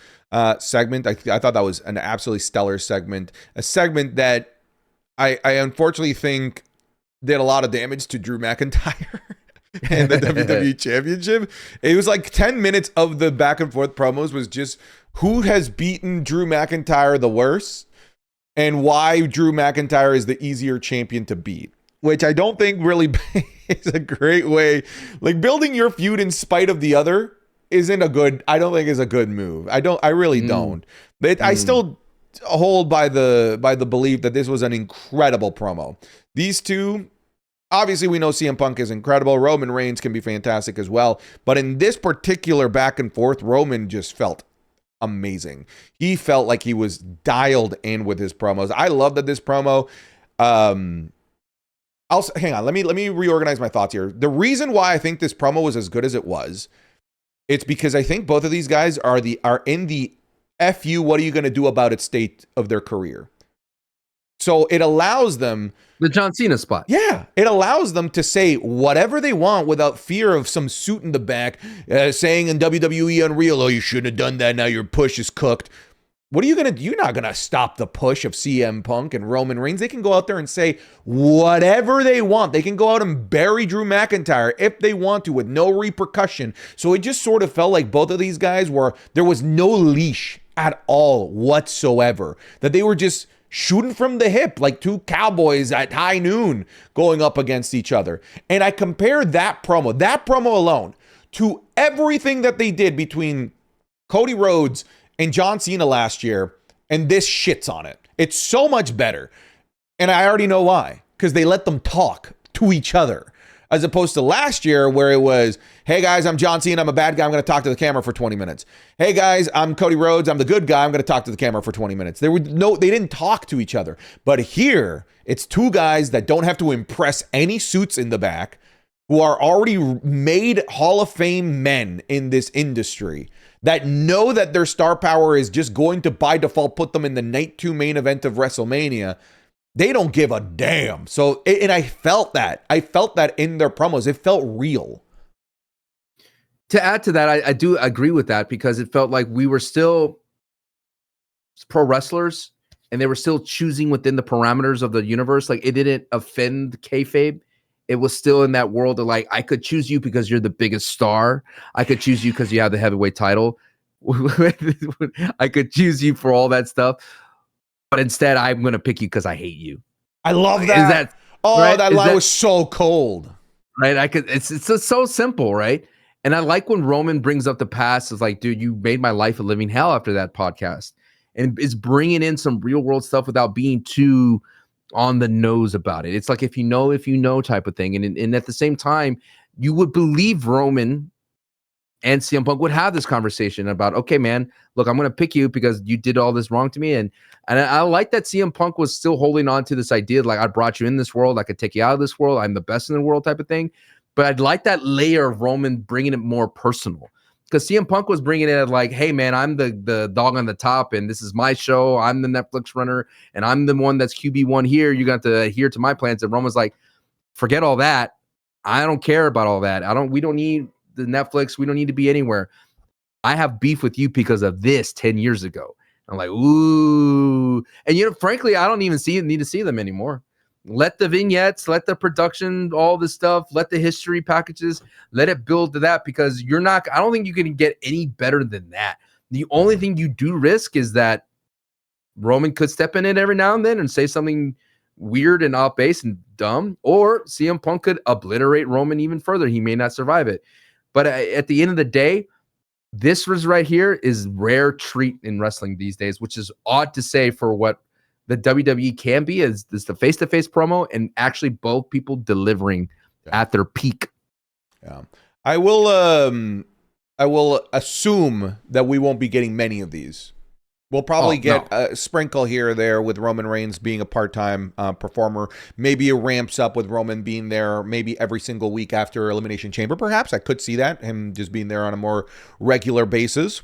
segment. I thought that was an absolutely stellar segment, a segment that I unfortunately think did a lot of damage to Drew McIntyre and the WWE Championship. It was like 10 minutes of the back and forth promos was just who has beaten Drew McIntyre the worst and why Drew McIntyre is the easier champion to beat, which I don't think really is a great way. Like building your feud in spite of the other isn't a good, I don't think is a good move. I really don't. But I still hold by the belief that this was an incredible promo. These two, obviously we know CM Punk is incredible. Roman Reigns can be fantastic as well. But in this particular back and forth, Roman just felt amazing. He felt like he was dialed in with his promos. I love that this promo, hang on, let me reorganize my thoughts here. The reason why I think this promo was as good as it was, it's because I think both of these guys are in the F you, what are you going to do about it state of their career. So it allows them the John Cena spot. Yeah, it allows them to say whatever they want without fear of some suit in the back saying in WWE Unreal, oh, you shouldn't have done that. Now your push is cooked. What are you going to do? You're not going to stop the push of CM Punk and Roman Reigns. They can go out there and say whatever they want. They can go out and bury Drew McIntyre if they want to with no repercussion. So it just sort of felt like both of these guys there was no leash at all whatsoever. That they were just shooting from the hip like two cowboys at high noon going up against each other. And I compare that promo alone to everything that they did between Cody Rhodes and John Cena last year, and this shits on it. It's so much better. And I already know why. Because they let them talk to each other. As opposed to last year where it was, hey guys, I'm John Cena, I'm a bad guy, I'm going to talk to the camera for 20 minutes. Hey guys, I'm Cody Rhodes, I'm the good guy, I'm going to talk to the camera for 20 minutes. They didn't talk to each other. But here, it's two guys that don't have to impress any suits in the back, who are already made Hall of Fame men in this industry, that know that their star power is just going to, by default, put them in the night 2 main event of WrestleMania. They don't give a damn. So, and I felt that. I felt that in their promos. It felt real. To add to that, I do agree with that because it felt like we were still pro wrestlers and they were still choosing within the parameters of the universe. Like it didn't offend kayfabe. It was still in that world of like, I could choose you because you're the biggest star. I could choose you because you have the heavyweight title. I could choose you for all that stuff. But instead, I'm going to pick you because I hate you. I love that. Is that right? That line was so cold. Right? It's just so simple, right? And I like when Roman brings up the past. It's like, dude, you made my life a living hell after that podcast. And is bringing in some real world stuff without being too on the nose about it. It's like if you know type of thing. And at the same time, you would believe Roman and CM Punk would have this conversation about, okay, man, look, I'm going to pick you because you did all this wrong to me. And I like that CM Punk was still holding on to this idea, like I brought you in this world, I could take you out of this world, I'm the best in the world type of thing. But I'd like that layer of Roman bringing it more personal. Because CM Punk was bringing it like, hey, man, I'm the dog on the top, and this is my show. I'm the Netflix runner, and I'm the one that's QB1 here. You're going to have to adhere to my plans. And Roman's like, forget all that. I don't care about all that. We don't need the Netflix. We don't need to be anywhere. I have beef with you because of this 10 years ago. I'm like, ooh. And, frankly, I don't even need to see them anymore. Let the vignettes, let the production, all this stuff, let the history packages, let it build to that because I don't think you can get any better than that. The only thing you do risk is that Roman could step in it every now and then and say something weird and off base and dumb, or CM Punk could obliterate Roman even further. He may not survive it. But at the end of the day, this was right here is rare treat in wrestling these days, which is odd to say for what the WWE can be is the face-to-face promo and actually both people delivering at their peak. Yeah. I will assume that we won't be getting many of these We'll probably get no. a sprinkle here or there with Roman Reigns being a part-time performer. Maybe it ramps up with Roman being there maybe every single week after Elimination Chamber, perhaps. I could see that, him just being there on a more regular basis.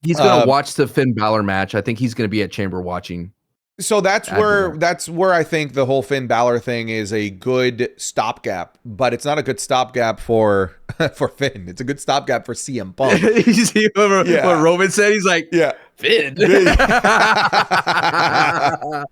He's gonna watch the Finn Balor match. I think he's gonna be at Chamber watching. So that's where I think the whole Finn Balor thing is a good stopgap, but it's not a good stopgap for Finn. It's a good stopgap for CM Punk. You see what Roman said? He's like, yeah, Finn.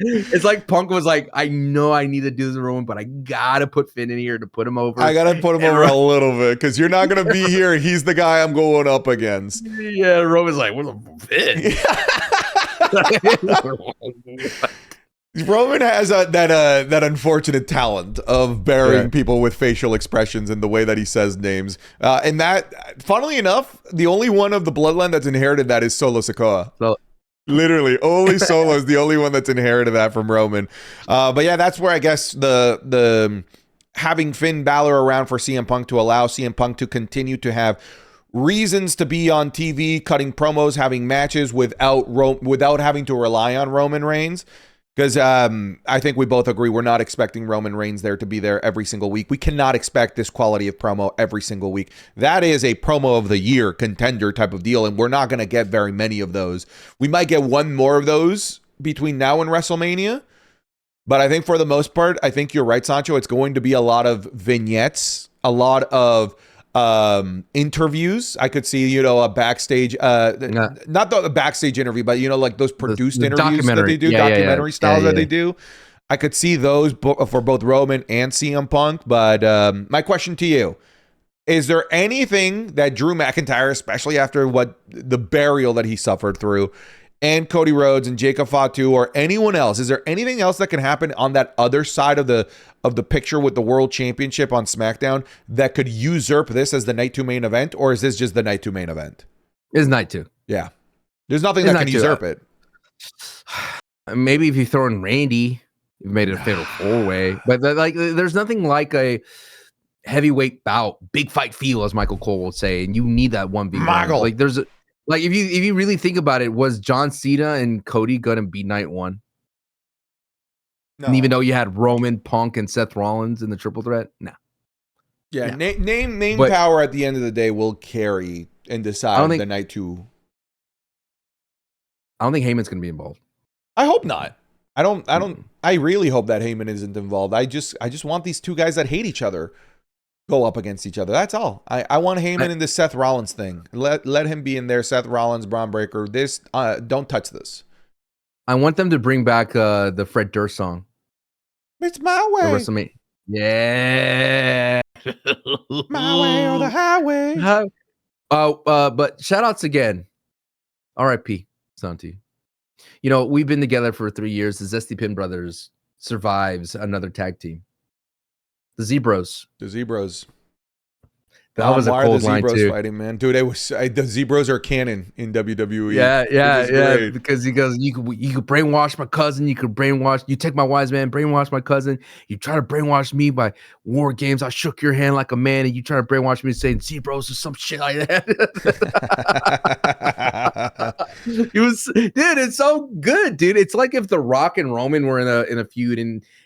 It's like Punk was like, I know I need to do this Roman, but I gotta put Finn in here to put him over. I gotta put him over a little bit because you're not gonna be here. He's the guy I'm going up against. Yeah, Roman's like, what's the Finn? Roman has that unfortunate talent of burying people with facial expressions in the way that he says names. And that, funnily enough, the only one of the bloodline that's inherited that is Solo Sikoa. Literally, only Solo is the only one that's inherited that from Roman. But yeah, that's where I guess the having Finn Balor around for CM Punk to allow CM Punk to continue to have reasons to be on TV, cutting promos, having matches without having to rely on Roman Reigns. Because I think we both agree we're not expecting Roman Reigns there to be there every single week. We cannot expect this quality of promo every single week. That is a promo of the year contender type of deal, and we're not going to get very many of those. We might get one more of those between now and WrestleMania. But I think for the most part, I think you're right, Sancho. It's going to be a lot of vignettes, a lot of interviews. I could see, a backstage, not the backstage interview, but like those produced interviews that they do, documentary styles that they do. I could see those for both Roman and CM Punk. But my question to you, is there anything that Drew McIntyre, especially after the burial that he suffered through, and Cody Rhodes and Jacob Fatu or anyone else, is there anything else that can happen on that other side of the picture with the World Championship on SmackDown that could usurp this as the Night 2 main event, or is this just the Night 2 main event? It's Night 2. Yeah. There's nothing that can usurp it. Maybe if you throw in Randy, you've made it a fatal 4-way. But there's nothing like a heavyweight bout, big fight feel, as Michael Cole will say, and you need that 1v1. Like there's if you really think about it, was John Cena and Cody gonna be Night 1? No. And even though you had Roman, Punk, and Seth Rollins in the triple threat, no. Yeah, no. Name power at the end of the day will carry and decide the Night 2. I don't think Heyman's gonna be involved. I hope not. I really hope that Heyman isn't involved. I just want these two guys that hate each other go up against each other. That's all. I want Heyman in this Seth Rollins thing. Let him be in there. Seth Rollins, Braun Breaker. This don't touch this. I want them to bring back the Fred Durst song. It's my way. WrestleMania. Yeah. My way or the highway. But shout outs again. R.I.P. Santi. We've been together for 3 years. The Zesty Pin Brothers survives another tag team. The Zebros. That was a cold line too. Fighting, man, dude. It was the Zebros are canon in WWE. Yeah. Because he goes, you could brainwash my cousin. You take my wise man, brainwash my cousin. You try to brainwash me by War Games. I shook your hand like a man, and you try to brainwash me saying Zebros or some shit like that. Dude, it's so good, dude. It's like if The Rock and Roman were in a feud,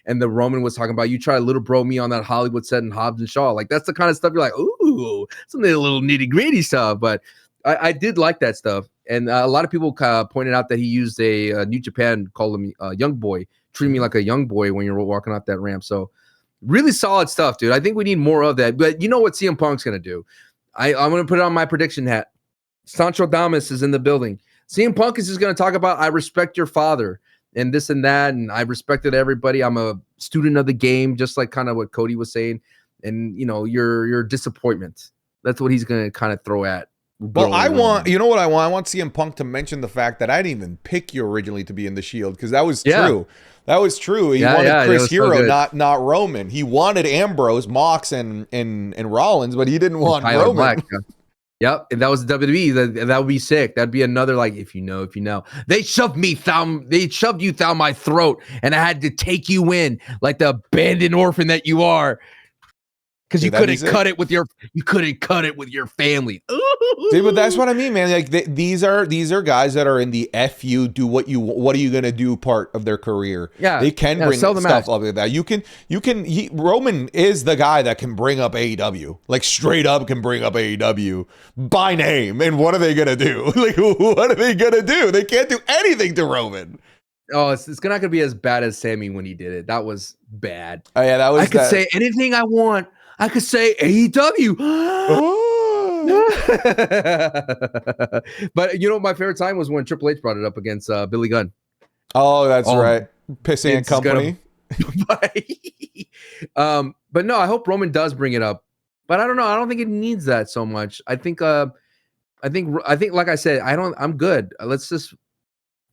and the Roman was talking about, you try to little bro me on that Hollywood set in Hobbs and Shaw. Like, that's the kind of stuff you're like, ooh, some of the little nitty gritty stuff. But I did like that stuff. And a lot of people pointed out that he used a New Japan, called him young boy. Treat me like a young boy when you're walking out that ramp. So really solid stuff, dude. I think we need more of that. But you know what CM Punk's going to do? I'm going to put it on my prediction hat. Sancho Damas is in the building. CM Punk is just going to talk about, I respect your father and this and that, and I respected everybody. I'm a student of the game, just like kind of what Cody was saying. And, your disappointment. That's what he's going to kind of throw at. Well, I want I want CM Punk to mention the fact that I didn't even pick you originally to be in the Shield, because that was true. That was true. He wanted Chris Hero, not Roman. He wanted Ambrose, Mox, and Rollins, but he didn't want Tyler Roman. Black, yeah. Yep, if that was WWE, that would be sick. That'd be another, like, if you know. They shoved you down my throat, and I had to take you in like the abandoned orphan that you are. because you couldn't cut it with your family. See, but that's what I mean, man. Like these are guys that are in the "fu do what are you gonna do" part of their career. Yeah, they can bring sell the stuff match. up like that. Roman is the guy that can bring up AEW, like straight up can bring up AEW by name. And what are they gonna do? Like, what are they gonna do? They can't do anything to Roman. Oh, it's not gonna be as bad as Sammy when he did it. That was bad. Oh yeah, that was. I could say anything I want. I could say AEW. But you know, my favorite time was when Triple H brought it up against Billy Gunn. Oh, that's right. Pissing and Company. But no, I hope Roman does bring it up. But I don't know. I don't think it needs that so much. I think like I said, I'm good. Let's just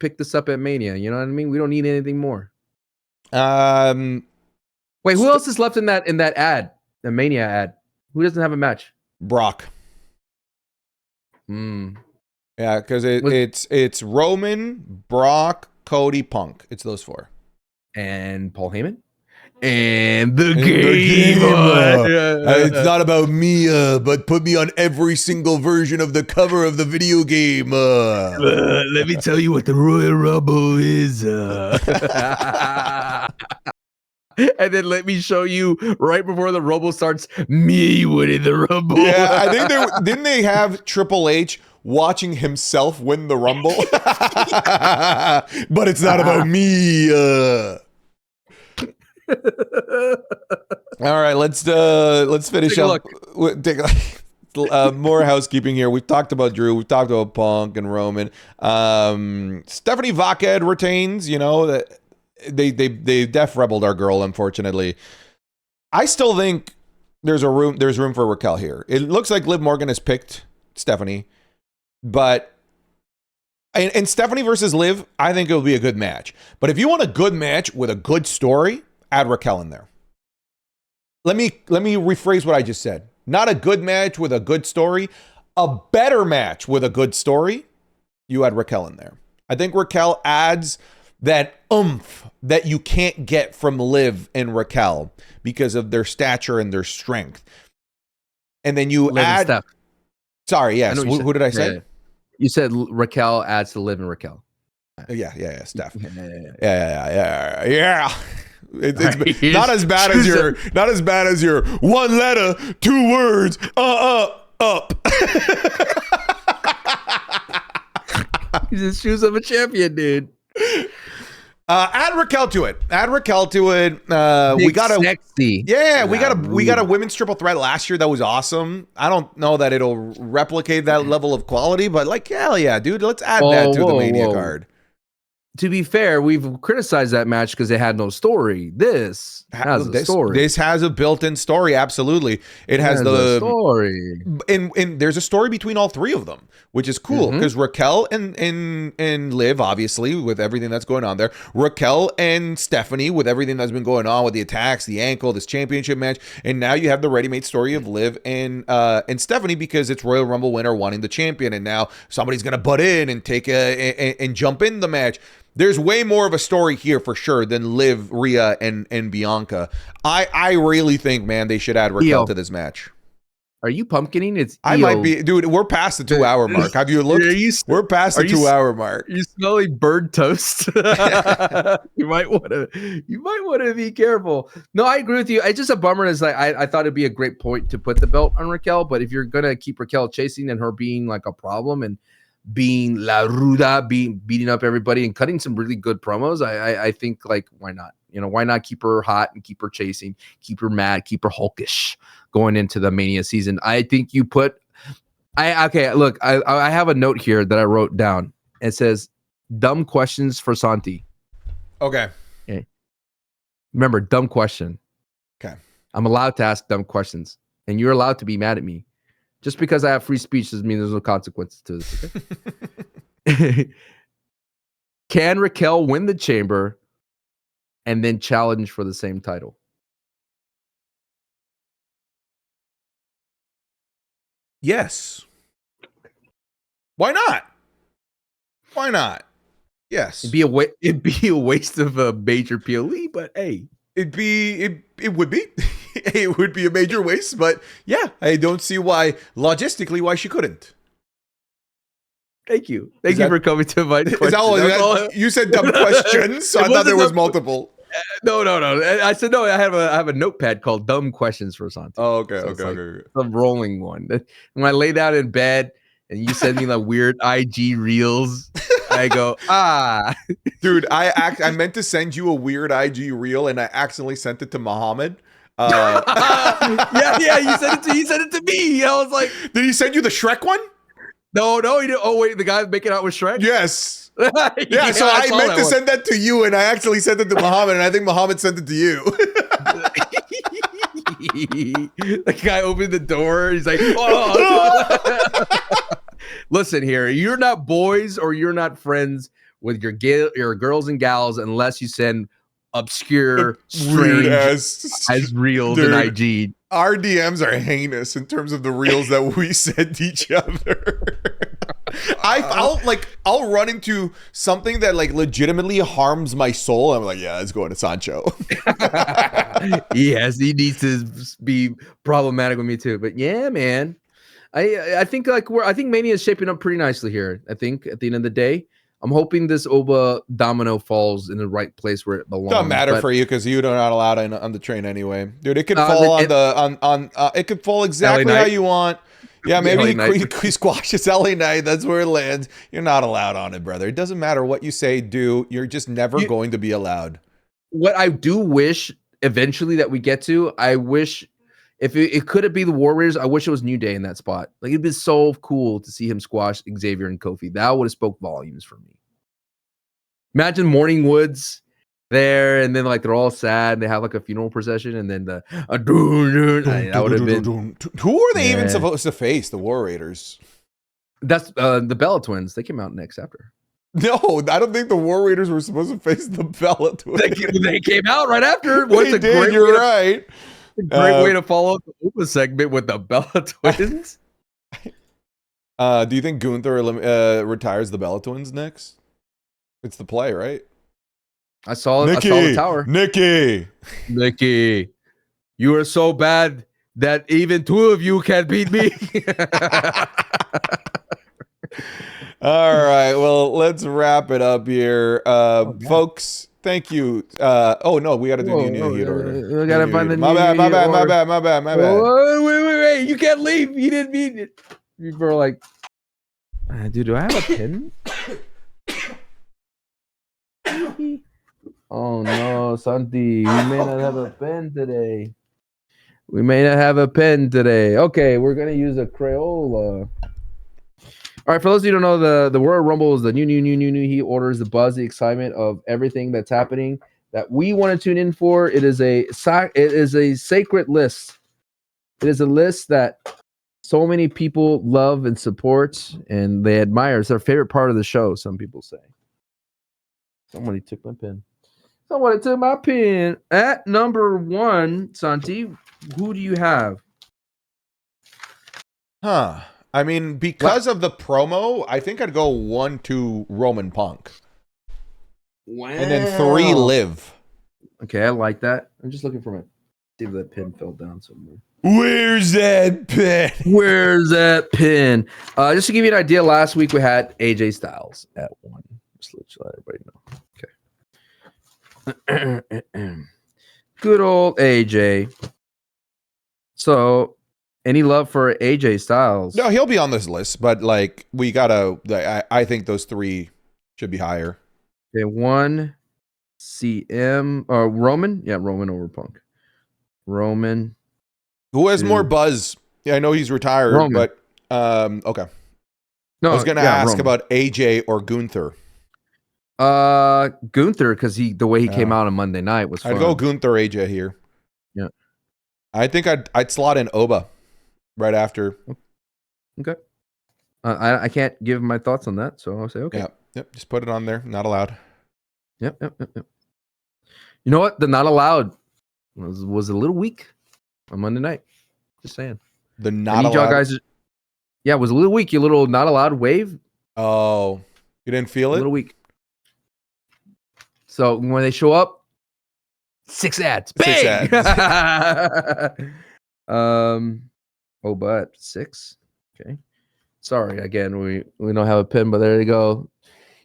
pick this up at Mania. You know what I mean? We don't need anything more. Wait, who else is left in that ad? The Mania ad. Who doesn't have a match? Brock. Yeah, because it's Roman, Brock, Cody, Punk. It's those four. And Paul Heyman? And the game. It's not about me, but put me on every single version of the cover of the video game. Let me tell you what the Royal Rumble is. And then let me show you right before the Rumble starts, me winning the Rumble. Yeah, I think didn't they have Triple H watching himself win the Rumble? But it's not about me. All right, let's finish up. Take more housekeeping here. We've talked about Drew. We've talked about Punk and Roman. Stephanie Vaked retains. You know that they def rebelled our girl. Unfortunately, I still think there's room for Raquel here. It looks like Liv Morgan has picked Stephanie, but. And Stephanie versus Liv, I think it will be a good match. But if you want a good match with a good story, add Raquel in there. Let me rephrase what I just said. Not a good match with a good story, a better match with a good story. You add Raquel in there. I think Raquel adds that oomph that you can't get from Liv and Raquel because of their stature and their strength. And then you Liv add. Steph. Sorry, yes. Who did I say? Yeah. You said Raquel adds to Liv and Raquel. Yeah, Steph. Yeah. It's not as bad as your one letter, two words, up. He's the shoes of a champion, dude. Add Raquel to it. We got sexy. Yeah, we got a women's triple threat last year that was awesome. I don't know that it'll replicate that level of quality, but like, hell yeah, dude, let's add that to the Mania card. To be fair, we've criticized that match because it had no story. This has a story. This has a built-in story. Absolutely, it has the story. And there's a story between all three of them, which is cool because Raquel and Liv, obviously, with everything that's going on there. Raquel and Stephanie with everything that's been going on with the attacks, the ankle, this championship match, and now you have the ready-made story of Liv and Stephanie because it's Royal Rumble winner wanting the champion, and now somebody's gonna butt in and take and jump in the match. There's way more of a story here for sure than Liv, Rhea, and Bianca. I really think, man, they should add Raquel to this match. Are you pumpkining? I might be, dude. We're past the 2 hour mark. Have you looked? We're past the 2 hour mark. You smelling bird toast? You might want to be careful. No, I agree with you. It's just a bummer. Is like I thought it'd be a great point to put the belt on Raquel, but if you're gonna keep Raquel chasing and her being like a problem and being La Ruda, beating up everybody and cutting some really good promos, I think, like, why not? You know, why not keep her hot and keep her chasing, keep her mad, keep her hulkish going into the Mania season? I think you put I have a note here that I wrote down. It says dumb questions for Santi. Okay. Remember, dumb question. Okay. I'm allowed to ask dumb questions, and you're allowed to be mad at me. Just because I have free speech doesn't mean there's no consequences to this. Okay? Can Raquel win the chamber and then challenge for the same title? Yes. Why not? Why not? Yes. It'd be a waste of a major PLE, but hey. It would be. it would be a major waste, but yeah, I don't see why she couldn't. Thank you. Thank you for coming to my question. Is that all, you said dumb questions, so I thought there was multiple. No. I said no. I have a notepad called "Dumb Questions" for Santi. Oh, okay, so okay. A rolling one. When I lay down in bed and you send me like weird IG reels, I go, dude. I meant to send you a weird IG reel, and I accidentally sent it to Muhammad. Yeah. You sent it to me. I was like, did he send you the Shrek one? No, he didn't. Oh wait, the guy making out with Shrek. Yes. Yeah. So I meant to send that to you, and I actually sent it to Muhammad, and I think Muhammad sent it to you. The guy opened the door. He's like, oh. Listen here, you're not boys or you're not friends with your girls and gals unless you send obscure, strange as reels in IG. Our DMs are heinous in terms of the reels that we send each other. I'll run into something that like legitimately harms my soul. I'm like, yeah, it's going to Sancho. Yes, he needs to be problematic with me too. But yeah, man, I think I think Mania is shaping up pretty nicely here. I think at the end of the day, I'm hoping this Oba domino falls in the right place where it belongs. Doesn't matter for you because you're not allowed on the train anyway, dude. It could fall it could fall exactly how you want. Yeah, maybe he squashes LA Knight. That's where it lands. You're not allowed on it, brother. It doesn't matter what you say, do. You're just never going to be allowed. What I do wish eventually that we get to, I wish if it could be the Warriors, I wish it was New Day in that spot. Like it'd be so cool to see him squash Xavier and Kofi. That would have spoke volumes for me. Imagine Morning Woods there, and then like they're all sad, and they have like a funeral procession, and then that would have been. Who are they even supposed to face? The War Raiders. That's the Bella Twins. They came out next after. No, I don't think the War Raiders were supposed to face the Bella Twins. They came out right after. You're right. Great way to follow up the Opa segment with the Bella Twins. Do you think Gunther retires the Bella Twins next? It's the play, right? I saw the tower. Nikki, you are so bad that even two of you can beat me. All right, well, let's wrap it up here, folks. Thank you. Oh no, we got to do the new heat order. We got to find the my bad. Wait! You can't leave. You didn't mean it. People are like, dude, do I have a pin? Oh no, Santi, we may not have a pen today. Okay, we're gonna use a Crayola. All right, for those of you who don't know, the Royal Rumble is the new heat orders, the buzz, the excitement of everything that's happening that we want to tune in for. It is a sacred list. It is a list that so many people love and support, and they admire. It's their favorite part of the show. Some people say. Somebody took my pen. At number 1, Santi, who do you have? I mean, because of the promo, I think I'd go 1, 2 Roman Punk. Wow. And then 3 Liv. Okay, I like that. I'm just looking for my. See if that pin fell down somewhere. Where's that pin? Just to give you an idea, last week we had AJ Styles at 1. Just let everybody know. Okay. Good old AJ. So, any love for AJ Styles? No, he'll be on this list, but like we gotta. I think those 3 should be higher. Okay, 1 CM or Roman. Yeah, Roman over Punk. Roman. Who has more buzz? Yeah, I know he's retired, Roman. But okay. No, I was gonna ask Roman. About AJ or Gunther. Gunther, because the way he came out on Monday night was fun. I'd go Gunther AJ here. Yeah. I think I'd slot in Oba right after. Okay. I can't give my thoughts on that, so I'll say okay. Yep. Just put it on there. Not allowed. Yep. You know what? The not allowed was a little weak on Monday night. Just saying. The not allowed. Y'all guys. Yeah, it was a little weak. Your little not allowed wave. Oh, you didn't feel it? A little weak. So when they show up, 6 ads. 6 Bang! ads. Oh, but 6. Okay. Sorry, again, we don't have a pin, but there you go.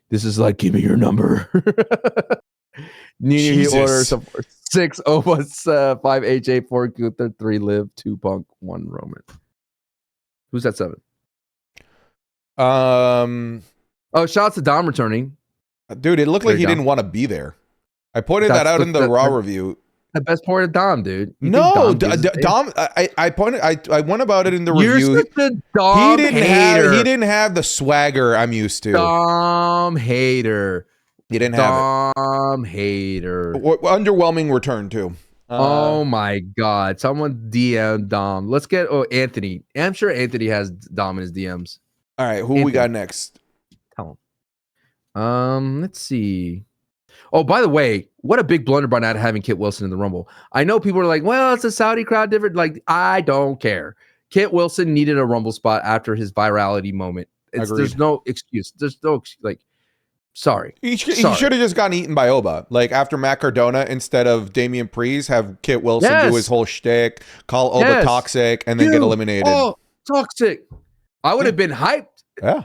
This is like, give me your number. He orders 6 Obas, 5 AJ, 4 Gunther, 3 Liv, 2 Punk, 1 Roman. Who's at 7? Oh, shout out to Dom returning. Dude, it looked like he didn't want to be there. I pointed that out in the Raw review. The best part of Dom, dude. No, Dom. I went about it in the You're review. Such a Dom hater. He didn't have the swagger I'm used to. Dom hater. He didn't have it. Dom hater. Underwhelming return too. Oh my God! Someone DM Dom. Let's get Anthony. I'm sure Anthony has Dom in his DMs. All right, who we got next? Tell him. Let's see. Oh, by the way, what a big blunder by not having Kit Wilson in the Rumble. I know people are like, well, it's a Saudi crowd different. Like, I don't care. Kit Wilson needed a Rumble spot after his virality moment. There's no excuse. Sorry. He should have just gotten eaten by Oba. Like, after Matt Cardona, instead of Damian Priest, have Kit Wilson do his whole shtick, call Oba toxic, and then get eliminated. Oh, toxic. I would have been hyped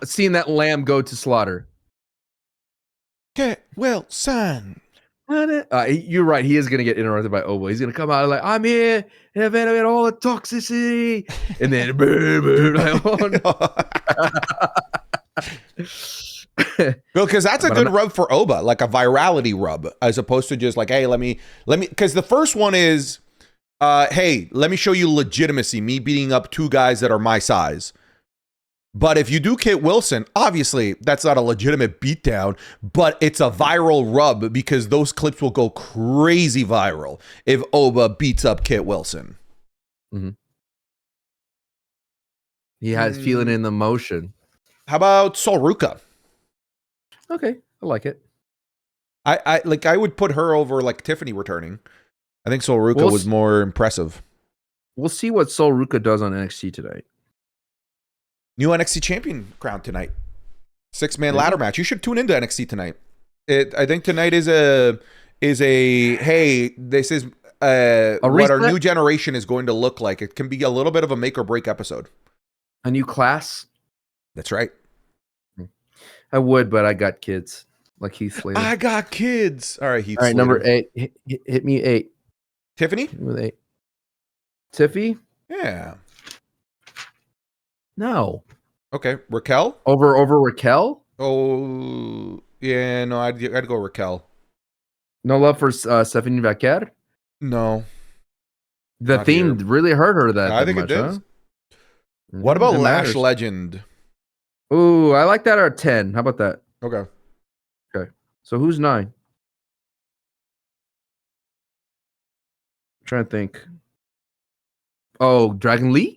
seeing that lamb go to slaughter. Kit Wilson. You're right. He is going to get interrupted by Oba. He's going to come out like, I'm here and I've had all the toxicity. And then, because that's a good rub for Oba, like a virality rub, as opposed to just like, hey, let me, because the first one is, hey, let me show you legitimacy, me beating up 2 guys that are my size. But if you do Kit Wilson, obviously that's not a legitimate beatdown, but it's a viral rub because those clips will go crazy viral if Oba beats up Kit Wilson. Mm-hmm. He has feeling in the motion. How about Sol Ruca? Okay, I like it. I would put her over like Tiffany returning. I think Sol Ruca was more impressive. We'll see what Sol Ruca does on NXT tonight. New NXT champion crown tonight. 6-man ladder match. You should tune into NXT tonight. I think tonight is a hey, this is what our new generation is going to look like. It can be a little bit of a make or break episode. A new class? That's right. I would, but I got kids. Like Heath Slater. I got kids. All right, Heath Slater. Number 8. Hit me 8. Tiffany? With 8. Tiffy? Yeah. No. Okay, Raquel? Over Raquel? Oh, yeah, no, I'd go Raquel. No love for Stephanie Vaquer? No. The theme really hurt her I think much, it did. Huh? What about Lash Legend? Ooh, I like that at 10. How about that? Okay. So who's 9? I'm trying to think. Oh, Dragon Lee?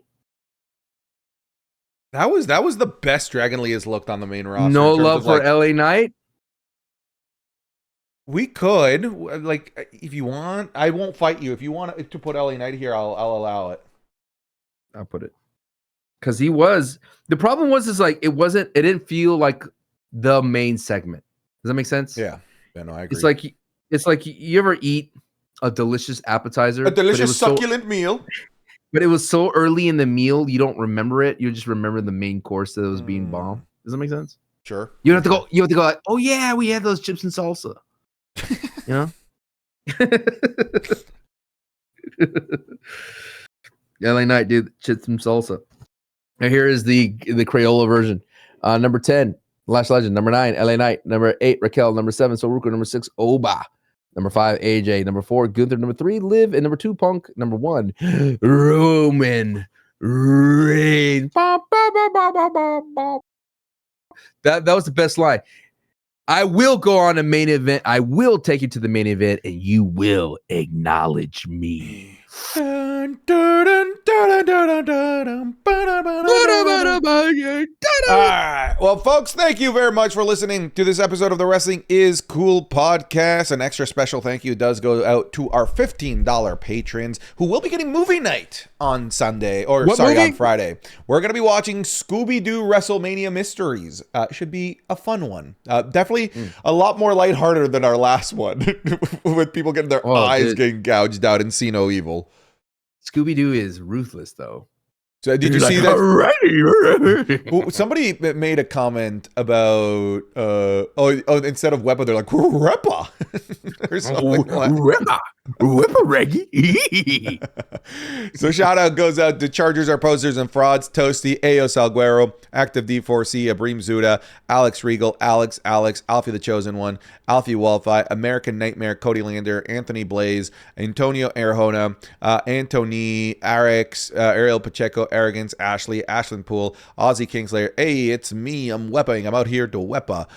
That was the best Dragon Lee has looked on the main roster. No love for LA Knight? We could, like, if you want. I won't fight you. If you want to put LA Knight here, I'll allow it. I'll put it. Because he was. The problem was like it didn't feel like the main segment. Does that make sense? Yeah. Yeah, no, I agree. It's like you ever eat a delicious appetizer, a delicious succulent meal, but it was so early in the meal you don't remember it. You just remember the main course that was being bomb. Does that make sense? Sure. You have to go. You have to go like, oh yeah, we had those chips and salsa. You know. LA Knight, dude, chips and salsa. Now here is the Crayola version. Number 10, Lash Legend. Number 9, LA Knight. Number 8, Raquel. Number 7, Sol Ruca. Number 6, Oba. Number 5, AJ. Number 4, Gunther. Number 3, Liv. And number 2, Punk. Number 1, Roman Reigns. That was the best line. I will go on a main event. I will take you to the main event, and you will acknowledge me. All right, Well, folks, thank you very much for listening to this episode of the Wrestling is Cool podcast. An extra special thank you does go out to our $15 patrons who will be getting movie night on Sunday, or on Friday. We're going to be watching Scooby-Doo WrestleMania Mysteries. Should be a fun one. Definitely a lot more lighthearted than our last one with people getting their eyes getting gouged out and see no evil. Scooby-Doo is ruthless, though. So did you see that? Well, somebody made a comment about instead of Wepa, they're like Repa or something like Repa Reggie. So shout out goes out to Chargers Are Posters and Frauds, Toasty, Ayo Salguero, Active D4C, Abreem Zuda, Alex Regal, Alex, Alfie the Chosen One, Alfie Walfi, American Nightmare, Cody Lander, Anthony Blaze, Antonio Arjona, Antony Arix, Ariel Pacheco, Arrogance, Ashley, Ashlyn Poole, Ozzy Kingslayer. Hey, it's me. I'm Wepping. I'm out here to Wepa.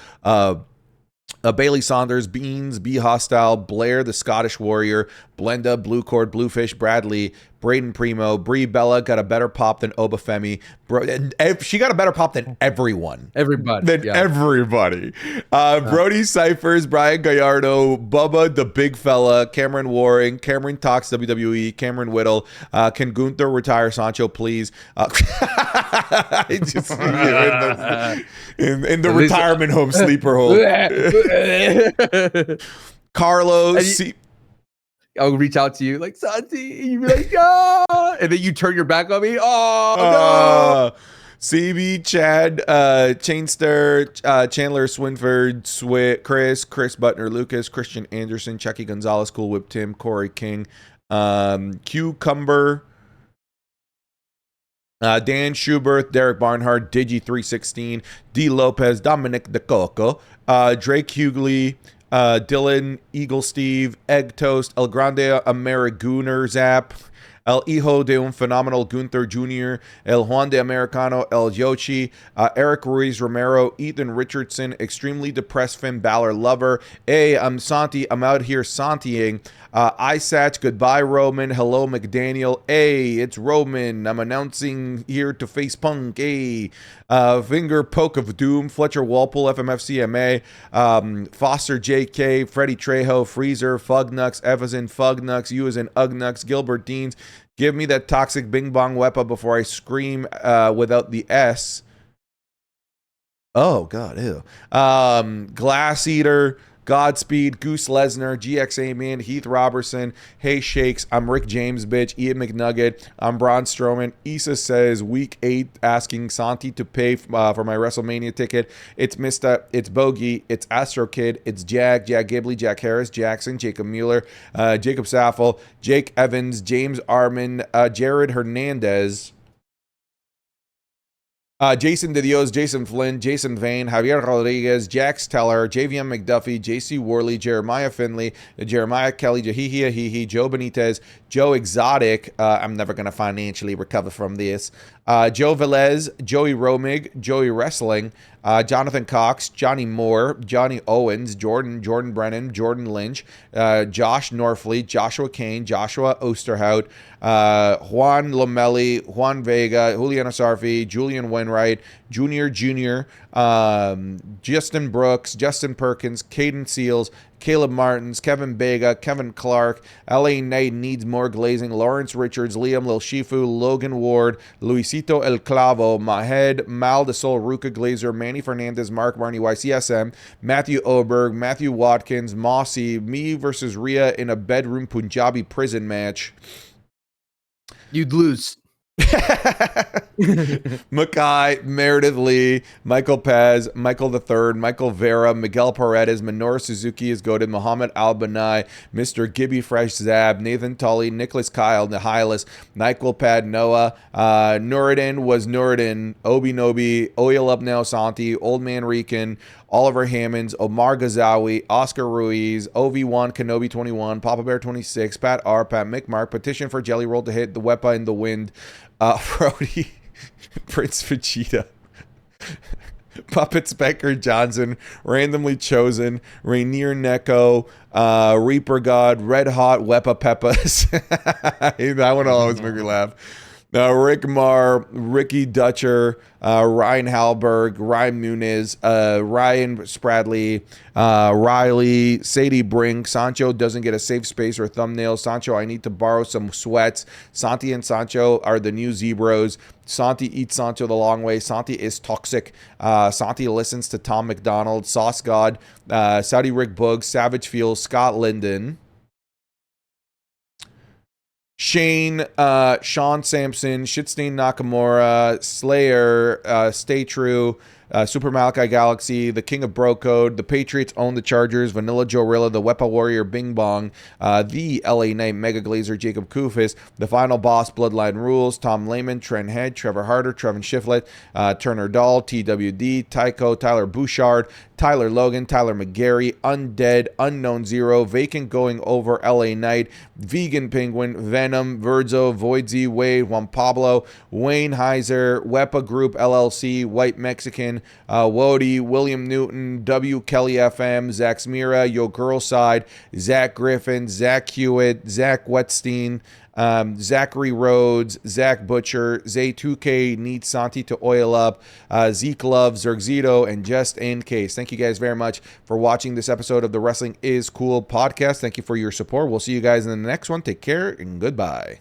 Bailey Saunders, Beans, Be Hostile, Blair, the Scottish Warrior, Blenda, Blue Cord, Bluefish, Bradley, Braden Primo, Brie Bella got a better pop than Obafemi. She got a better pop than everyone. Everybody. Brody Cyphers, Brian Gallardo, Bubba, the Big Fella, Cameron Waring, Cameron Talks WWE, Cameron Whittle, can Gunther retire Sancho, please? I just see you in the retirement home, sleeper home. Carlos. I'll reach out to you like, Santi, and you be like, ah, and then you turn your back on me. Oh, no. CB, Chad, Chainster, Chandler, Swinford, Chris Butner, Lucas, Christian Anderson, Chucky Gonzalez, Cool Whip Tim, Corey King, Cucumber, Dan Schubert, Derek Barnhart, Digi316, D. Lopez, Dominic DeCoco, Drake Hughley, Dylan, Eagle Steve, Egg Toast, El Grande Ameriguner Zap, El Hijo de un Phenomenal Gunther Jr., El Juan de Americano, El Yoshi, Eric Ruiz Romero, Ethan Richardson, Extremely Depressed Finn Balor Lover. Hey, I'm Santi. I'm out here Santiing. Isatch, goodbye, Roman. Hello, McDaniel. Hey, it's Roman. I'm announcing here to face Punk. Hey, Finger Poke of Doom, Fletcher Walpole, FMFCMA, Foster JK, Freddie Trejo, Freezer, Fugnux, Evasin, Fugnux, you as in Ugnux, Gilbert Deans. Give me that toxic Bing Bong Wepa before I scream without the S. Oh, God, ew. Glass Eater, Godspeed, Goose Lesnar, GXA Man, Heath Robertson, Hey Shakes, I'm Rick James, bitch, Ian McNugget, I'm Braun Strowman. Issa says, week 8, asking Santi to pay for my WrestleMania ticket. It's Mista, it's Bogey, it's Astro Kid, it's Jack Ghibley, Jack Harris, Jackson, Jacob Mueller, Jacob Saffel, Jake Evans, James Armin, Jared Hernandez, Jason DeDios, Jason Flynn, Jason Vane, Javier Rodriguez, Jax Teller, JVM McDuffie, JC Worley, Jeremiah Finley, Jeremiah Kelly, Jahihia Hihi, Joe Benitez, Joe Exotic, I'm never going to financially recover from this, Joe Velez, Joey Romig, Joey Wrestling, Jonathan Cox, Johnny Moore, Johnny Owens, Jordan Brennan, Jordan Lynch, Josh Norfleet, Joshua Kane, Joshua Osterhout, Juan Lomelli, Juan Vega, Juliana Sarfi, Julian Wainwright, Junior, Justin Brooks, Justin Perkins, Caden Seals, Caleb Martins, Kevin Vega, Kevin Clark, LA Knight needs more glazing, Lawrence Richards, Liam Lil Shifu, Logan Ward, Luisito El Clavo, Mahed, Mal de Sol, Ruka Glazer, Manny Fernandez, Mark Barney, YCSM, Matthew Oberg, Matthew Watkins, Mossy, me versus Rhea in a bedroom Punjabi prison match. You'd lose. Mackay, Meredith Lee, Michael Paz, Michael III, Michael Vera, Miguel Paredes, Minoru Suzuki is goated, Muhammad Al-Banai, Mr. Gibby Fresh Zab, Nathan Tully, Nicholas Kyle, Nihilus, Nyquil Pad Noah, Nuridin was Nuridin, Obi Nobi, Oil Up Now Santi, Old Man Rican, Oliver Hammonds, Omar Ghazawi, Oscar Ruiz, OV1, Kenobi 21, Papa Bear 26, Pat R, Pat McMark, petition for Jelly Roll to hit the Wepa in the wind, Brody, Prince Vegeta, Puppet Specker Johnson, Randomly Chosen, Rainier Neko, Reaper God, Red Hot Wepa Peppas. That one will always make me laugh. Rick Marr, Ricky Dutcher, Ryan Halberg, Ryan Nunez, Ryan Spradley, Riley, Sadie Brink. Sancho doesn't get a safe space or thumbnail. Sancho, I need to borrow some sweats. Santi and Sancho are the new Zebros. Santi eats Sancho the long way. Santi is toxic. Santi listens to Tom McDonald, Sauce God, Saudi Rick Boog, Savage Fields, Scott Linden. Shane, Sean Sampson, Shitstain Nakamura, Slayer, Stay True, Super Malachi Galaxy, the King of Bro Code, the Patriots own the Chargers, Vanilla Joe Rilla, the Wepa Warrior Bing Bong, the LA Knight Mega Glazer Jacob Kufis, the Final Boss Bloodline Rules, Tom Lehman, Trent Head, Trevor Harder, Trevin Shiflett, Turner Dahl, TWD, Tycho, Tyler Bouchard, Tyler Logan, Tyler McGarry, Undead, Unknown Zero, Vacant Going Over, LA Knight, Vegan Penguin, Venom, Verzo, Voidsy, Wade, Juan Pablo, Wayne Heiser, Wepa Group LLC, White Mexican, Wody, William Newton, W. Kelly FM, Zach Smira, Yo Girl Side, Zach Griffin, Zach Hewitt, Zach Wetstein, Zachary Rhodes, Zach Butcher, Zay2K needs Santi to oil up, Zeke Love, Zergzito, and Just in Case. Thank you guys very much for watching this episode of the Wrestling is Cool podcast. Thank you for your support. We'll see you guys in the next one. Take care and goodbye.